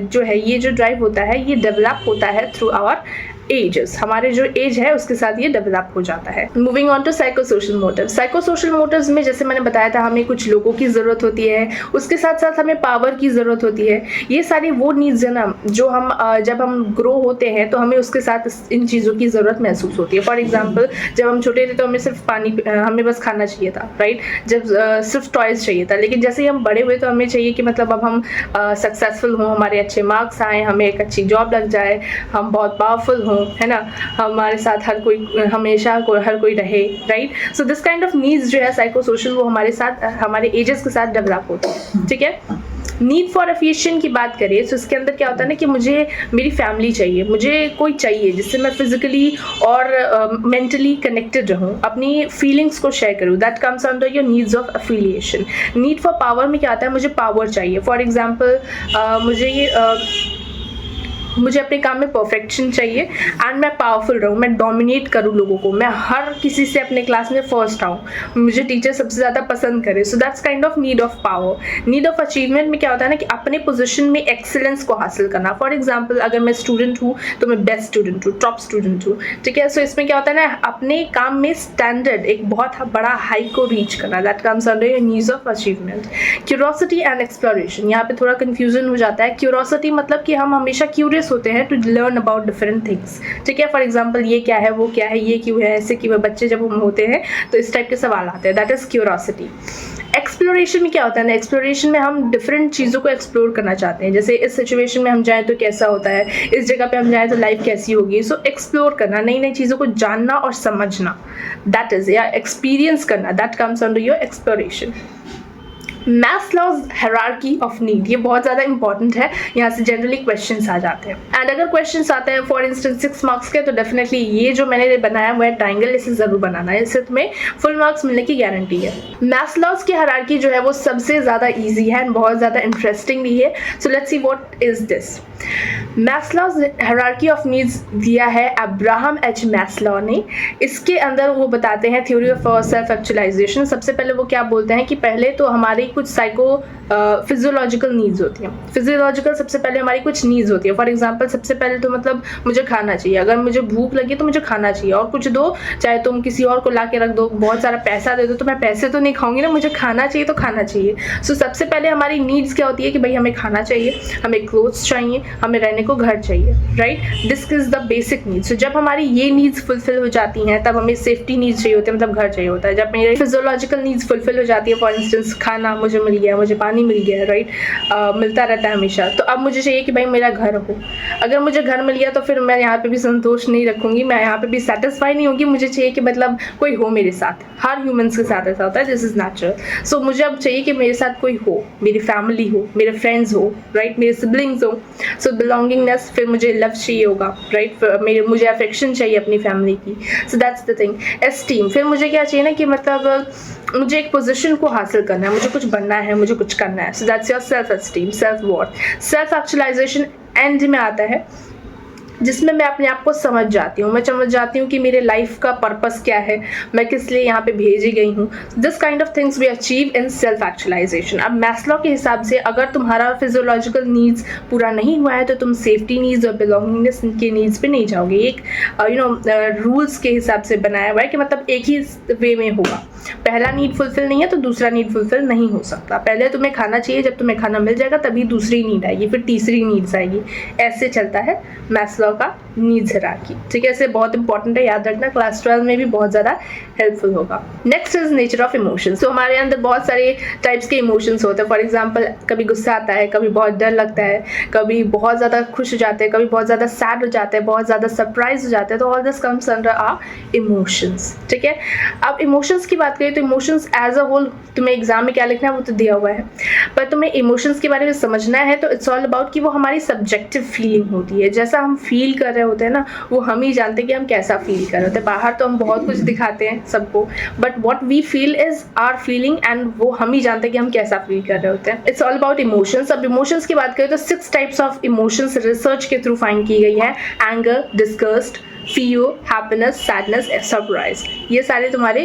जो है, ये जो ड्राइव होता है ये डेवलप होता है थ्रू आवर एजेस, हमारे जो एज है उसके साथ ये डेवलप हो जाता है। Moving on to psychosocial motive. Psychosocial motives में जैसे मैंने बताया था हमें कुछ लोगों की ज़रूरत होती है, उसके साथ साथ हमें पावर की ज़रूरत होती है। ये सारी वो नीड्स है ना जो हम जब हम ग्रो होते हैं तो हमें उसके साथ इन चीज़ों की ज़रूरत महसूस होती है। फॉर एग्जाम्पल जब हम छोटे थे तो हमें सिर्फ पानी, हमें बस खाना चाहिए था, राइट। जब सिर्फ टॉयज़ चाहिए था, लेकिन जैसे ही हम बड़े हुए तो हमें चाहिए कि मतलब अब हम सक्सेसफुल हों, हमारे अच्छे मार्क्स आए, हमें एक अच्छी जॉब लग जाए, हम बहुत पावरफुल हों, है ना, हमारे साथ हर कोई हमेशा हर कोई रहे, right. So this kind of needs जो है साइकोसोशल वो हमारे साथ हमारे एजेस के साथ डेवलप होती है, ठीक है। नीड फॉर अफिशिएंट की बात करें तो इसके अंदर क्या होता है ना कि मुझे मेरी फैमिली चाहिए, मुझे कोई चाहिए जिससे मैं फिजिकली और मेंटली कनेक्टेड रहूँ, अपनी फीलिंग्स को शेयर करूँ। That comes under your needs of affiliation. Need for power में क्या आता है, मुझे पावर चाहिए। फॉर एग्जाम्पल मुझे ये मुझे अपने काम में परफेक्शन चाहिए एंड मैं पावरफुल रहूँ, मैं डोमिनेट करूँ लोगों को, मैं हर किसी से अपने क्लास में फर्स्ट आऊँ, मुझे टीचर सबसे ज़्यादा पसंद करे. So that's kind of need of power. Need of achievement में क्या होता है ना कि अपने पोजीशन में एक्सीलेंस को हासिल करना. फॉर एग्जांपल अगर मैं स्टूडेंट हूँ तो मैं बेस्ट स्टूडेंट हूँ, टॉप स्टूडेंट हूँ, ठीक है. सो इसमें क्या होता है ना अपने काम में स्टैंडर्ड एक बहुत बड़ा हाई को रीच करना. That comes under your needs of achievement. Curiosity and exploration, यहाँ पे थोड़ा कंफ्यूजन हो जाता है. क्यूरोसिटी मतलब कि हम हमेशा क्यूरियस होते हैं to learn about different things, ठीक है. फॉर एग्जांपल ये क्या है, वो क्या है, ये क्यों है, ऐसे क्यों है. बच्चे जब हम होते हैं तो इस टाइप के सवाल आते हैं. That is curiosity. एक्सप्लोरेशन में क्या होता है ना, एक्सप्लोरेशन में हम डिफरेंट चीज़ों को एक्सप्लोर करना चाहते हैं. जैसे इस सिचुएशन में हम जाएँ तो कैसा होता है, इस जगह पे हम जाएँ तो लाइफ कैसी होगी. सो एक्सप्लोर करना, नई नई चीज़ों को जानना और समझना, दैट इज या एक्सपीरियंस करना, that comes under your exploration. Maslow's hierarchy of need, ये बहुत ज़्यादा इंपॉर्टेंट है. यहाँ से जनरली क्वेश्चंस आ जाते हैं एंड अगर क्वेश्चंस आते हैं फॉर इंस्टेंस 6 मार्क्स के तो डेफिनेटली ये जो मैंने बनाया हुआ है ट्राइंगल, इसे ज़रूर बनाना है, इससे तुम्हें फुल मार्क्स मिलने की गारंटी है. मैस्लोज की हायरार्की जो है वो सबसे ज़्यादा ईजी है एंड बहुत ज़्यादा इंटरेस्टिंग भी है. So let's see what is this. Maslow's hierarchy of needs दिया है अब्राहम एच मैस्लो ने. इसके अंदर वो बताते हैं थ्योरी ऑफ सेल्फ एक्चुअलाइजेशन. सबसे पहले वो क्या बोलते हैं कि पहले तो हमारी कुछ साइको फिजियोलॉजिकल नीड्स होती हैं. फिजियोलॉजिकल सबसे पहले हमारी कुछ नीड्स होती है. फॉर एग्जांपल सबसे पहले तो मतलब मुझे खाना चाहिए, अगर मुझे भूख लगी तो मुझे खाना चाहिए, और कुछ दो, चाहे तुम किसी और को ला के रख दो, बहुत सारा पैसा दे दो, तो मैं पैसे तो नहीं खाऊंगी ना, मुझे खाना चाहिए तो खाना चाहिए. सो सबसे पहले हमारी नीड्स क्या होती है कि भाई हमें खाना चाहिए, हमें क्लोथ्स चाहिए, हमें रहने को घर चाहिए, right. This is the basic needs. So जब हमारी ये नीड्स फुलफिल हो जाती हैं तब हमें सेफ्टी नीड्स चाहिए होती है, मतलब घर चाहिए होता है. जब मेरी फिजियोलॉजिकल नीड्स फुलफिल हो जाती है, फॉर इंस्टेंस खाना मुझे मिल गया, मुझे पानी मिल गया, राइट, मिलता रहता है हमेशा, तो अब मुझे चाहिए कि भाई मेरा घर हो. अगर मुझे घर मिल गया तो फिर मैं यहाँ पे भी संतोष नहीं रखूंगी, मैं यहाँ पे भी सेटिस्फाई नहीं होगी. मुझे चाहिए कि मतलब कोई हो मेरे साथ. हर ह्यूमंस के साथ ऐसा होता है, दिस इज नेचुरल. सो मुझे अब चाहिए कि मेरे साथ कोई हो, मेरी फैमिली हो, मेरे फ्रेंड्स हो, राइट, मेरे सिबलिंग्स हो. सो बिलोंगिंगनेस, फिर मुझे लव चाहिए होगा, राइट, मुझे अफेक्शन चाहिए अपनी फैमिली की. So that's the thing. Esteem, फिर मुझे क्या चाहिए ना कि मतलब मुझे एक पोजीशन को हासिल करना है, मुझे कुछ बनना है, मुझे कुछ करना है. So that's your self esteem, self worth. Self actualisation and में आता है जिसमें मैं अपने आप को समझ जाती हूँ. मैं समझ जाती हूँ कि मेरे लाइफ का पर्पस क्या है, मैं किस लिए यहाँ पे भेजी गई हूँ. This kind of things we achieve in self actualisation. अब मैस्लो के हिसाब से अगर तुम्हारा फिजियोलॉजिकल नीड्स पूरा नहीं हुआ है तो तुम सेफ्टी नीड्स और बिलोंगिंगनेस के नीड्स पे नहीं जाओगे. एक रूल्स के हिसाब से बनाया हुआ है कि मतलब एक ही वे में होगा. पहला नीड फुलफिल नहीं है तो दूसरा नीड फुलफिल नहीं हो सकता. पहले तुम्हें खाना चाहिए, जब तुम्हें खाना मिल जाएगा तभी दूसरी नीड आएगी, फिर तीसरी नीड्स आएगी. ऐसे चलता है मैस्लो का नीड्स हायरार्की, ठीक है. ऐसे बहुत इंपॉर्टेंट है, याद रखना. क्लास 12 में भी बहुत ज़्यादा हेल्पफुल होगा. Next is nature of emotions. तो हमारे अंदर बहुत सारे टाइप्स के इमोशंस होते हैं. फॉर एग्जांपल कभी गुस्सा आता है, कभी बहुत डर लगता है, कभी बहुत ज़्यादा खुश हो जाते हैं, कभी बहुत ज़्यादा सैड हो जाते हैं, बहुत ज़्यादा सरप्राइज हो जाते हैं. तो all this comes under our emotions, ठीक है. अब इमोशंस की बात करें तो इमोशंस एज अ होल तुम्हें एग्जाम में क्या लिखना है वो तो दिया हुआ है, पर तुम्हें इमोशंस के बारे में समझना है तो इट्स ऑल अबाउट कि वो हमारी सब्जेक्टिव फीलिंग होती है. जैसा हम फील कर रहे होते हैं ना, वो हम ही जानते हैं कि हम कैसा फील कर रहे होते हैं. बाहर तो हम बहुत कुछ दिखाते हैं सबको, but what we feel is our feeling and वो हम ही जानते हैं कि हम कैसा फील कर रहे होते हैं. It's all about emotions. अब इमोशंस की बात करें तो 6 टाइप्स ऑफ इमोशंस रिसर्च के थ्रू फाइंड की गई है. Anger, disgust, fear, happiness, sadness, surprise. ये सारे तुम्हारे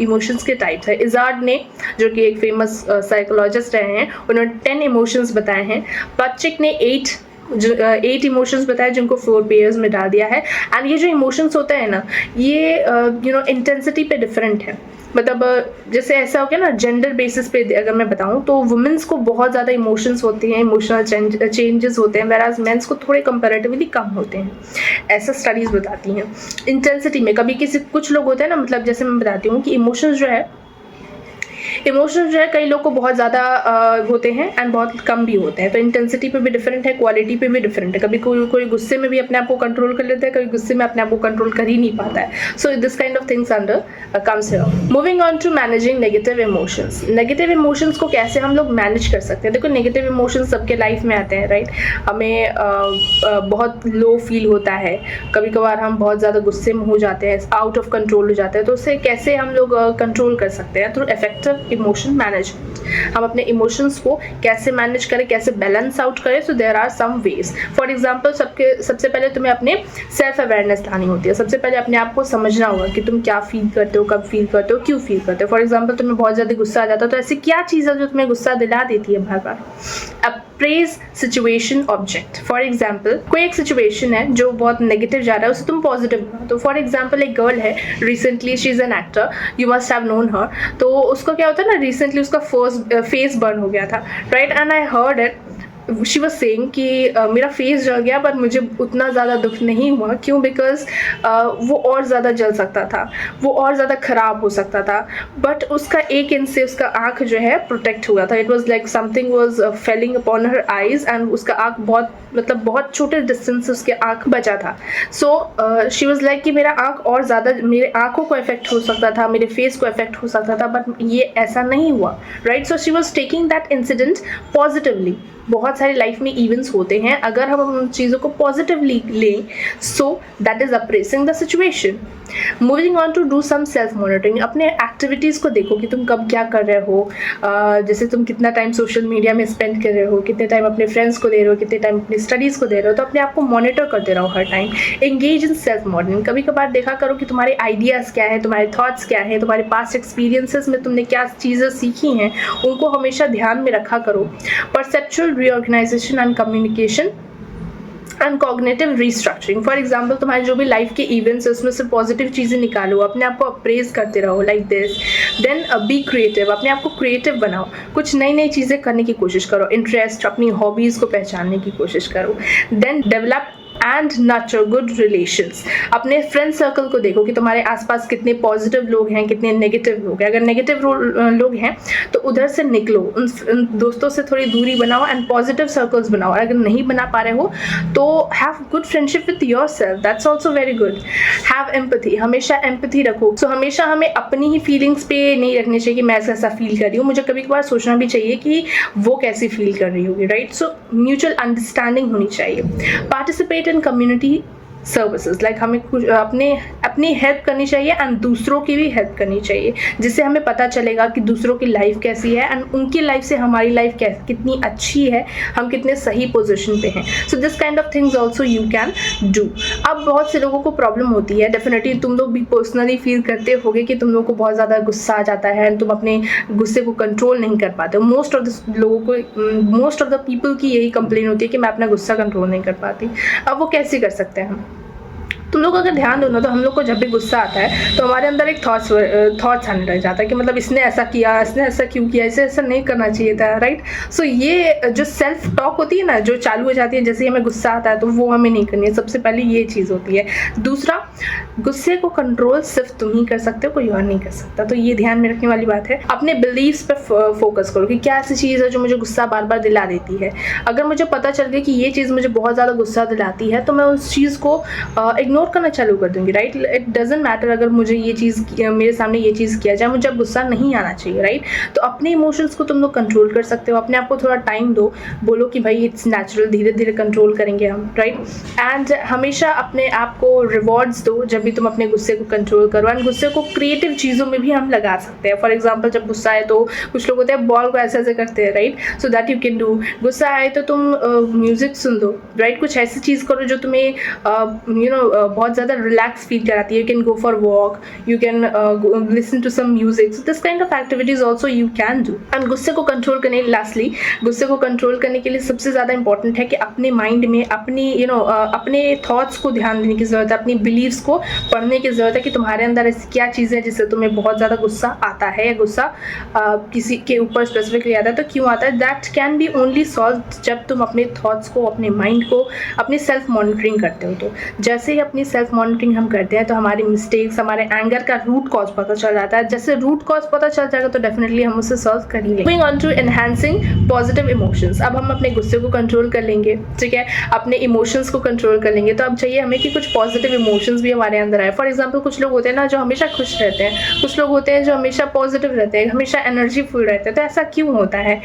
इमोशंस के टाइप्स है. इजार्ड ने, जो कि एक फेमस साइकोलॉजिस्ट रहे हैं, उन्होंने 10 इमोशंस बताए हैं. पचिक ने 8 इमोशंस बताए जिनको 4 पेयर्स में डाल दिया है. एंड ये जो इमोशंस होते हैं ना, ये इंटेंसिटी पे डिफरेंट है. मतलब जैसे ऐसा हो गया ना, जेंडर बेसिस पे अगर मैं बताऊं तो वुमेन्स को बहुत ज़्यादा इमोशंस होते हैं, इमोशनल चेंजेस होते हैं, वेराज मेंस को थोड़े कंपैरेटिवली कम होते हैं. ऐसा स्टडीज़ बताती हैं. इंटेंसिटी में कभी कुछ लोग होते हैं ना, मतलब जैसे मैं बताती हूँ कि इमोशंस जो है कई लोग को बहुत ज़्यादा होते हैं एंड बहुत कम भी होते हैं. तो इंटेंसिटी पे भी डिफरेंट है, क्वालिटी पे भी डिफरेंट है. कभी कोई गुस्से में भी अपने आप को कंट्रोल कर लेता है, कभी गुस्से में अपने आप को कंट्रोल कर ही नहीं पाता है. So this kind of things under comes here. Moving on to managing negative emotions. Negative emotions को कैसे हम लोग मैनेज कर सकते हैं. देखो, नेगेटिव इमोशंस सबके लाइफ में आते हैं, राइट. हमें बहुत लो फील होता है, कभी कभार हम बहुत ज़्यादा गुस्से में हो जाते हैं, आउट ऑफ कंट्रोल हो जाते हैं. तो उसे कैसे हम लोग कंट्रोल कर सकते हैं? Through effective of emotion management, हम अपने इमोशंस को कैसे मैनेज करें, कैसे बैलेंस आउट करें. So there are some ways. For example सबसे पहले तुम्हें अपने सेल्फ अवेयरनेस लानी होती है. सबसे पहले अपने आप को समझना होगा कि तुम क्या फील करते हो, कब फील करते हो, क्यों फील करते हो. फॉर एग्जाम्पल तुम्हें बहुत ज़्यादा गुस्सा आ जाता है, तो ऐसी क्या चीज़ है जो तुम्हें गुस्सा दिला देती है बार बार. Appraise situation object. For example कोई एक सिचुएशन है जो बहुत नेगेटिव जा रहा है, उसे तुम पॉजिटिव बनाओ. तो फॉर एग्जाम्पल एक गर्ल है, recently she is an actor, you must have known हर. तो उसको क्या होता है ना, रिसेंटली उसका फेस बर्न हो गया था, right. And I heard it, she was saying कि मेरा फेस जल गया पर मुझे उतना ज़्यादा दुख नहीं हुआ. क्यों? बिकॉज वो और ज़्यादा जल सकता था, वो और ज़्यादा ख़राब हो सकता था. बट उसका एक इंच से उसका आँख जो है प्रोटेक्ट हुआ था. It was like something was falling upon her eyes and उसका आँख बहुत छोटे डिस्टेंस से उसके आँख बचा था. सो शी वॉज लाइक कि मेरा आँख और ज़्यादा, मेरे आँखों को इफेक्ट हो सकता था, मेरे फेस को इफेक्ट हो सकता था, बट ये ऐसा नहीं हुआ, right. So she was taking that incident positively. बहुत सारे लाइफ में इवेंट्स होते हैं, अगर हम उन चीज़ों को पॉजिटिवली लें, so that is appraising the situation. Moving on to do some self monitoring. अपने एक्टिविटीज़ को देखो कि तुम कब क्या कर रहे हो. जैसे तुम कितना टाइम सोशल मीडिया में स्पेंड कर रहे हो, कितने टाइम अपने फ्रेंड्स को दे रहे हो, कितने टाइम अपनी स्टडीज़ को दे रहे हो. तो अपने आप को मॉनिटर करते रहो हर time. Engage in self monitoring. कभी कभार देखा करो कि तुम्हारे आइडियाज़ क्या हैं, तुम्हारे थॉट्स क्या हैं, तुम्हारे पास्ट एक्सपीरियंसेस में तुमने क्या चीज़ें सीखी हैं, उनको हमेशा ध्यान में रखा करो. Perceptual reorganisation and communication and cognitive restructuring. For example तुम्हारे जो भी लाइफ के इवेंट्स है उसमें से पॉजिटिव चीज़ें निकालो, अपने आप को अप्रेज करते रहो like this. Then be creative. अपने आप को क्रिएटिव बनाओ, कुछ नई नई चीज़ें करने की कोशिश करो. इंटरेस्ट, अपनी हॉबीज़ को पहचानने की कोशिश करो. Then develop and nurture good relations. अपने फ्रेंड सर्कल को देखो कि तुम्हारे आसपास कितने पॉजिटिव लोग हैं, कितने नेगेटिव लोग हैं. अगर नेगेटिव लोग हैं तो उधर से निकलो, उन दोस्तों से थोड़ी दूरी बनाओ एंड पॉजिटिव सर्कल्स बनाओ. अगर नहीं बना पा रहे हो तो have good friendship with your self, that's also very good. Have empathy. हमेशा एम्पैथी रखो. सो हमेशा हमें अपनी ही फीलिंग्स पे नहीं रखनी चाहिए कि मैं ऐसा ऐसा फील कर रही हूँ, मुझे कभी कभार सोचना भी चाहिए कि वो कैसी फील कर रही होगी, राइट. सो म्यूचुअल अंडरस्टैंडिंग होनी चाहिए. Participate in community services. Like हमें कुछ अपनी हेल्प करनी चाहिए एंड दूसरों की भी हेल्प करनी चाहिए, जिससे हमें पता चलेगा कि दूसरों की लाइफ कैसी है एंड उनकी लाइफ से हमारी लाइफ कितनी अच्छी है, हम कितने सही पोजीशन पे हैं. So this kind of things also you can do. अब बहुत से लोगों को प्रॉब्लम होती है, डेफिनेटली तुम लोग भी पर्सनली फील करते होगे कि तुम लोगों को बहुत ज़्यादा गुस्सा आ जाता है एंड तुम अपने गुस्से को कंट्रोल नहीं कर पाते हो. मोस्ट ऑफ द पीपल की यही कंप्लेन होती है कि मैं अपना गुस्सा कंट्रोल नहीं कर पाती. अब वो कैसे कर सकते हैं हम? तुम लोग अगर ध्यान दो ना, तो हम लोग को जब भी गुस्सा आता है तो हमारे अंदर एक थॉट्स आने लग जाता है कि मतलब इसने ऐसा किया, इसने ऐसा क्यों किया, इसे ऐसा नहीं करना चाहिए था, राइट. सो ये जो सेल्फ टॉक होती है ना, जो चालू हो जाती है जैसे ही हमें गुस्सा आता है, तो वो हमें नहीं करनी है. सबसे पहले ये चीज़ होती है. दूसरा, गुस्से को कंट्रोल सिर्फ तुम ही कर सकते हो, कोई और नहीं कर सकता. तो ये ध्यान में रखने वाली बात है. अपने बिलीव्स पर फोकस करो कि क्या ऐसी चीज़ है जो मुझे गुस्सा बार बार दिला देती है. अगर मुझे पता चल गया कि ये चीज़ मुझे बहुत ज़्यादा गुस्सा दिलाती है, तो मैं उस चीज़ को इग्नोर करना चालू कर दूंगी, राइट. इट डजंट मैटर अगर मुझे ये चीज़, मेरे सामने ये चीज़ किया जाए, मुझे अब गुस्सा नहीं आना चाहिए, राइट. तो अपने इमोशंस को तुम लोग कंट्रोल कर सकते हो. अपने आप को थोड़ा टाइम दो, बोलो कि भाई इट्स नेचुरल, धीरे धीरे कंट्रोल करेंगे हम, राइट. एंड हमेशा अपने आप को रिवॉर्ड्स दो जब भी तुम अपने गुस्से को कंट्रोल करो. एंड गुस्से को क्रिएटिव चीज़ों में भी हम लगा सकते हैं. फॉर एग्जाम्पल जब गुस्सा आए तो कुछ लोग होते हैं बॉल को ऐसे ऐसे करते हैं, right. So that you can do. गुस्सा आए तो तुम म्यूजिक सुन दो, राइट. कुछ ऐसी चीज़ करो जो तुम्हें बहुत ज़्यादा रिलैक्स फील कराती है. You can go for walk, you can listen to some music. So this kind of activities also you can do. And गुस्से को कंट्रोल करने, लास्टली गुस्से को कंट्रोल करने के लिए सबसे ज़्यादा इंपॉर्टेंट है कि अपने माइंड में अपने थॉट्स को ध्यान देने की ज़रूरत है, अपनी बिलीव्स को पढ़ने की ज़रूरत है कि तुम्हारे अंदर ऐसी क्या चीज़ है जिससे तुम्हें बहुत ज़्यादा गुस्सा आता है, या गुस्सा किसी के ऊपर स्पेसिफिकली आता है तो क्यों आता है. That can be only solve जब तुम अपने थॉट्स को, अपने माइंड को, अपनी सेल्फ मॉनिटरिंग करते हो. तो जैसे ही अपनी सेल्फ मॉनिटरिंग हम करते हैं तो हमारी मिस्टेक्स, हमारे एंगर का रूट कॉज पता चल जाता है. जैसे रूट कॉज पता चल जाएगा तो डेफिनेटली हम उसे सॉल्व कर ही लेंगे. Moving on to enhancing positive emotions. अब हम अपने गुस्से को कंट्रोल कर लेंगे, ठीक है, अपने इमोशंस को कंट्रोल कर लेंगे. तो अब चाहिए हमें कि कुछ पॉजिटिव इमोशंस भी हमारे अंदर आए. फॉर एग्जाम्पल कुछ लोग होते हैं ना जो हमेशा खुश रहते हैं, कुछ लोग होते हैं जो हमेशा पॉजिटिव रहते हैं, हमेशा एनर्जीफुल रहते हैं. तो ऐसा क्यों होता है?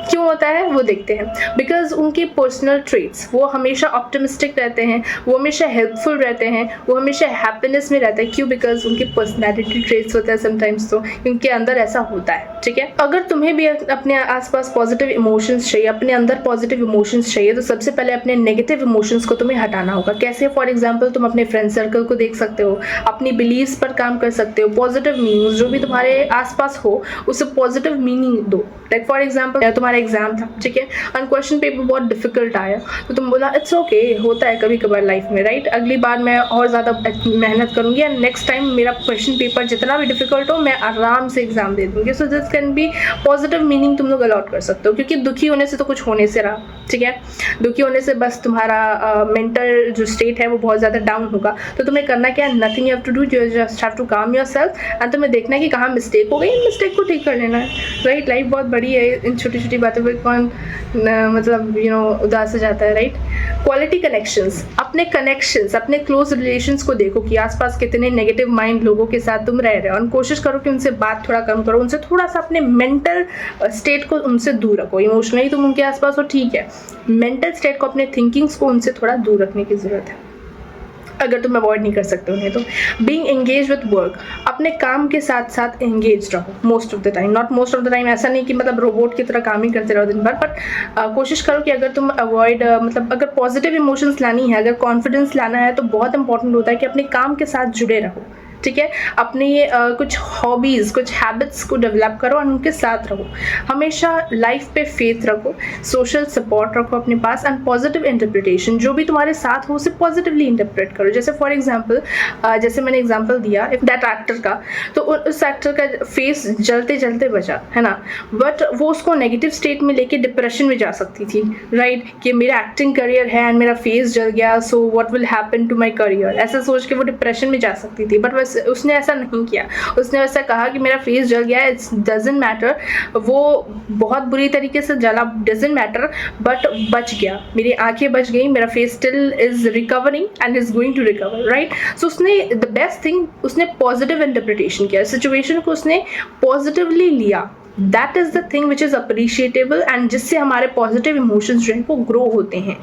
क्यों होता है वो देखते हैं। बिकॉज उनके पर्सनल ट्रेट्स, वो हमेशा ऑप्टिमिस्टिक रहते हैं, वो हमेशा हेल्पफुल रहते हैं, वो हमेशा हैप्पीनेस में रहते हैं। क्यों? बिकॉज उनके पर्सनैलिटी ट्रेट्स होते हैं समटाइम्स, तो उनके अंदर ऐसा होता है। ठीक है, अगर तुम्हें भी अपने आसपास पॉजिटिव इमोशंस चाहिए, अपने अंदर पॉजिटिव इमोशंस चाहिए, तो सबसे पहले अपने नेगेटिव इमोशंस को तुम्हें हटाना होगा। कैसे? फॉर एग्जाम्पल तुम अपने फ्रेंड सर्कल को देख सकते हो, अपनी बिलीव्स पर काम कर सकते हो, पॉजिटिव मीनिंग जो भी तुम्हारे आसपास हो उसे पॉजिटिव मीनिंग दो। लाइक फॉर एग्जाम्पल तुम्हारा एग्जाम था, ठीक है, और क्वेश्चन पेपर बहुत डिफिकल्ट आया, तो तुम बोला इट्स ओके, होता है कभी कभार लाइफ में, राइट, अगली बार मैं और ज़्यादा मेहनत करूँगी एंड नेक्स्ट टाइम मेरा क्वेश्चन पेपर जितना भी डिफिकल्ट हो मैं आराम से एग्जाम दे दूँगी। So this can be positive meaning तुम लोग अलॉट कर सकते हो, क्योंकि दुखी होने से तो कुछ होने से रहा। ठीक है, दुखी होने से बस तुम्हारा मेंटल जो स्टेट है वो बहुत ज़्यादा डाउन होगा। तो तुम्हें करना क्या है? Nothing you have to do, you just have to calm yourself and तुम्हें देखना है कि कहाँ मिस्टेक हो गई, मिस्टेक को ठीक कर लेना है, राइट। लाइफ बहुत बड़ी है, इन छोटी छोटी बातों पर कौन मतलब उदास हो जाता है, राइट। क्वालिटी कनेक्शंस, अपने क्लोज रिलेशंस को देखो कि आसपास कितने नेगेटिव माइंड लोगों के साथ तुम रह रहे हो, और कोशिश करो कि उनसे बात थोड़ा कम करो, उनसे थोड़ा सा अपने मेंटल स्टेट को उनसे दूर रखो। इमोशनली तुम उनके आसपास हो, ठीक है, मेंटल स्टेट को, अपने थिंकिंग्स को उनसे थोड़ा दूर रखने की ज़रूरत है अगर तुम अवॉइड नहीं कर सकते उन्हें तो। बीइंग एंगेज विद वर्क, अपने काम के साथ साथ एंगेज रहो most of the time, not most of the time, ऐसा नहीं कि मतलब रोबोट की तरह काम ही करते रहो दिन भर, बट कोशिश करो कि अगर तुम अवॉइड मतलब अगर पॉजिटिव इमोशंस लानी है, अगर कॉन्फिडेंस लाना है, तो बहुत इंपॉर्टेंट होता है कि अपने काम के साथ जुड़े रहो। ठीक है, अपने कुछ हॉबीज़, कुछ हैबिट्स को डेवलप करो और उनके साथ रहो। हमेशा लाइफ पे फेथ रखो, सोशल सपोर्ट रखो अपने पास, एंड पॉजिटिव इंटरप्रिटेशन, जो भी तुम्हारे साथ हो उसे पॉजिटिवली इंटरप्रेट करो। जैसे फॉर एग्जांपल जैसे मैंने एग्जांपल दिया दैट एक्टर का, तो उस एक्टर का फेस जलते जलते बचा है ना, बट वो उसको नेगेटिव स्टेट में लेके डिप्रेशन में जा सकती थी, राइट, कि मेरा एक्टिंग करियर है एंड मेरा फेस जल गया, so what will happen to my career, ऐसा सोच के वो डिप्रेशन में जा सकती थी। बट उसने ऐसा नहीं किया, उसने ऐसा कहा कि मेरा फेस जल गया, इट्स डजंट मैटर, वो बहुत बुरी तरीके से जला, डजंट मैटर, बट बच गया, मेरी आंखें बच गई, मेरा face still is recovering and is going to recover, right. So उसने द बेस्ट थिंग, उसने पॉजिटिव इंटरप्रिटेशन किया, सिचुएशन को उसने पॉजिटिवली लिया। That is the thing which is appreciable and जिससे हमारे पॉजिटिव इमोशंस जो हैं वो ग्रो होते हैं।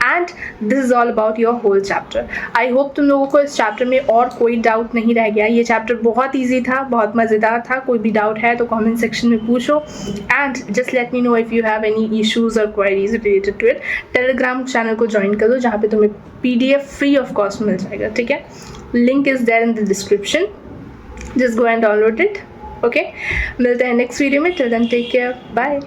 And this is all about your whole chapter. I hope तुम लोगों को इस चैप्टर में और कोई डाउट नहीं रह गया। ये चैप्टर बहुत ईजी था, बहुत मज़ेदार था। कोई भी डाउट है तो कमेंट सेक्शन में पूछो and just let me know if you have any issues और queries related to it. Telegram channel को ज्वाइन कर दो जहाँ पे तुम्हें PDF फ्री ऑफ कॉस्ट मिल जाएगा, ठीक है। Link is there in the description, just go and download it. Okay, मिलते हैं नेक्स्ट वीडियो में। Till then take care, bye.